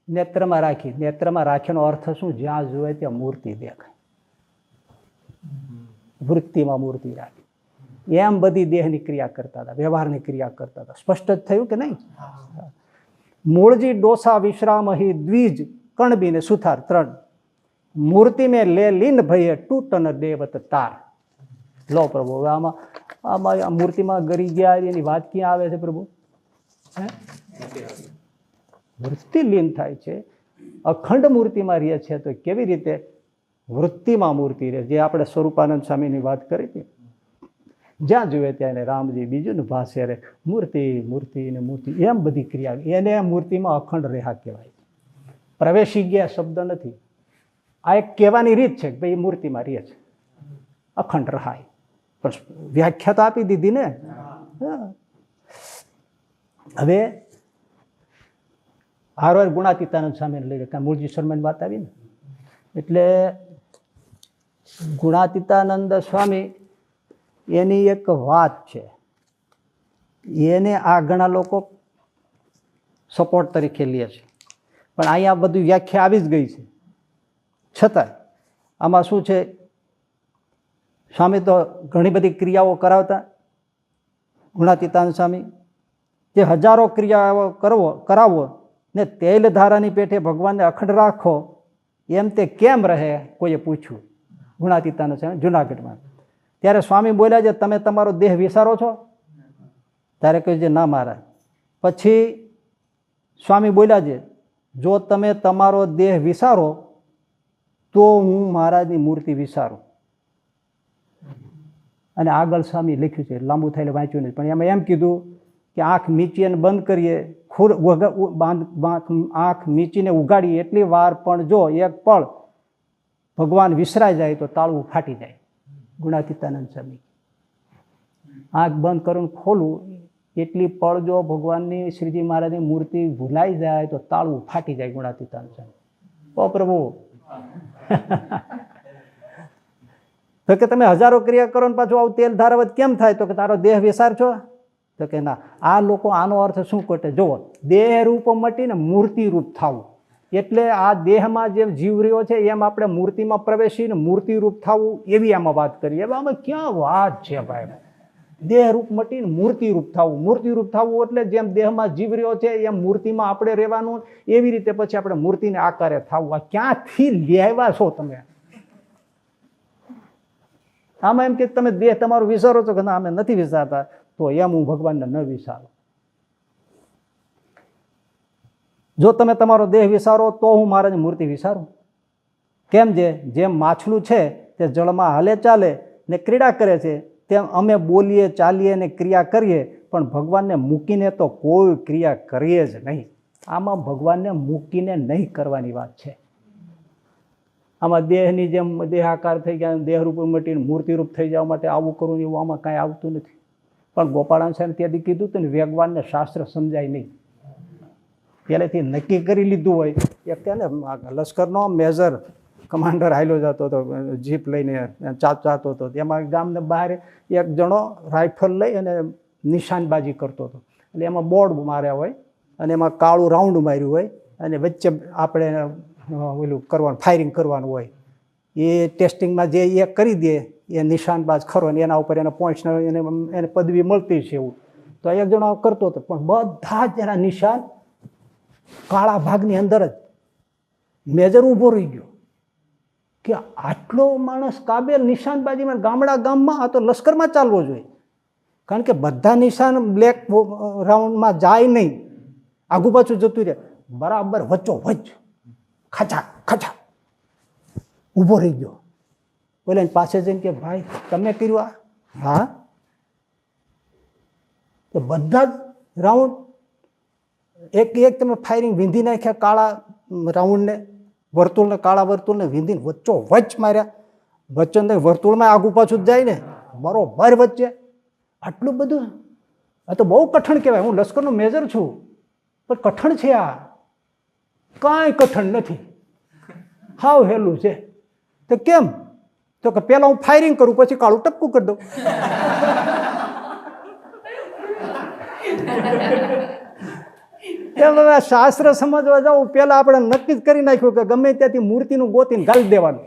નેત્રમાં રાખી. નેત્રમાં રાખીનો અર્થ શું? જ્યાં જોવે ત્યાં મૂર્તિ દેખાય, વૃત્તિમાં મૂર્તિ રાખી. એમ બધી દેહની ક્રિયા કરતા હતા, વ્યવહારની ક્રિયા કરતા હતા. સ્પષ્ટ જ થયું કે નહીં? મૂળજી ડોસા વિશ્રામહી દ્વિજ કણબી ને સુથાર ત્રણ મૂર્તિ મેં લે લીન ભયે તૂટન દેવત તાર. લો પ્રભુ, હવે આમાં આ મૂર્તિમાં ગરી ગયા એની વાત ક્યાં આવે છે પ્રભુ? વૃત્તિ લીન થાય છે, અખંડ મૂર્તિમાં રહે છે, તો કેવી રીતે વૃત્તિમાં મૂર્તિ રહે? જે આપણે સ્વરૂપાનંદ સ્વામીની વાત કરી હતી, જ્યાં જોઈએ ત્યાં રામજી બીજું ને ભાષ્ય રે મૂર્તિ મૂર્તિ ને મૂર્તિ, એમ બધી ક્રિયા, એને મૂર્તિમાં અખંડ રહ્યા કહેવાય. પ્રવેશી ગયા શબ્દ નથી, આ એક કહેવાની રીત છે કે ભાઈ મૂર્તિમાં રહે છે, અખંડ રહાય. પણ વ્યાખ્યા તો આપી દીધી ને. હવે હારવાર ગુણાતીતાનંદ સ્વામીને લઈ ગયા, મૂળજી શર્માની વાત આવી ને, એટલે ગુણાતીતાનંદ સ્વામી એની એક વાત છે, એને આ ઘણા લોકો સપોર્ટ તરીકે લે છે, પણ અહીંયા બધું વ્યાખ્યા આવી જ ગઈ છે. છતાં આમાં શું છે, સ્વામી તો ઘણી બધી ક્રિયાઓ કરાવતા. ગુણાતીતાનંદ સ્વામી જે હજારો ક્રિયાઓ કરાવો ને તેલ ધારાની પેઠે ભગવાનને અખંડ રાખો, એમ તે કેમ રહે? કોઈએ પૂછ્યું ગુણાતીતાનંદ સ્વામી જુનાગઢમાં. ત્યારે સ્વામી બોલ્યા છે, તમે તમારો દેહ વિસારો છો? ત્યારે કહ્યું છે, ના મહારાજ. પછી સ્વામી બોલ્યા છે, જો તમે તમારો દેહ વિસારો તો હું મહારાજની મૂર્તિ વિસારું. અને આગળ સ્વામી લખ્યું છે, લાંબુ થઈને વાંચ્યું નથી, પણ એમાં એમ કીધું કે આંખ મીચીને બંધ કરીએ, આંખ મીચીને ઉગાડીએ એટલી વાર પણ જો એક પળ ભગવાન વિસરાઈ જાય તો તાળું ફાટી જાય. ગુણાતીતાનંદ સ્વામી આંખ બંધ કરીને ખોલું એટલી પળ જો ભગવાનની શ્રીજી મહારાજની મૂર્તિ ભૂલાઈ જાય તો તાળું ફાટી જાય. ગુણાતીતાનંદ સ્વામી, ઓ પ્રભુ. તો કે તમે હજારો ક્રિયા કરો ને પાછું આવું તેલ ધારાવત કેમ થાય? તો કે તારો દેહ વિસાર છો? તો કે ના. આ લોકો આનો અર્થ શું કરે? જુઓ, દેહ રૂપ મટીને મૂર્તિ રૂપ થવું, એટલે આ દેહમાં જે જીવ રહ્યો છે એમ આપણે મૂર્તિમાં પ્રવેશીને મૂર્તિ રૂપ થવું, એવી આમાં વાત કરીએ. આમાં ક્યાં વાત છે ભાઈ? દેહ રૂપ મટીને મૂર્તિ રૂપ થવું, મૂર્તિ રૂપ થવું એટલે જેમ દેહમાં જીવ રહ્યો છે એમ મૂર્તિમાં આપણે રહેવાનું, એવી રીતે પછી આપણે મૂર્તિને આકારે થવું. આ ક્યાંથી લેવા છો તમે? આમાં એમ કે તમે દેહ તમારો વિચારો છો કે ના અમે નથી વિચારતા, તો એમ હું ભગવાનને ન વિચારું. જો તમે તમારો દેહ વિચારો તો હું મહારાજની મૂર્તિ વિચારું. કેમ? જેમ માછલું છે તે જળમાં હાલે ચાલે ને ક્રીડા કરે છે, તેમ અમે બોલીએ ચાલીએ ને ક્રિયા કરીએ, પણ ભગવાનને મૂકીને તો કોઈ ક્રિયા કરીએ જ નહીં. આમાં ભગવાનને મૂકીને નહીં કરવાની વાત છે. આમાં દેહની જેમ દેહાકાર થઈ ગયા, દેહરૂપ મટીને મૂર્તિરૂપ થઈ જવા માટે આવું કરવું એવું આમાં કાંઈ આવતું નથી. પણ ગોપાળાન સાહેબ ત્યાંથી કીધું હતું ને, વેગવાનને શાસ્ત્ર સમજાય નહીં. પહેલેથી નક્કી કરી લીધું હોય. એક ત્યાં ને લશ્કરનો મેજર કમાન્ડર હાલ્યો જતો હતો, જીપ લઈને ચાતો હતો. એમાં ગામને બહાર એક જણો રાઇફલ લઈ અને નિશાનબાજી કરતો હતો. એટલે એમાં બોર્ડ માર્યા હોય અને એમાં કાળું રાઉન્ડ માર્યું હોય અને વચ્ચે આપણે ઓલું કરવાનું, ફાયરિંગ કરવાનું હોય. એ ટેસ્ટિંગમાં જે એ કરી દે એ નિશાનબાજ ખરો ને એના ઉપર એને પોઈન્ટ્સ એને પદવી મળતી છે એવું. તો એક જણો કરતો હતો, પણ બધા જ એના નિશાન કાળા ભાગની અંદર જ મેજર ઊભો રહી ગયો કે આટલો માણસ કાબેલ નિશાનબાજીમાં ગામમાં આ તો લશ્કરમાં ચાલવો જોઈએ, કારણ કે બધા નિશાન બ્લેક રાઉન્ડમાં જાય નહીં, આગુ પાછું જતું રહે, બરાબર વચ્ચો વચ ખાચા ખાચા ઊભો રહી ગયો. બોલે પાસે જઈને કે ભાઈ તમે કર્યું આ? હા. તો બધા જ રાઉન્ડ એક તમે ફાયરિંગ વીંધી નાખ્યા, કાળા રાઉન્ડને વર્તુળને, કાળા વર્તુળને વીંધીને વચ્ચો વચ માર્યા. વચ્ચો વર્તુળમાં આગુ પાછું જ જાય ને, બરોબર વચ્ચે. આટલું બધું આ તો બહુ કઠણ કહેવાય. હું લશ્કરનો મેજર છું, પણ કઠણ છે આ, કાંઈ કઠણ નથી, હાવ હેલું છે. તો કેમ? તો કે પહેલાં હું ફાયરિંગ કરું, પછી કાળું ટપકું કરી દઉં. એમ હવે શાસ્ત્ર સમજવા જાઉં પહેલાં આપણે નક્કી જ કરી નાખ્યું કે ગમે ત્યાંથી મૂર્તિનું ગોતીને ગાળી દેવાનું.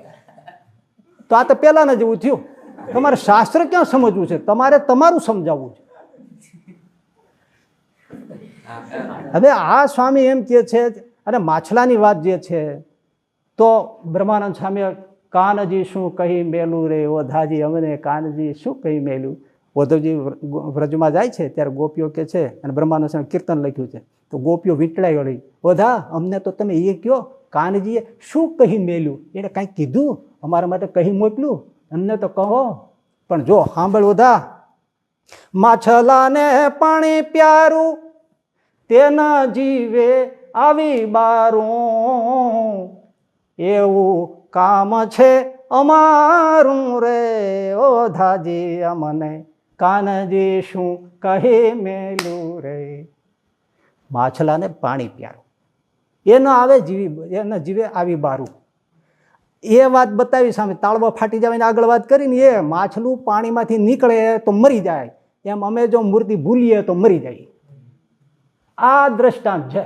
તો આ તો પહેલાંના જેવું થયું. તમારે શાસ્ત્ર ક્યાં સમજવું છે? તમારે તમારું સમજાવવું છે. હવે આ સ્વામી એમ કહે છે, અને માછલાની વાત જે છે તો બ્રહ્માનંદ સ્વામી કાનજી શું કહી મેલું રે ઓધાજી અમને, કાનજી શું કહી મેલું. ઓધવજી વ્રજમાં જાય છે ત્યારે ગોપીઓ કે છે, અને બ્રહ્માનંદ સ્વામી કીર્તન લખ્યું છે, તો ગોપીઓ વીંટળાઈ વળી, ઓધા અમને તો તમે એ કહો કાનજીએ શું કહી મેલ્યું, એને કાંઈ કીધું અમારા માટે કહી મોકલ્યું, અમને તો કહો. પણ જો સાંભળ ઓધા, માછલાને પાણી પ્યારું તેના જીવે આવી બારું, એવું કામ છે અમારું રે ઓધાજી અમને, કાનજી શું કહી મેલું રે. માછલાને પાણી પ્યારું, એના આવે જીવી, એના જીવે આવી બારું. એ વાત બતાવી સામે, તાળવા ફાટી જવાની આગળ વાત કરીને, એ માછલું પાણીમાંથી નીકળે તો મરી જાય, એમ અમે જો મૂર્તિ ભૂલીએ તો મરી જાય. આ દ્રષ્ટાંત છે.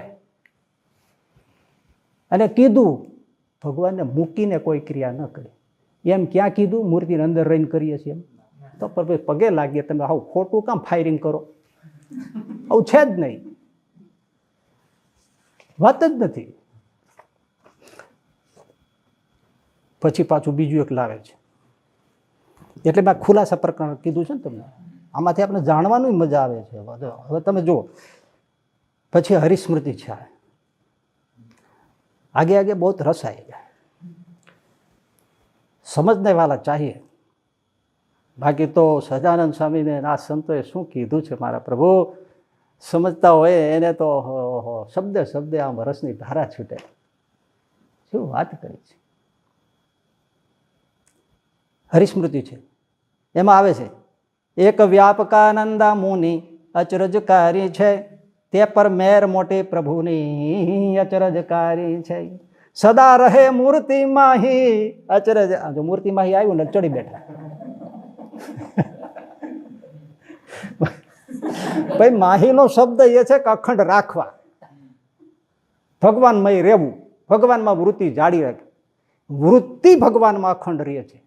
અને કીધું ભગવાનને મૂકીને કોઈ ક્રિયા ન કરે. એમ ક્યાં કીધું? મૂર્તિને અંદર રહીને કરીએ છીએ એમ. તો પગે લાગીએ, તમે આવું ખોટું કામ ફાયરિંગ કરો? આવું છે જ નહીં, વાત જ નથી. પછી પાછું બીજું એક લાવે છે. એટલે મેં ખુલાસા પ્રકરણ કીધું છે ને તમને, આમાંથી આપણે જાણવાનું મજા આવે છે. હવે તમે જુઓ, પછી હરિસ્મૃતિ છે, આગે આગે બહુ રસ આવી જાય. સમજને વાલા ચાહીએ, બાકી તો સહજાનંદ સ્વામીને આ સંતોએ શું કીધું છે મારા પ્રભુ, સમજતા હોય એને તો શબ્દે શબ્દે આમ રસની ધારા છૂટે. શું વાત કરી છે. હરિસ્મૃતિ છે, એમાં આવે છે, એક વ્યાપકાનંદા મુનિ અચરજકારી છે, તે પર મેર મોટી પ્રભુની અચરજકારી છે, સદા રહે મૂર્તિ માહી અચરજ. જો મૂર્તિ માહી આવ્યું ને ચડી બેઠા. ભાઈ માહીનો શબ્દ એ છે કે અખંડ રાખવા, ભગવાનમય રહેવું, ભગવાનમાં વૃત્તિ જાળી રાખે. વૃત્તિ ભગવાનમાં અખંડ રહે છે.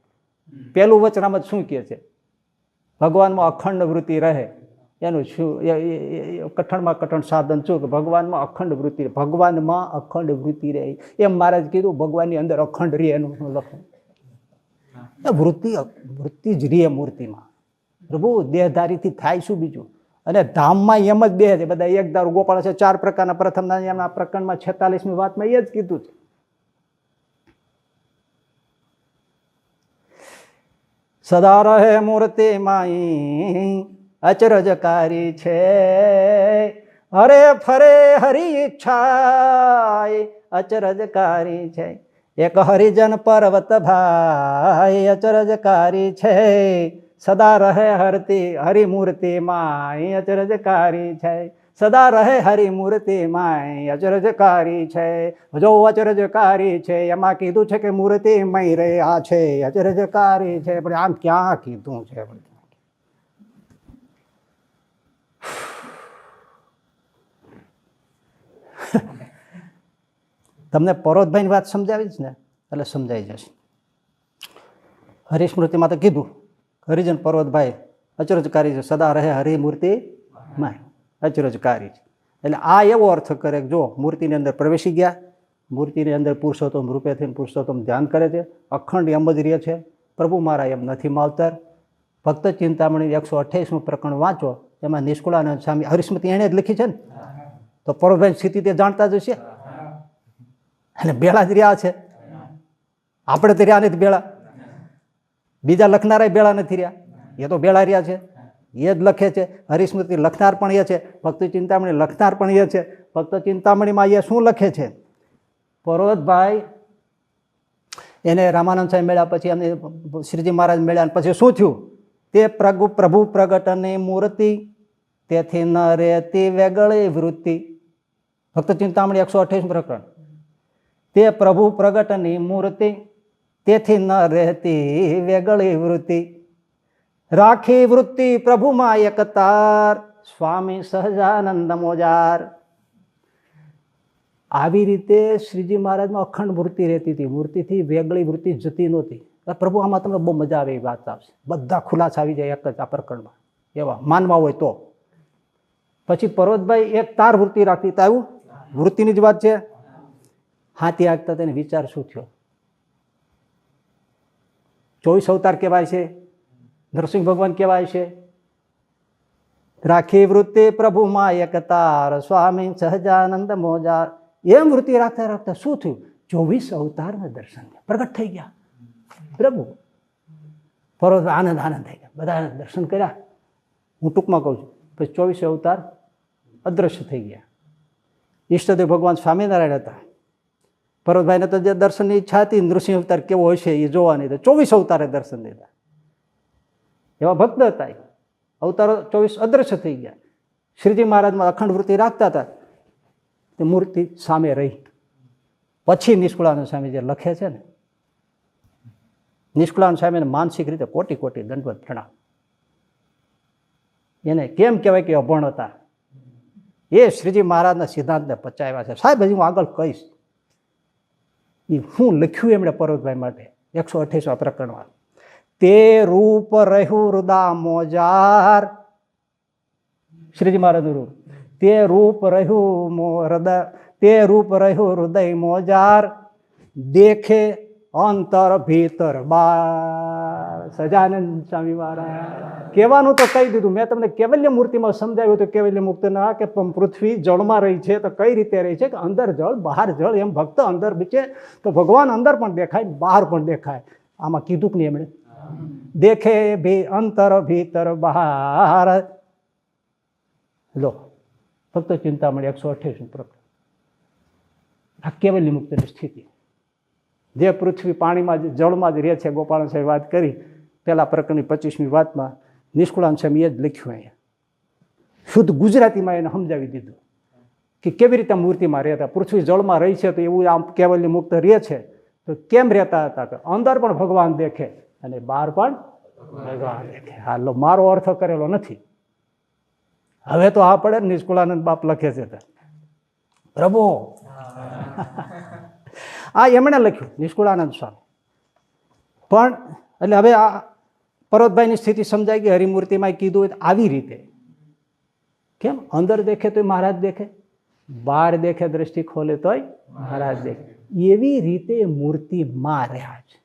પેલું વચનામત શું કહે છે? ભગવાનમાં અખંડ વૃત્તિ રહે. એનું શું કઠણમાં કઠણ સાધન શું કે ભગવાનમાં અખંડ વૃત્તિ, ભગવાનમાં અખંડ વૃત્તિ રહે. એમ મહારાજ કીધું ભગવાનની અંદર અખંડ રહે, એનું લખવું. વૃત્તિ વૃત્તિ જ રહે મૂર્તિમાં. પ્રભુ દેહધારીથી થાય શું બીજું? અને ધામમાં એમ જ બે છે બધા, એક ધારું ગોપાળ છે, 4 પ્રકારના. પ્રથમના એમના પ્રકરણમાં 46મી વાતમાં એ જ કીધું છે. સદા રહે મૂર્તિ માઈ અચરજકારી છે, હરે ફરે હરી ઈચ્છા અચરજકારી છે, એક હરિજન પર્વત ભાઈ અચરજકારી છે, સદા રહે હરતી હરિમૂર્તિ માય અચરજકારી છે, સદા રહે હરિમૂર્તિ માય અચરજકારી છે. જો અચરજકારી છે એમાં કીધું છે કે મૂર્તિ મય રે આ છે અચરજકારી છે, પણ આમ ક્યાં કીધું છે? તમને પરોતભાઈની વાત સમજાવી જ ને, એટલે સમજાઈ જશે. હરિસ્મૃતિમાં તો કીધું હરિજન પર્વતભાઈ અચરજકારી છે, સદા રહે હરિમૂર્તિ માય અચરજકારી છે. એટલે આ એવો અર્થ કરે કે જો મૂર્તિની અંદર પ્રવેશી ગયા, મૂર્તિની અંદર પુરુષોત્તમ રૂપે થઈને પુરુષોત્તમ ધ્યાન કરે છે, અખંડ એમ જ રહે છે, પ્રભુ મારા એમ નથી માવતર. ભક્ત ચિંતામણી 128મું પ્રકરણ વાંચો, એમાં નિષ્કુળાનંદ સ્વામી હરિસ્મૃતિ એણે જ લખી છે ને, તો પરોભાઈ સ્થિતિ તે જાણતા જ હશે. અને બેળા જ રહ્યા છે, આપણે તો રહ્યા નથી બેળા, બીજા લખનારા બેળા નથી રહ્યા, એ તો બેળા રહ્યા છે, એ જ લખે છે. હરિસ્મૃતિ લખનાર પણ એ છે, ભક્ત ચિંતામણી લખનાર પણ એ છે. ભક્ત ચિંતામણીમાં એ શું લખે છે? પરોતભાઈ એને રામાનંદ સાહેબ મળ્યા પછી એમને શ્રીજી મહારાજ મળ્યા પછી શું થયું? તે પ્રભુ પ્રગટની મૂર્તિ, તેથી ન રહેતી વેગળી વૃત્તિ. ભક્ત ચિંતામણી 128 પ્રકરણ. તે પ્રભુ પ્રગટની મૂર્તિ, તેથી ન રહેતી વેગળી વૃત્તિ. રાખી વૃત્તિ પ્રભુમાં એકતાર, સ્વામી સહજાનંદ મોજાર. આવી રીતે શ્રીજી મહારાજમાં અખંડ મૂર્તિ રહેતી હતી, મૂર્તિથી વેગળી વૃત્તિ જતી નહોતી. પ્રભુ આમાં તમને બહુ મજા આવે એ વાત આવશે, બધા ખુલાસા આવી જાય એક જ આ પ્રકરણમાં, એવા માનવા હોય તો. પછી પર્વતભાઈ એક તાર વૃત્તિ રાખતી હતા, આવ્યું વૃત્તિની જ વાત છે. હાથી આગતા તેને વિચાર શું થયો? 24 અવતાર કહેવાય છે, નરસિંહ ભગવાન કહેવાય છે. રાખી વૃત્તિ પ્રભુમાં એકતાર, સ્વામી સહજાનંદ મોજાર. એમ વૃત્તિ રાખતા રાખતા શું થયું? 24 અવતારના દર્શન પ્રગટ થઈ ગયા પ્રભુ. પર્વત આનંદ આનંદ થઈ ગયા, બધા દર્શન કર્યા. હું ટૂંકમાં કહું છું, પછી 24 અવતાર અદ્રશ્ય થઈ ગયા. ઈષ્ટદેવ ભગવાન સ્વામિનારાયણ હતા. પર્વતભાઈને તો જે દર્શનની ઈચ્છા હતી, નૃસિંહ અવતાર કેવો હશે એ જોવાની, તો 24 અવતારે દર્શન દીધા. એવા ભક્ત હતા. અવતારો 24 અદ્રશ્ય થઈ ગયા. શ્રીજી મહારાજમાં અખંડ વૃત્તિ રાખતા હતા, તે મૂર્તિ સામે રહી. પછી નિષ્કુળાનંદ સ્વામી જે લખે છે ને, નિષ્કુળાનંદ સ્વામીને માનસિક રીતે કોટી કોટી દંડવત પ્રણામ. એને કેમ કહેવાય કે અભણ હતા? એ શ્રીજી મહારાજના સિદ્ધાંતને પચાવ્યા છે. સાહેબ હજી હું આગળ કહીશ. એ શું લખ્યું એમણે પર્વતભાઈ માટે 128 પ્રકરણમાં. તે રૂપ રહ્યું હૃદા મોજાર. શ્રીજી મહારાજનું રૂપ. તે રૂપ રહ્યું હૃદય, તે રૂપ રહ્યું હૃદય મોજાર, દેખે અંતર ભીતર બાર. સજાનંદ સ્વામી મહારાજ કહેવાનું તો કહી દીધું મેં તમને. કેવલ્ય મૂર્તિમાં સમજાવ્યું હતું કેવલ્ય મુક્તના કે પૃથ્વી જળમાં રહી છે, તો કઈ રીતે રહી છે કે અંદર જળ બહાર જળ. એમ ભક્ત અંદર બીચે તો ભગવાન અંદર પણ દેખાય, બહાર પણ દેખાય. આમાં કીધું કે નહીં એમણે? દેખે ભી અંતર ભીતર બહાર. લો ફક્ત ચિંતામણી 128 પ્રકરણ. આ કેવલ્ય મુક્તની સ્થિતિ. જે પૃથ્વી પાણીમાં જ જળમાં જ રહે છે. ગોપાલ સાહેબ વાત કરી પેલા પ્રકરણની 25મી વાતમાં, નિષ્કુળાનંદ સ્વામી એ જ લખ્યું અહીંયા. શુદ્ધ ગુજરાતીમાં એને સમજાવી દીધું કે કેવી રીતે મૂર્તિમાં રહેતા. પૃથ્વી જળમાં રહી છે તો એવું આમ કેવલ્ય મુક્ત રહે છે, તો કેમ રહેતા હતા? કે અંદર પણ ભગવાન દેખે અને બહાર પણ ભગવાન દેખે. હાલો મારો અર્થ કરેલો નથી, હવે તો આ પડે. નિષ્કુળાનંદ બાપ લખે છે પ્રભુ. આ એમણે લખ્યું નિષ્કુળાનંદ સ્વામી. પણ એટલે હવે આ પર્વતભાઈની સ્થિતિ સમજાય ગઈ. હરિમૂર્તિમાં કીધું હોય આવી રીતે. કેમ? અંદર દેખે તોય મહારાજ દેખે, બહાર દેખે દ્રષ્ટિ ખોલે તોય મહારાજ દેખે. એવી રીતે મૂર્તિમાં રહ્યા છે,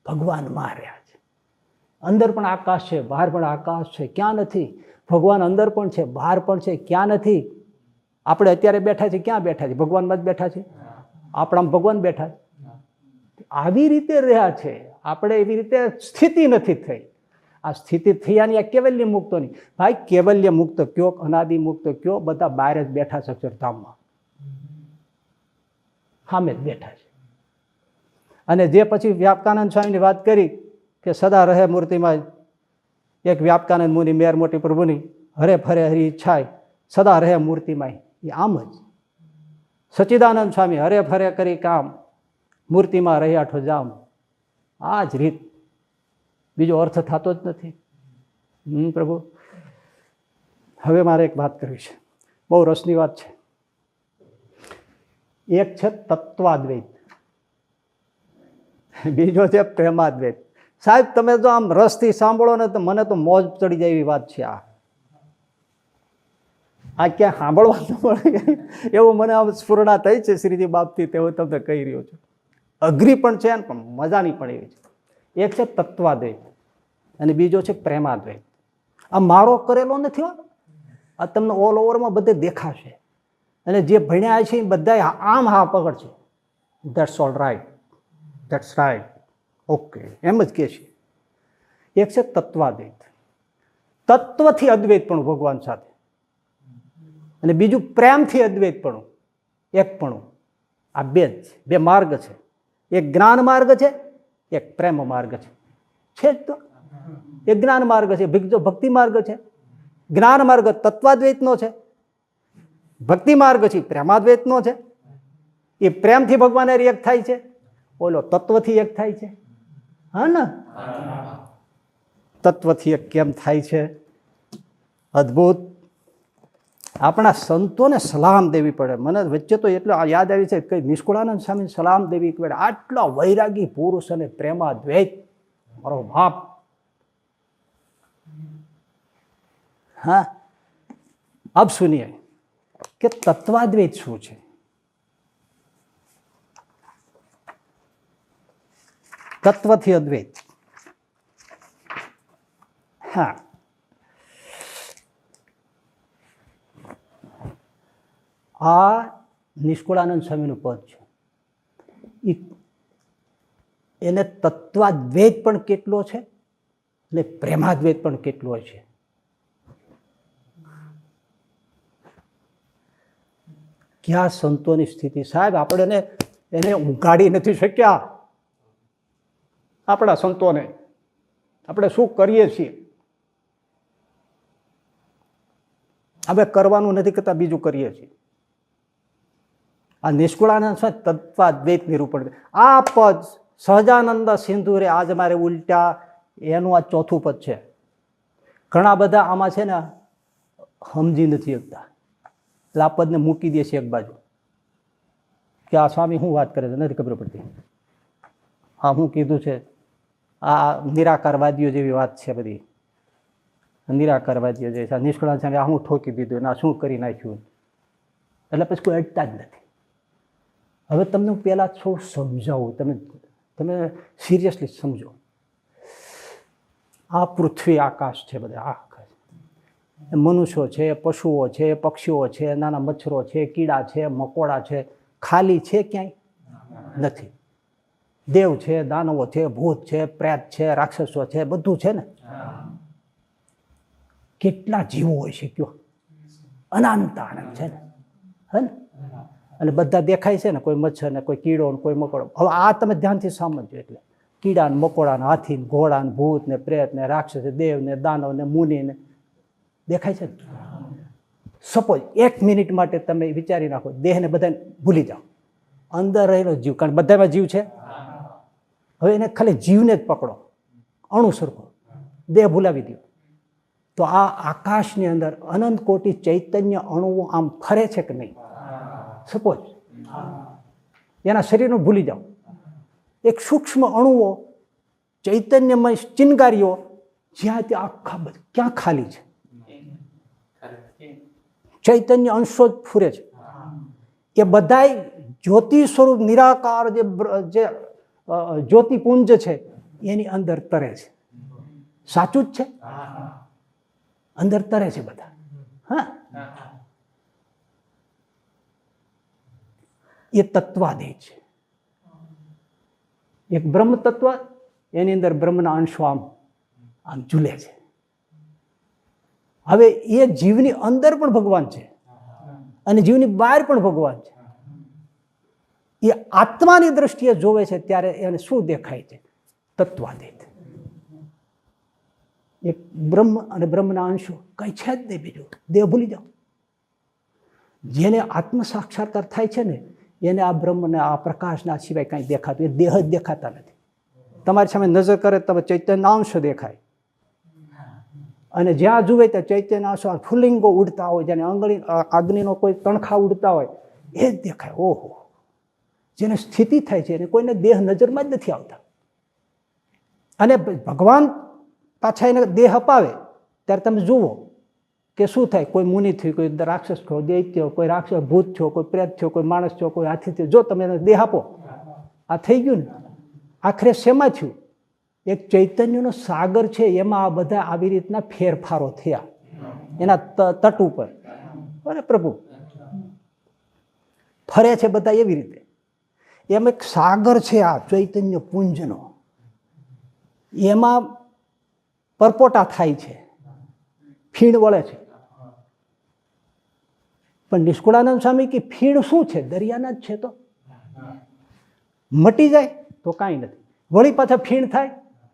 ભગવાનમાં રહ્યા છે. અંદર પણ આકાશ છે, બહાર પણ આકાશ છે. ક્યાં નથી? ભગવાન અંદર પણ છે, બહાર પણ છે. ક્યાં નથી? આપણે અત્યારે બેઠા છીએ, ક્યાં બેઠા છીએ? ભગવાનમાં જ બેઠા છીએ. આપણા ભગવાન બેઠા છે. આવી રીતે રહ્યા છે આપણે. એવી રીતે સ્થિતિ નથી થઈ. આ સ્થિતિ થયાની આ કેવલ્ય મુક્તોની. ભાઈ કેવલ્ય મુક્ત કયો, અનાદિ મુક્ત કયો, બધા બહાર જ બેઠા છે અક્ષરધામમાં, સામે જ બેઠા છે. અને જે પછી વ્યાપકાનંદ સ્વામીની વાત કરી કે સદા રહે મૂર્તિમાં, એક વ્યાપકાનંદ મુનિ મેર મોટી પ્રભુની હરે ફરે હરી ઈચ્છાય, સદા રહે મૂર્તિમાં. એ આમ જ સચ્ચિદાનંદ સ્વામી હરે ફરે કરી કામ, મૂર્તિમાં રહ્યાઠો જામ. આ જ રીત, બીજો અર્થ થતો જ નથી. પ્રભુ હવે મારે એક વાત કરવી છે, બહુ રસની વાત છે. એક છે તત્વાદ્વૈત, બીજો છે પ્રેમાદ્વૈત. સાહેબ તમે જો આમ રસથી સાંભળો ને તો મને તો મોજ ચડી જાય એવી વાત છે. આ આ ક્યાં સાંભળવા ન મળે એવું મને આમ સ્ફુરણા થઈ છે શ્રીજી બાપથી, તે હું તમને કહી રહ્યો છું. અઘરી પણ છે પણ મજાની પણ એવી છે. એક છે તત્વાદ્વૈત અને બીજો છે પ્રેમાદ્વૈત. આ મારો કરેલો નથી હો, આ તમને ઓલ ઓવરમાં બધે દેખાશે. અને જે ભણ્યા છે એ બધા આમ હા પકડશે, that's all right, that's right, okay, એમ જ કહે છે. એક છે તત્વાદ્વૈત, તત્વથી અદ્વૈત પણ ભગવાન સાથે, અને બીજું પ્રેમથી અદ્વૈત પણ, એક પણ. આ બે જ છે, બે માર્ગ છે. એક જ્ઞાન માર્ગ છે, એક પ્રેમ માર્ગ છે. છે જ તો. એક જ્ઞાન માર્ગ છે, બીજો ભક્તિ માર્ગ છે. જ્ઞાન માર્ગ તત્વાદ્વૈતનો છે, ભક્તિ માર્ગ છે પ્રેમાદ્વૈતનો છે. એ પ્રેમથી ભગવાન એક થાય છે, ઓલો તત્વથી એક થાય છે. હા ને, તત્વથી એક કેમ થાય છે? અદ્ભુત. આપણા સંતોને સલામ દેવી પડે. મને વચ્ચે તો એટલો યાદ આવી છે કે નિષ્કુળાનંદ સ્વામી સલામ દેવી પડે. આટલા વૈરાગી પુરુષ અને પ્રેમાદ્વૈત, મારો બાપ. હા, અબ સુનિએ કે તત્વાદ્વૈત શું છે. તત્વથી અદ્વૈત. હા, આ નિષ્કુળાનંદ સ્વામીનું પદ છે. એને તત્વાદ્વૈત પણ કેટલો છે અને પ્રેમાદ્વૈત પણ કેટલો છે. ક્યાં સંતોની સ્થિતિ સાહેબ, આપણે એને ઉગાડી નથી શક્યા. આપણા સંતોને આપણે શું કરીએ છીએ? હવે કરવાનું નથી કરતા, બીજું કરીએ છીએ. આ નિષ્કુળાનંદ સ્વામી તત્વાદ્વૈત નિરૂપણ. આ પદ સહજાનંદ સિંધુરે આજ મારે ઉલટા, એનું આ ચોથું પદ છે. ઘણા બધા આમાં છે ને સમજી નથી શકતા, એટલે આ પદને મૂકી દે છે એક બાજુ કે આ સ્વામી શું વાત કરે છે, નથી ખબર પડતી. હા, હું કીધું છે આ નિરાકારવાદીઓ જેવી વાત છે બધી. નિરાકારવાદીઓ જે છે, નિષ્કુળાનંદ સ્વામી આ હું ઠોકી દીધું ને આ શું કરી નાખ્યું, એટલે પછી કોઈ અડતા જ નથી. હવે તમને પહેલાં થોડું સમજાવું, તમે સિરિયસલી સમજો. આ પૃથ્વી આકાશ છે, બધા આકાશ, મનુષ્યો છે, પશુઓ છે, પક્ષીઓ છે, નાના મચ્છરો છે, કીડા છે, મકોડા છે, ખાલી છે ક્યાંય નથી. દેવ છે, દાનવો છે, ભૂત છે, પ્રેત છે, રાક્ષસો છે, બધું છે ને. કેટલા જીવો હોય છે કયો? અનંત આનંદ છે ને, હે ને. અને બધા દેખાય છે ને, કોઈ મચ્છર ને, કોઈ કીડો ને, કોઈ મકોડો. હવે આ તમે ધ્યાનથી સમજો. એટલે કીડા ને, મકોડા ને, હાથી ને, ઘોડા ને, ભૂત ને, પ્રેત ને, રાક્ષસ, દેવ ને, દાનવ ને, મુનિ ને, દેખાય છે ને. સપોઝ 1 મિનિટ માટે તમે વિચારી નાખો, દેહને બધાને ભૂલી જાઓ, અંદર રહેલો જીવ, કારણ બધામાં જીવ છે. હવે એને ખાલી જીવને જ પકડો, અણુ સરખો, દેહ ભૂલાવી દો, તો આ આકાશની અંદર અનંત કોટી ચૈતન્ય અણુઓ આમ ફરે છે કે નહીં? સપોઝ એના શરીરનું ભૂલી જાઓ, એક સૂક્ષ્મ અણુઓ ચૈતન્યમય ચિનગારીઓ જ્યાં ત્યાં આખા બધા ક્યાં ખાલી છે? ચૈતન્ય અંશો જ ફૂરે છે. એ બધાય જ્યોતિ સ્વરૂપ નિરાકાર જે જ્યોતિપુંજ છે એની અંદર તરે છે. સાચું જ છે, અંદર તરે છે બધા. હા, એ તત્વાદ્વૈત છે. એક બ્રહ્મ તત્વ, એની અંદર બ્રહ્મના અંશો આમ આમ ઝૂલે છે. હવે એ જીવની અંદર પણ ભગવાન છે અને જીવની બહાર પણ ભગવાન છે. એ આત્માની દ્રષ્ટિએ જોવે છે ત્યારે એને શું દેખાય છે? તત્વાદ્વૈત. એક બ્રહ્મ અને બ્રહ્મના અંશો કઈ છે જ નહીં. બીજું દેહ ભૂલી જાઓ. જેને આત્મ સાક્ષાત્કાર થાય છે ને એને આ બ્રહ્મને, આ પ્રકાશના સિવાય કાંઈ દેખાતું, એ દેહ જ દેખાતા નથી. તમારી સામે નજર કરે તમે ચૈતન્ય અંશ દેખાય, અને જ્યાં જુએ ત્યાં ચૈતન્ય અંશો ફુલિંગો ઉડતા હોય, જેને અગ્નિનો કોઈ તણખા ઉડતા હોય એ જ દેખાય. ઓહો, જેને સ્થિતિ થાય છે એને કોઈને દેહ નજરમાં જ નથી આવતા. અને ભગવાન પાછા એને દેહ અપાવે ત્યારે તમે જુઓ કે શું થાય, કોઈ મુનિ થયું, કોઈ રાક્ષસ થયો, દૈત્ય, કોઈ રાક્ષસ ભૂત થયો, કોઈ પ્રેત થયો, કોઈ માણસ થયો, કોઈ હાથી થયો. જો તમે એને દેહ આપો, આ થઈ ગયું ને. આખરે શેમાં થયું? એક ચૈતન્યનો સાગર છે, એમાં આ બધા આવી રીતના ફેરફારો થયા એના તટ ઉપર. અરે પ્રભુ ફરે છે બધા એવી રીતે. એમ એક સાગર છે આ ચૈતન્ય પુંજનો, એમાં પરપોટા થાય છે, ફીણ વળે છે. પણ નિષ્કુળાનંદ સ્વામી કે ફીણ શું છે? દરિયાના જ છે. તો મટી જાય તો કાંઈ નથી, વળી પાછા ફીણ થાય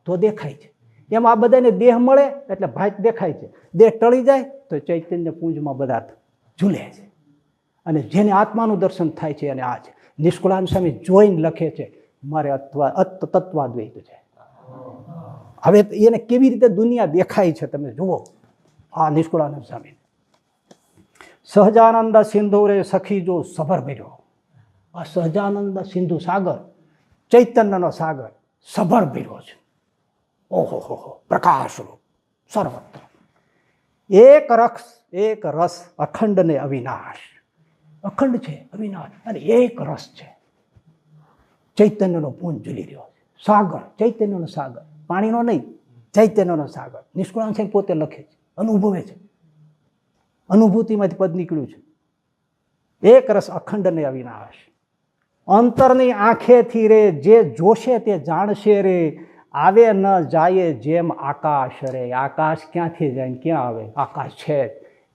તો દેખાય છે. એમ આ બધાને દેહ મળે એટલે ભાત દેખાય છે, દેહ ટળી જાય તો ચૈતન્ય પુંજમાં બધા ઝૂલે છે. અને જેને આત્માનું દર્શન થાય છે અને આ છે નિષ્કુળાનંદ સ્વામી જોઈને લખે છે મારે તત્વાદ્વૈત છે. હવે એને કેવી રીતે દુનિયા દેખાય છે તમે જુઓ. આ નિષ્કુળાનંદ સ્વામી સહજાનંદ સિંધુ રે સખી જો સભર ભર્યો. આ સહજાનંદ સિંધુ સાગર, ચૈતન્યનો સાગર સભર ભર્યો છે. ઓહો હો, પ્રકાશરૂપ સર્વત્ર. એક રસ અખંડ ને અવિનાશ. અખંડ છે, અવિનાશ, અને એક રસ છે. ચૈતન્યનો પુંજ ઝૂલી રહ્યો છે. સાગર, ચૈતન્યનો સાગર, પાણીનો નહીં, ચૈતન્યનો સાગર. નિષ્કુળાનંદ સાહેબ પોતે લખે છે, અનુભવે છે, અનુભૂતિમાંથી પદ નીકળ્યું છે. એક રસ અખંડ ને અવિનાશ. અંતરની આંખેથી રે જે જોશે તે જાણશે રે. આવે ન જાય જેમ આકાશ રે. આકાશ ક્યાંથી જાય ક્યાં આવે? આકાશ છે.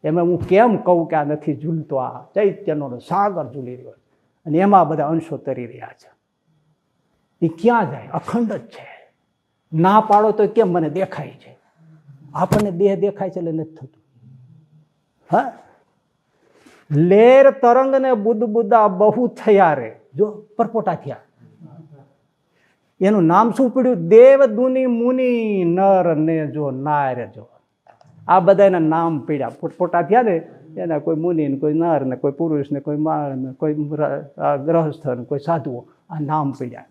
એમાં હું કેમ કહું કે આ નથી ઝૂલતો? આ ચૈતન્યનો સાગર ઝૂલી રહ્યો છે અને એમાં બધા અંશો તરી રહ્યા છે. એ ક્યાં જાય? અખંડ જ છે. ના પાડો તો કેમ મને દેખાય છે? આપણને દેહ દેખાય છે એટલે નથી થતું. હા, લેર તરંગ ને બુદબુદા બહુ થયા રે. જો પરપોટા થયા. એનું નામ શું પડ્યું? દેવ દુની મુનિ નર ને જો નાર જો. આ બધાના નામ પડ્યા. પોટા થયા ને એના કોઈ મુનિ ને કોઈ નર ને કોઈ પુરુષ ને કોઈ માળ ને કોઈ ગ્રહસ્થ ને કોઈ સાધુઓ, આ નામ પડ્યા.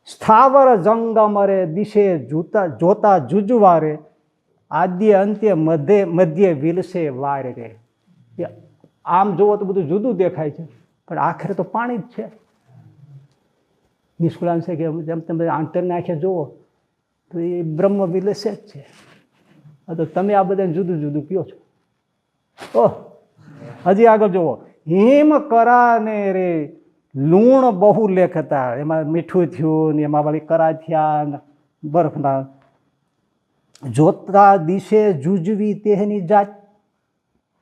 સ્થાવર જંગમ રે દિશે જોતા જુજવારે. આદ્ય અંત્ય મધ્ય વિલસે વાર રે. આમ જોવો તો બધું જુદું દેખાય છે પણ આખરે તો પાણી જ છે. નિષ્કુળાનંદ છે કે જેમ તમે આંતરને આંખે જુઓ તો એ બ્રહ્મ વિલસે જ છે. તો તમે આ બધાને જુદું જુદું કયો છો. ઓહ, હજી આગળ જુઓ. હિમ કરાને રે લૂણ બહુ લેખતા. એમાં મીઠું થયું ને એમાં વળી કરા થયા બરફના. જોતા દિશે જુજવી તેની જાત.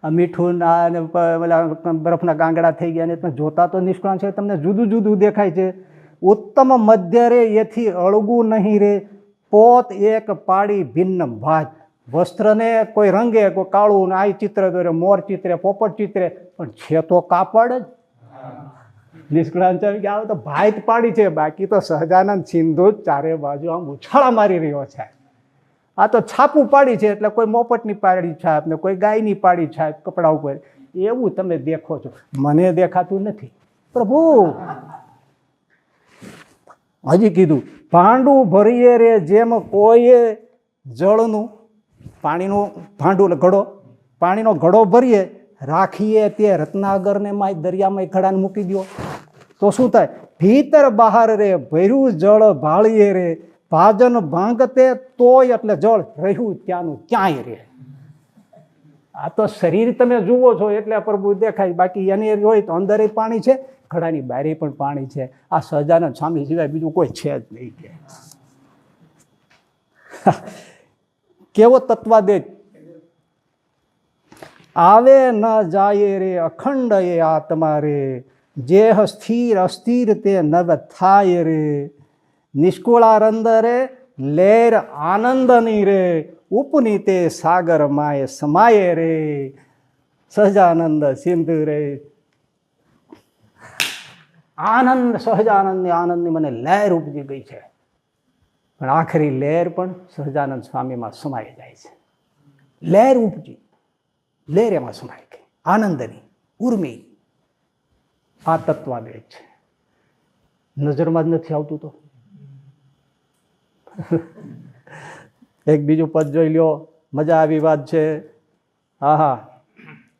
આ મીઠું ના બરફના ગાંગડા થઈ ગયા ને જોતા તો નિષ્કુળાનંદ છે તમને જુદું જુદું દેખાય છે. ઉત્તમ મધ્ય રે એથી અળગું નહીં રે. પોત એક પાડી ભિન્ન ભાત. વસ્ત્રને કોઈ રંગે, કોઈ કાળું ને આ ચિત્ર દોરે, મોર ચિત્રે, પોપટ ચિત્રે, પણ છે તો કાપડ જ. નિષ્કુળાનંદ કે આવે તો ભાત પાડી છે, બાકી તો સહજાનંદ સિંધુ જ ચારે બાજુ આમ ઉછાળા મારી રહ્યો છે. આ તો છાપું પાડી છે એટલે કોઈ મોપટની પાડી છાપ ને કોઈ ગાયની પાડી છાપ કપડા ઉપર, એવું તમે દેખો છો. મને દેખાતું નથી પ્રભુ. હજી કીધું ભાંડું ભરીએ રે જેમ કોઈએ જળનું, પાણીનું ભાંડું ઘડો, પાણીનો ઘડો ભરીએ રાખીએ તે રત્નાગરને માં દરિયામાં ઘડાને મૂકી દો તો શું થાય? ભીતર બહાર રે ભર્યું જળ ભાળીએ રે. ભાજન ભાંગતે તોય એટલે જળ રહ્યું ત્યાંનું ક્યાંય રે. આ તો શરીર તમે જુઓ છો એટલે પ્રભુ દેખાય, બાકી એની હોય તો અંદર પાણી છે, ઘડાની બારે પણ પાણી છે. આ સહજાનંદ સ્વામી સિવાય બીજું કોઈ છે જ નહીં. કે કેવો તત્વાદેજ. આવે ન જાય રે અખંડ એ આત્મા રે. જેહ સ્થિર અસ્થિર તે નવ થાય રે. નિષ્કુળાનંદ રે લેર આનંદની રે. ઉપનીતે સાગર માય સમાય રે. સહજાનંદ સિંધુ રે. આનંદ, સહજાનંદની આનંદની મને લહેર ઉપજી ગઈ છે, પણ આખરી લહેર પણ સહજાનંદ સ્વામીમાં સમાઈ જાય છે. લહેર ઉપજી, લહેર એમાં સમાઈ ગઈ આનંદની ઉર્મી. આ તત્વાદેજ છે. નજરમાં જ નથી આવતું તો એક બીજું પદ જોઈ લ્યો, મજા આવી વાત છે. હા હા,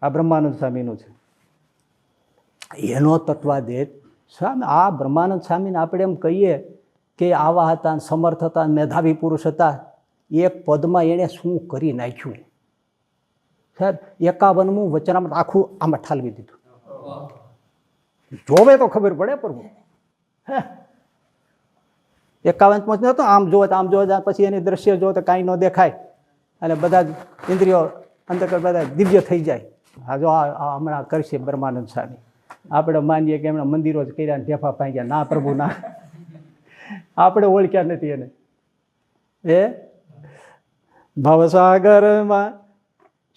આ બ્રહ્માનંદ સ્વામીનું છે. એનો તત્વાદેશ સ્વામી, આ બ્રહ્માનંદ સ્વામીને આપણે એમ કહીએ કે આવા હતા, સમર્થ હતા, મેધાવી પુરુષ હતા. એક પદમાં એણે શું કરી નાખ્યું સાહેબ. 51મું વચનામૃત આખું આમાં ઠાલવી દીધું. જોવે તો ખબર પડે પ્રભુ. 51 નતો, આમ જોવે તો આમ જોવે, પછી એની દ્રશ્ય જોવે તો કાંઈ ન દેખાય અને બધા જ ઇન્દ્રિયો અંદર બધા દિવ્ય થઈ જાય. હા જો આ હમણાં કરશે બ્રહ્માનંદ સ્વામી. આપણે માનીએ કે એમણે મંદિરો જ કર્યા, ઢેફા પાંગ્યા. ના પ્રભુ ના, આપણે ઓળખ્યા નથી એને. એ ભવસાગરમાં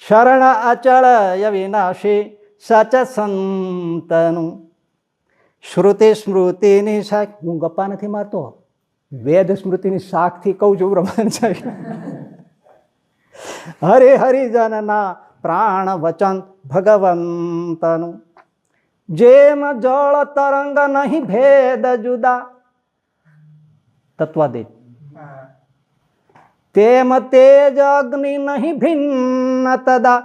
શરણ અચળ વિનાશી સાચા સંતનું શ્રુતિ સ્મૃતિની શાખ. હું ગપ્પા નથી મારતો, વેદ સ્મૃતિની શાખથી કહું છું બ્રહ્માનંદ સ્વામી. હરે હરિજનના પ્રાણ વચન ભગવંતનું જેમ જળ તરંગ નહીં ભેદ જુદા. તત્વાદિત તેમ તેજ અગ્નિ નહીં ભિન્ન તદા.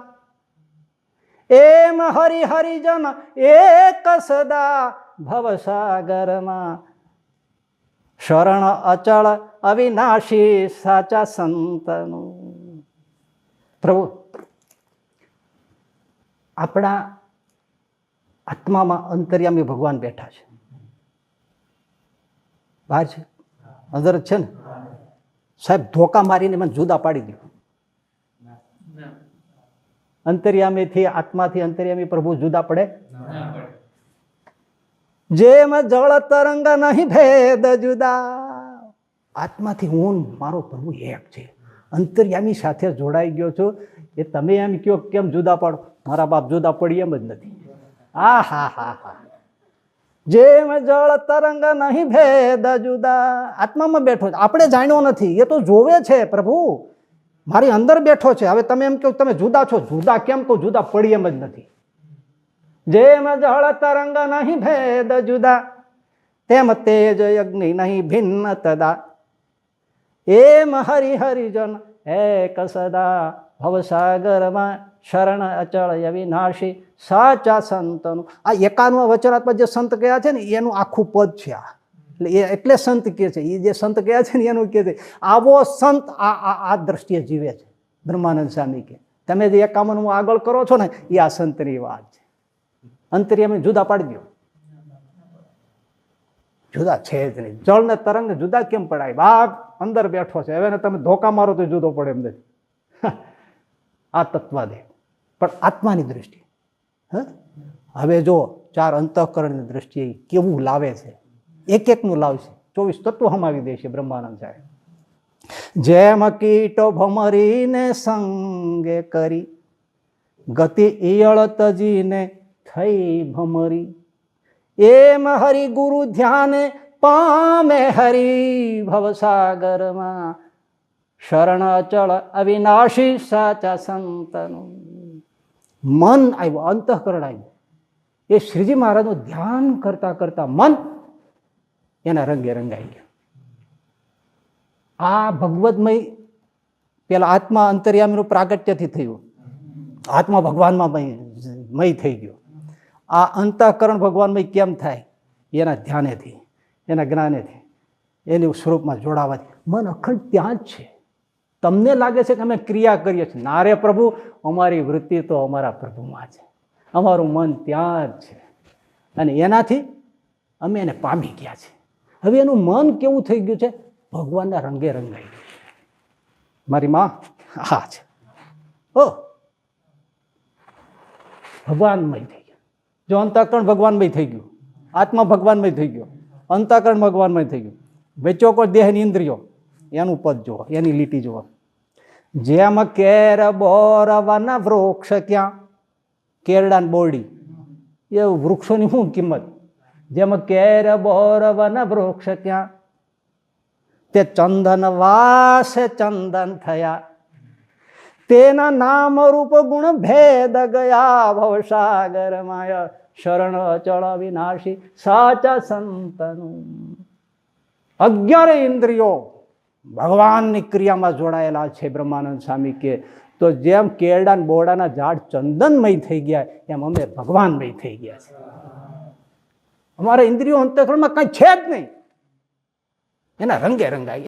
એમ હરિ હરિજન એક સદા ભવસાગરમાં શરણ અચળ અવિનાશી સાચા સંતનું. પ્રભુ આપણા આત્મામાં અંતર્યામી ભગવાન બેઠા છે. બહાર છે, અંદર જ છે ને સાહેબ. ધોકા મારીને મને જુદા પાડી દીધું. અંતર્યામીથી, આત્માથી અંતર્યામી પ્રભુ જુદા પડે? જેમ જળ તરંગ નહીં ભેદ જુદા. આત્માથી હું મારો પ્રભુ એક છે. અંતર્યામી સાથે જોડાઈ ગયો છું. એ તમે એમ કહો કેમ જુદા પાડો, મારા બાપ જુદા પડી એમ જ નથી. આ હા હા હા, જેમ જળ તરંગ નહીં ભેદ જુદા. આત્મામાં બેઠો છે, આપણે જાણ્યો નથી. એ તો જોવે છે પ્રભુ, મારી અંદર બેઠો છે. હવે તમે એમ કહો તમે જુદા છો, જુદા કેમ કહો, જુદા પડી એમ જ નથી. જેમ જળ તરંગ નહીં ભેદ જુદા, તેમ તેજ અગ્નિ નહીં ભિન્ન તદા. એમ હરિ હરિજન એક સદા ભવસાગરમાં શરણ અચળ અવિનાશી સાચા સંતનું. આ 51 વચનાત્મા જે સંત કયા છે ને એનું આખું પદ છે આ. એટલે સંત કહે છે, એ જે સંત કયા છે ને એનું કહે છે. આવો સંત આ દ્રષ્ટિએ જીવે છે બ્રહ્માનંદ સ્વામી કે. તમે જે 51 આગળ કરો છો ને એ આ સંતની વાત છે. અંતર્યામી જુદા પાડી દો, જુદા છે જ નહીં. જળ ને તરંગ જુદા કેમ પડાય? બાપ અંદર બેઠો છે, હવે તમે ધોકા મારો તો જુદો પડે એમ નથી. આ તત્વાદે પણ આત્માની દ્રષ્ટિએ. હવે જો 4 અંતઃકરણની દ્રષ્ટિએ કેવું લાવે છે, એક એકનું લાવશે. 24 તત્વો હમાવી દેશે બ્રહ્માનંદ સાહેબ. જેમ કીટો ભમરીને સંગે કરી ગતિ ઈયળ તજીને થઈ ભમરી. એમ હરિ ગુરુ ધ્યાને પામે હરિ ભવસાગરમાં શરણ અચળ અવિનાશી સાચા સંતનું. મન આવ્યું, અંતઃકરણ આવ્યું. એ શ્રીજી મહારાજનું ધ્યાન કરતા કરતા મન એના રંગે રંગાઈ ગયું. આ ભગવદમય પેલા આત્મા અંતર્યામીનું પ્રાગટ્યથી થયું, આત્મા ભગવાનમાં મય થઈ ગયો. આ અંતઃકરણ ભગવાનમય કેમ થાય? એના ધ્યાનેથી, એના જ્ઞાનેથી, એની સ્વરૂપમાં જોડાવાથી. મન અખંડ ત્યાં જ છે. તમને લાગે છે કે અમે ક્રિયા કરીએ છીએ. ના રે પ્રભુ, અમારી વૃત્તિ તો અમારા પ્રભુમાં છે, અમારું મન ત્યાં જ છે. અને એનાથી અમે એને પામી ગયા છે. હવે એનું મન કેવું થઈ ગયું છે? ભગવાનના રંગે રંગાઈ ગયું છે. મારી માં હા છે, ઓ ભગવાનમય થઈ ગયું. જો અંતઃકરણ ભગવાનમય થઈ ગયું, આત્મા ભગવાનમય થઈ ગયો, અંતઃકરણ ભગવાનમય થઈ ગયું. વેચો કોઈ દેહની ઇન્દ્રિયો, એનું પદ જુઓ, એની લીટી જુઓ. જેમ કેર બોર વન વૃક્ષ ક્યાં, કેરડા ને બોરડી એ વૃક્ષોની શું કિંમત? જેમ કેર બોર વન વૃક્ષ ક્યાં, તે ચંદન વાસે ચંદન થયા. તેના નામ રૂપ ગુણ ભેદ ગયા ભવસાગર માયા શરણ અચળ વિનાશી સાચા સંતનું. 11 ઇન્દ્રિયો ભગવાનની ક્રિયામાં જોડાયેલા છે. બ્રહ્માનંદ સ્વામી કે તો જેમ કેળડા ને બોરડાના ઝાડ ચંદનમય થઈ ગયા એમ અમે ભગવાનમય થઈ ગયા છે. અમારા ઇન્દ્રિયો અંતઃકરણમાં કઈ છે જ નહીં, એના રંગે રંગાઈ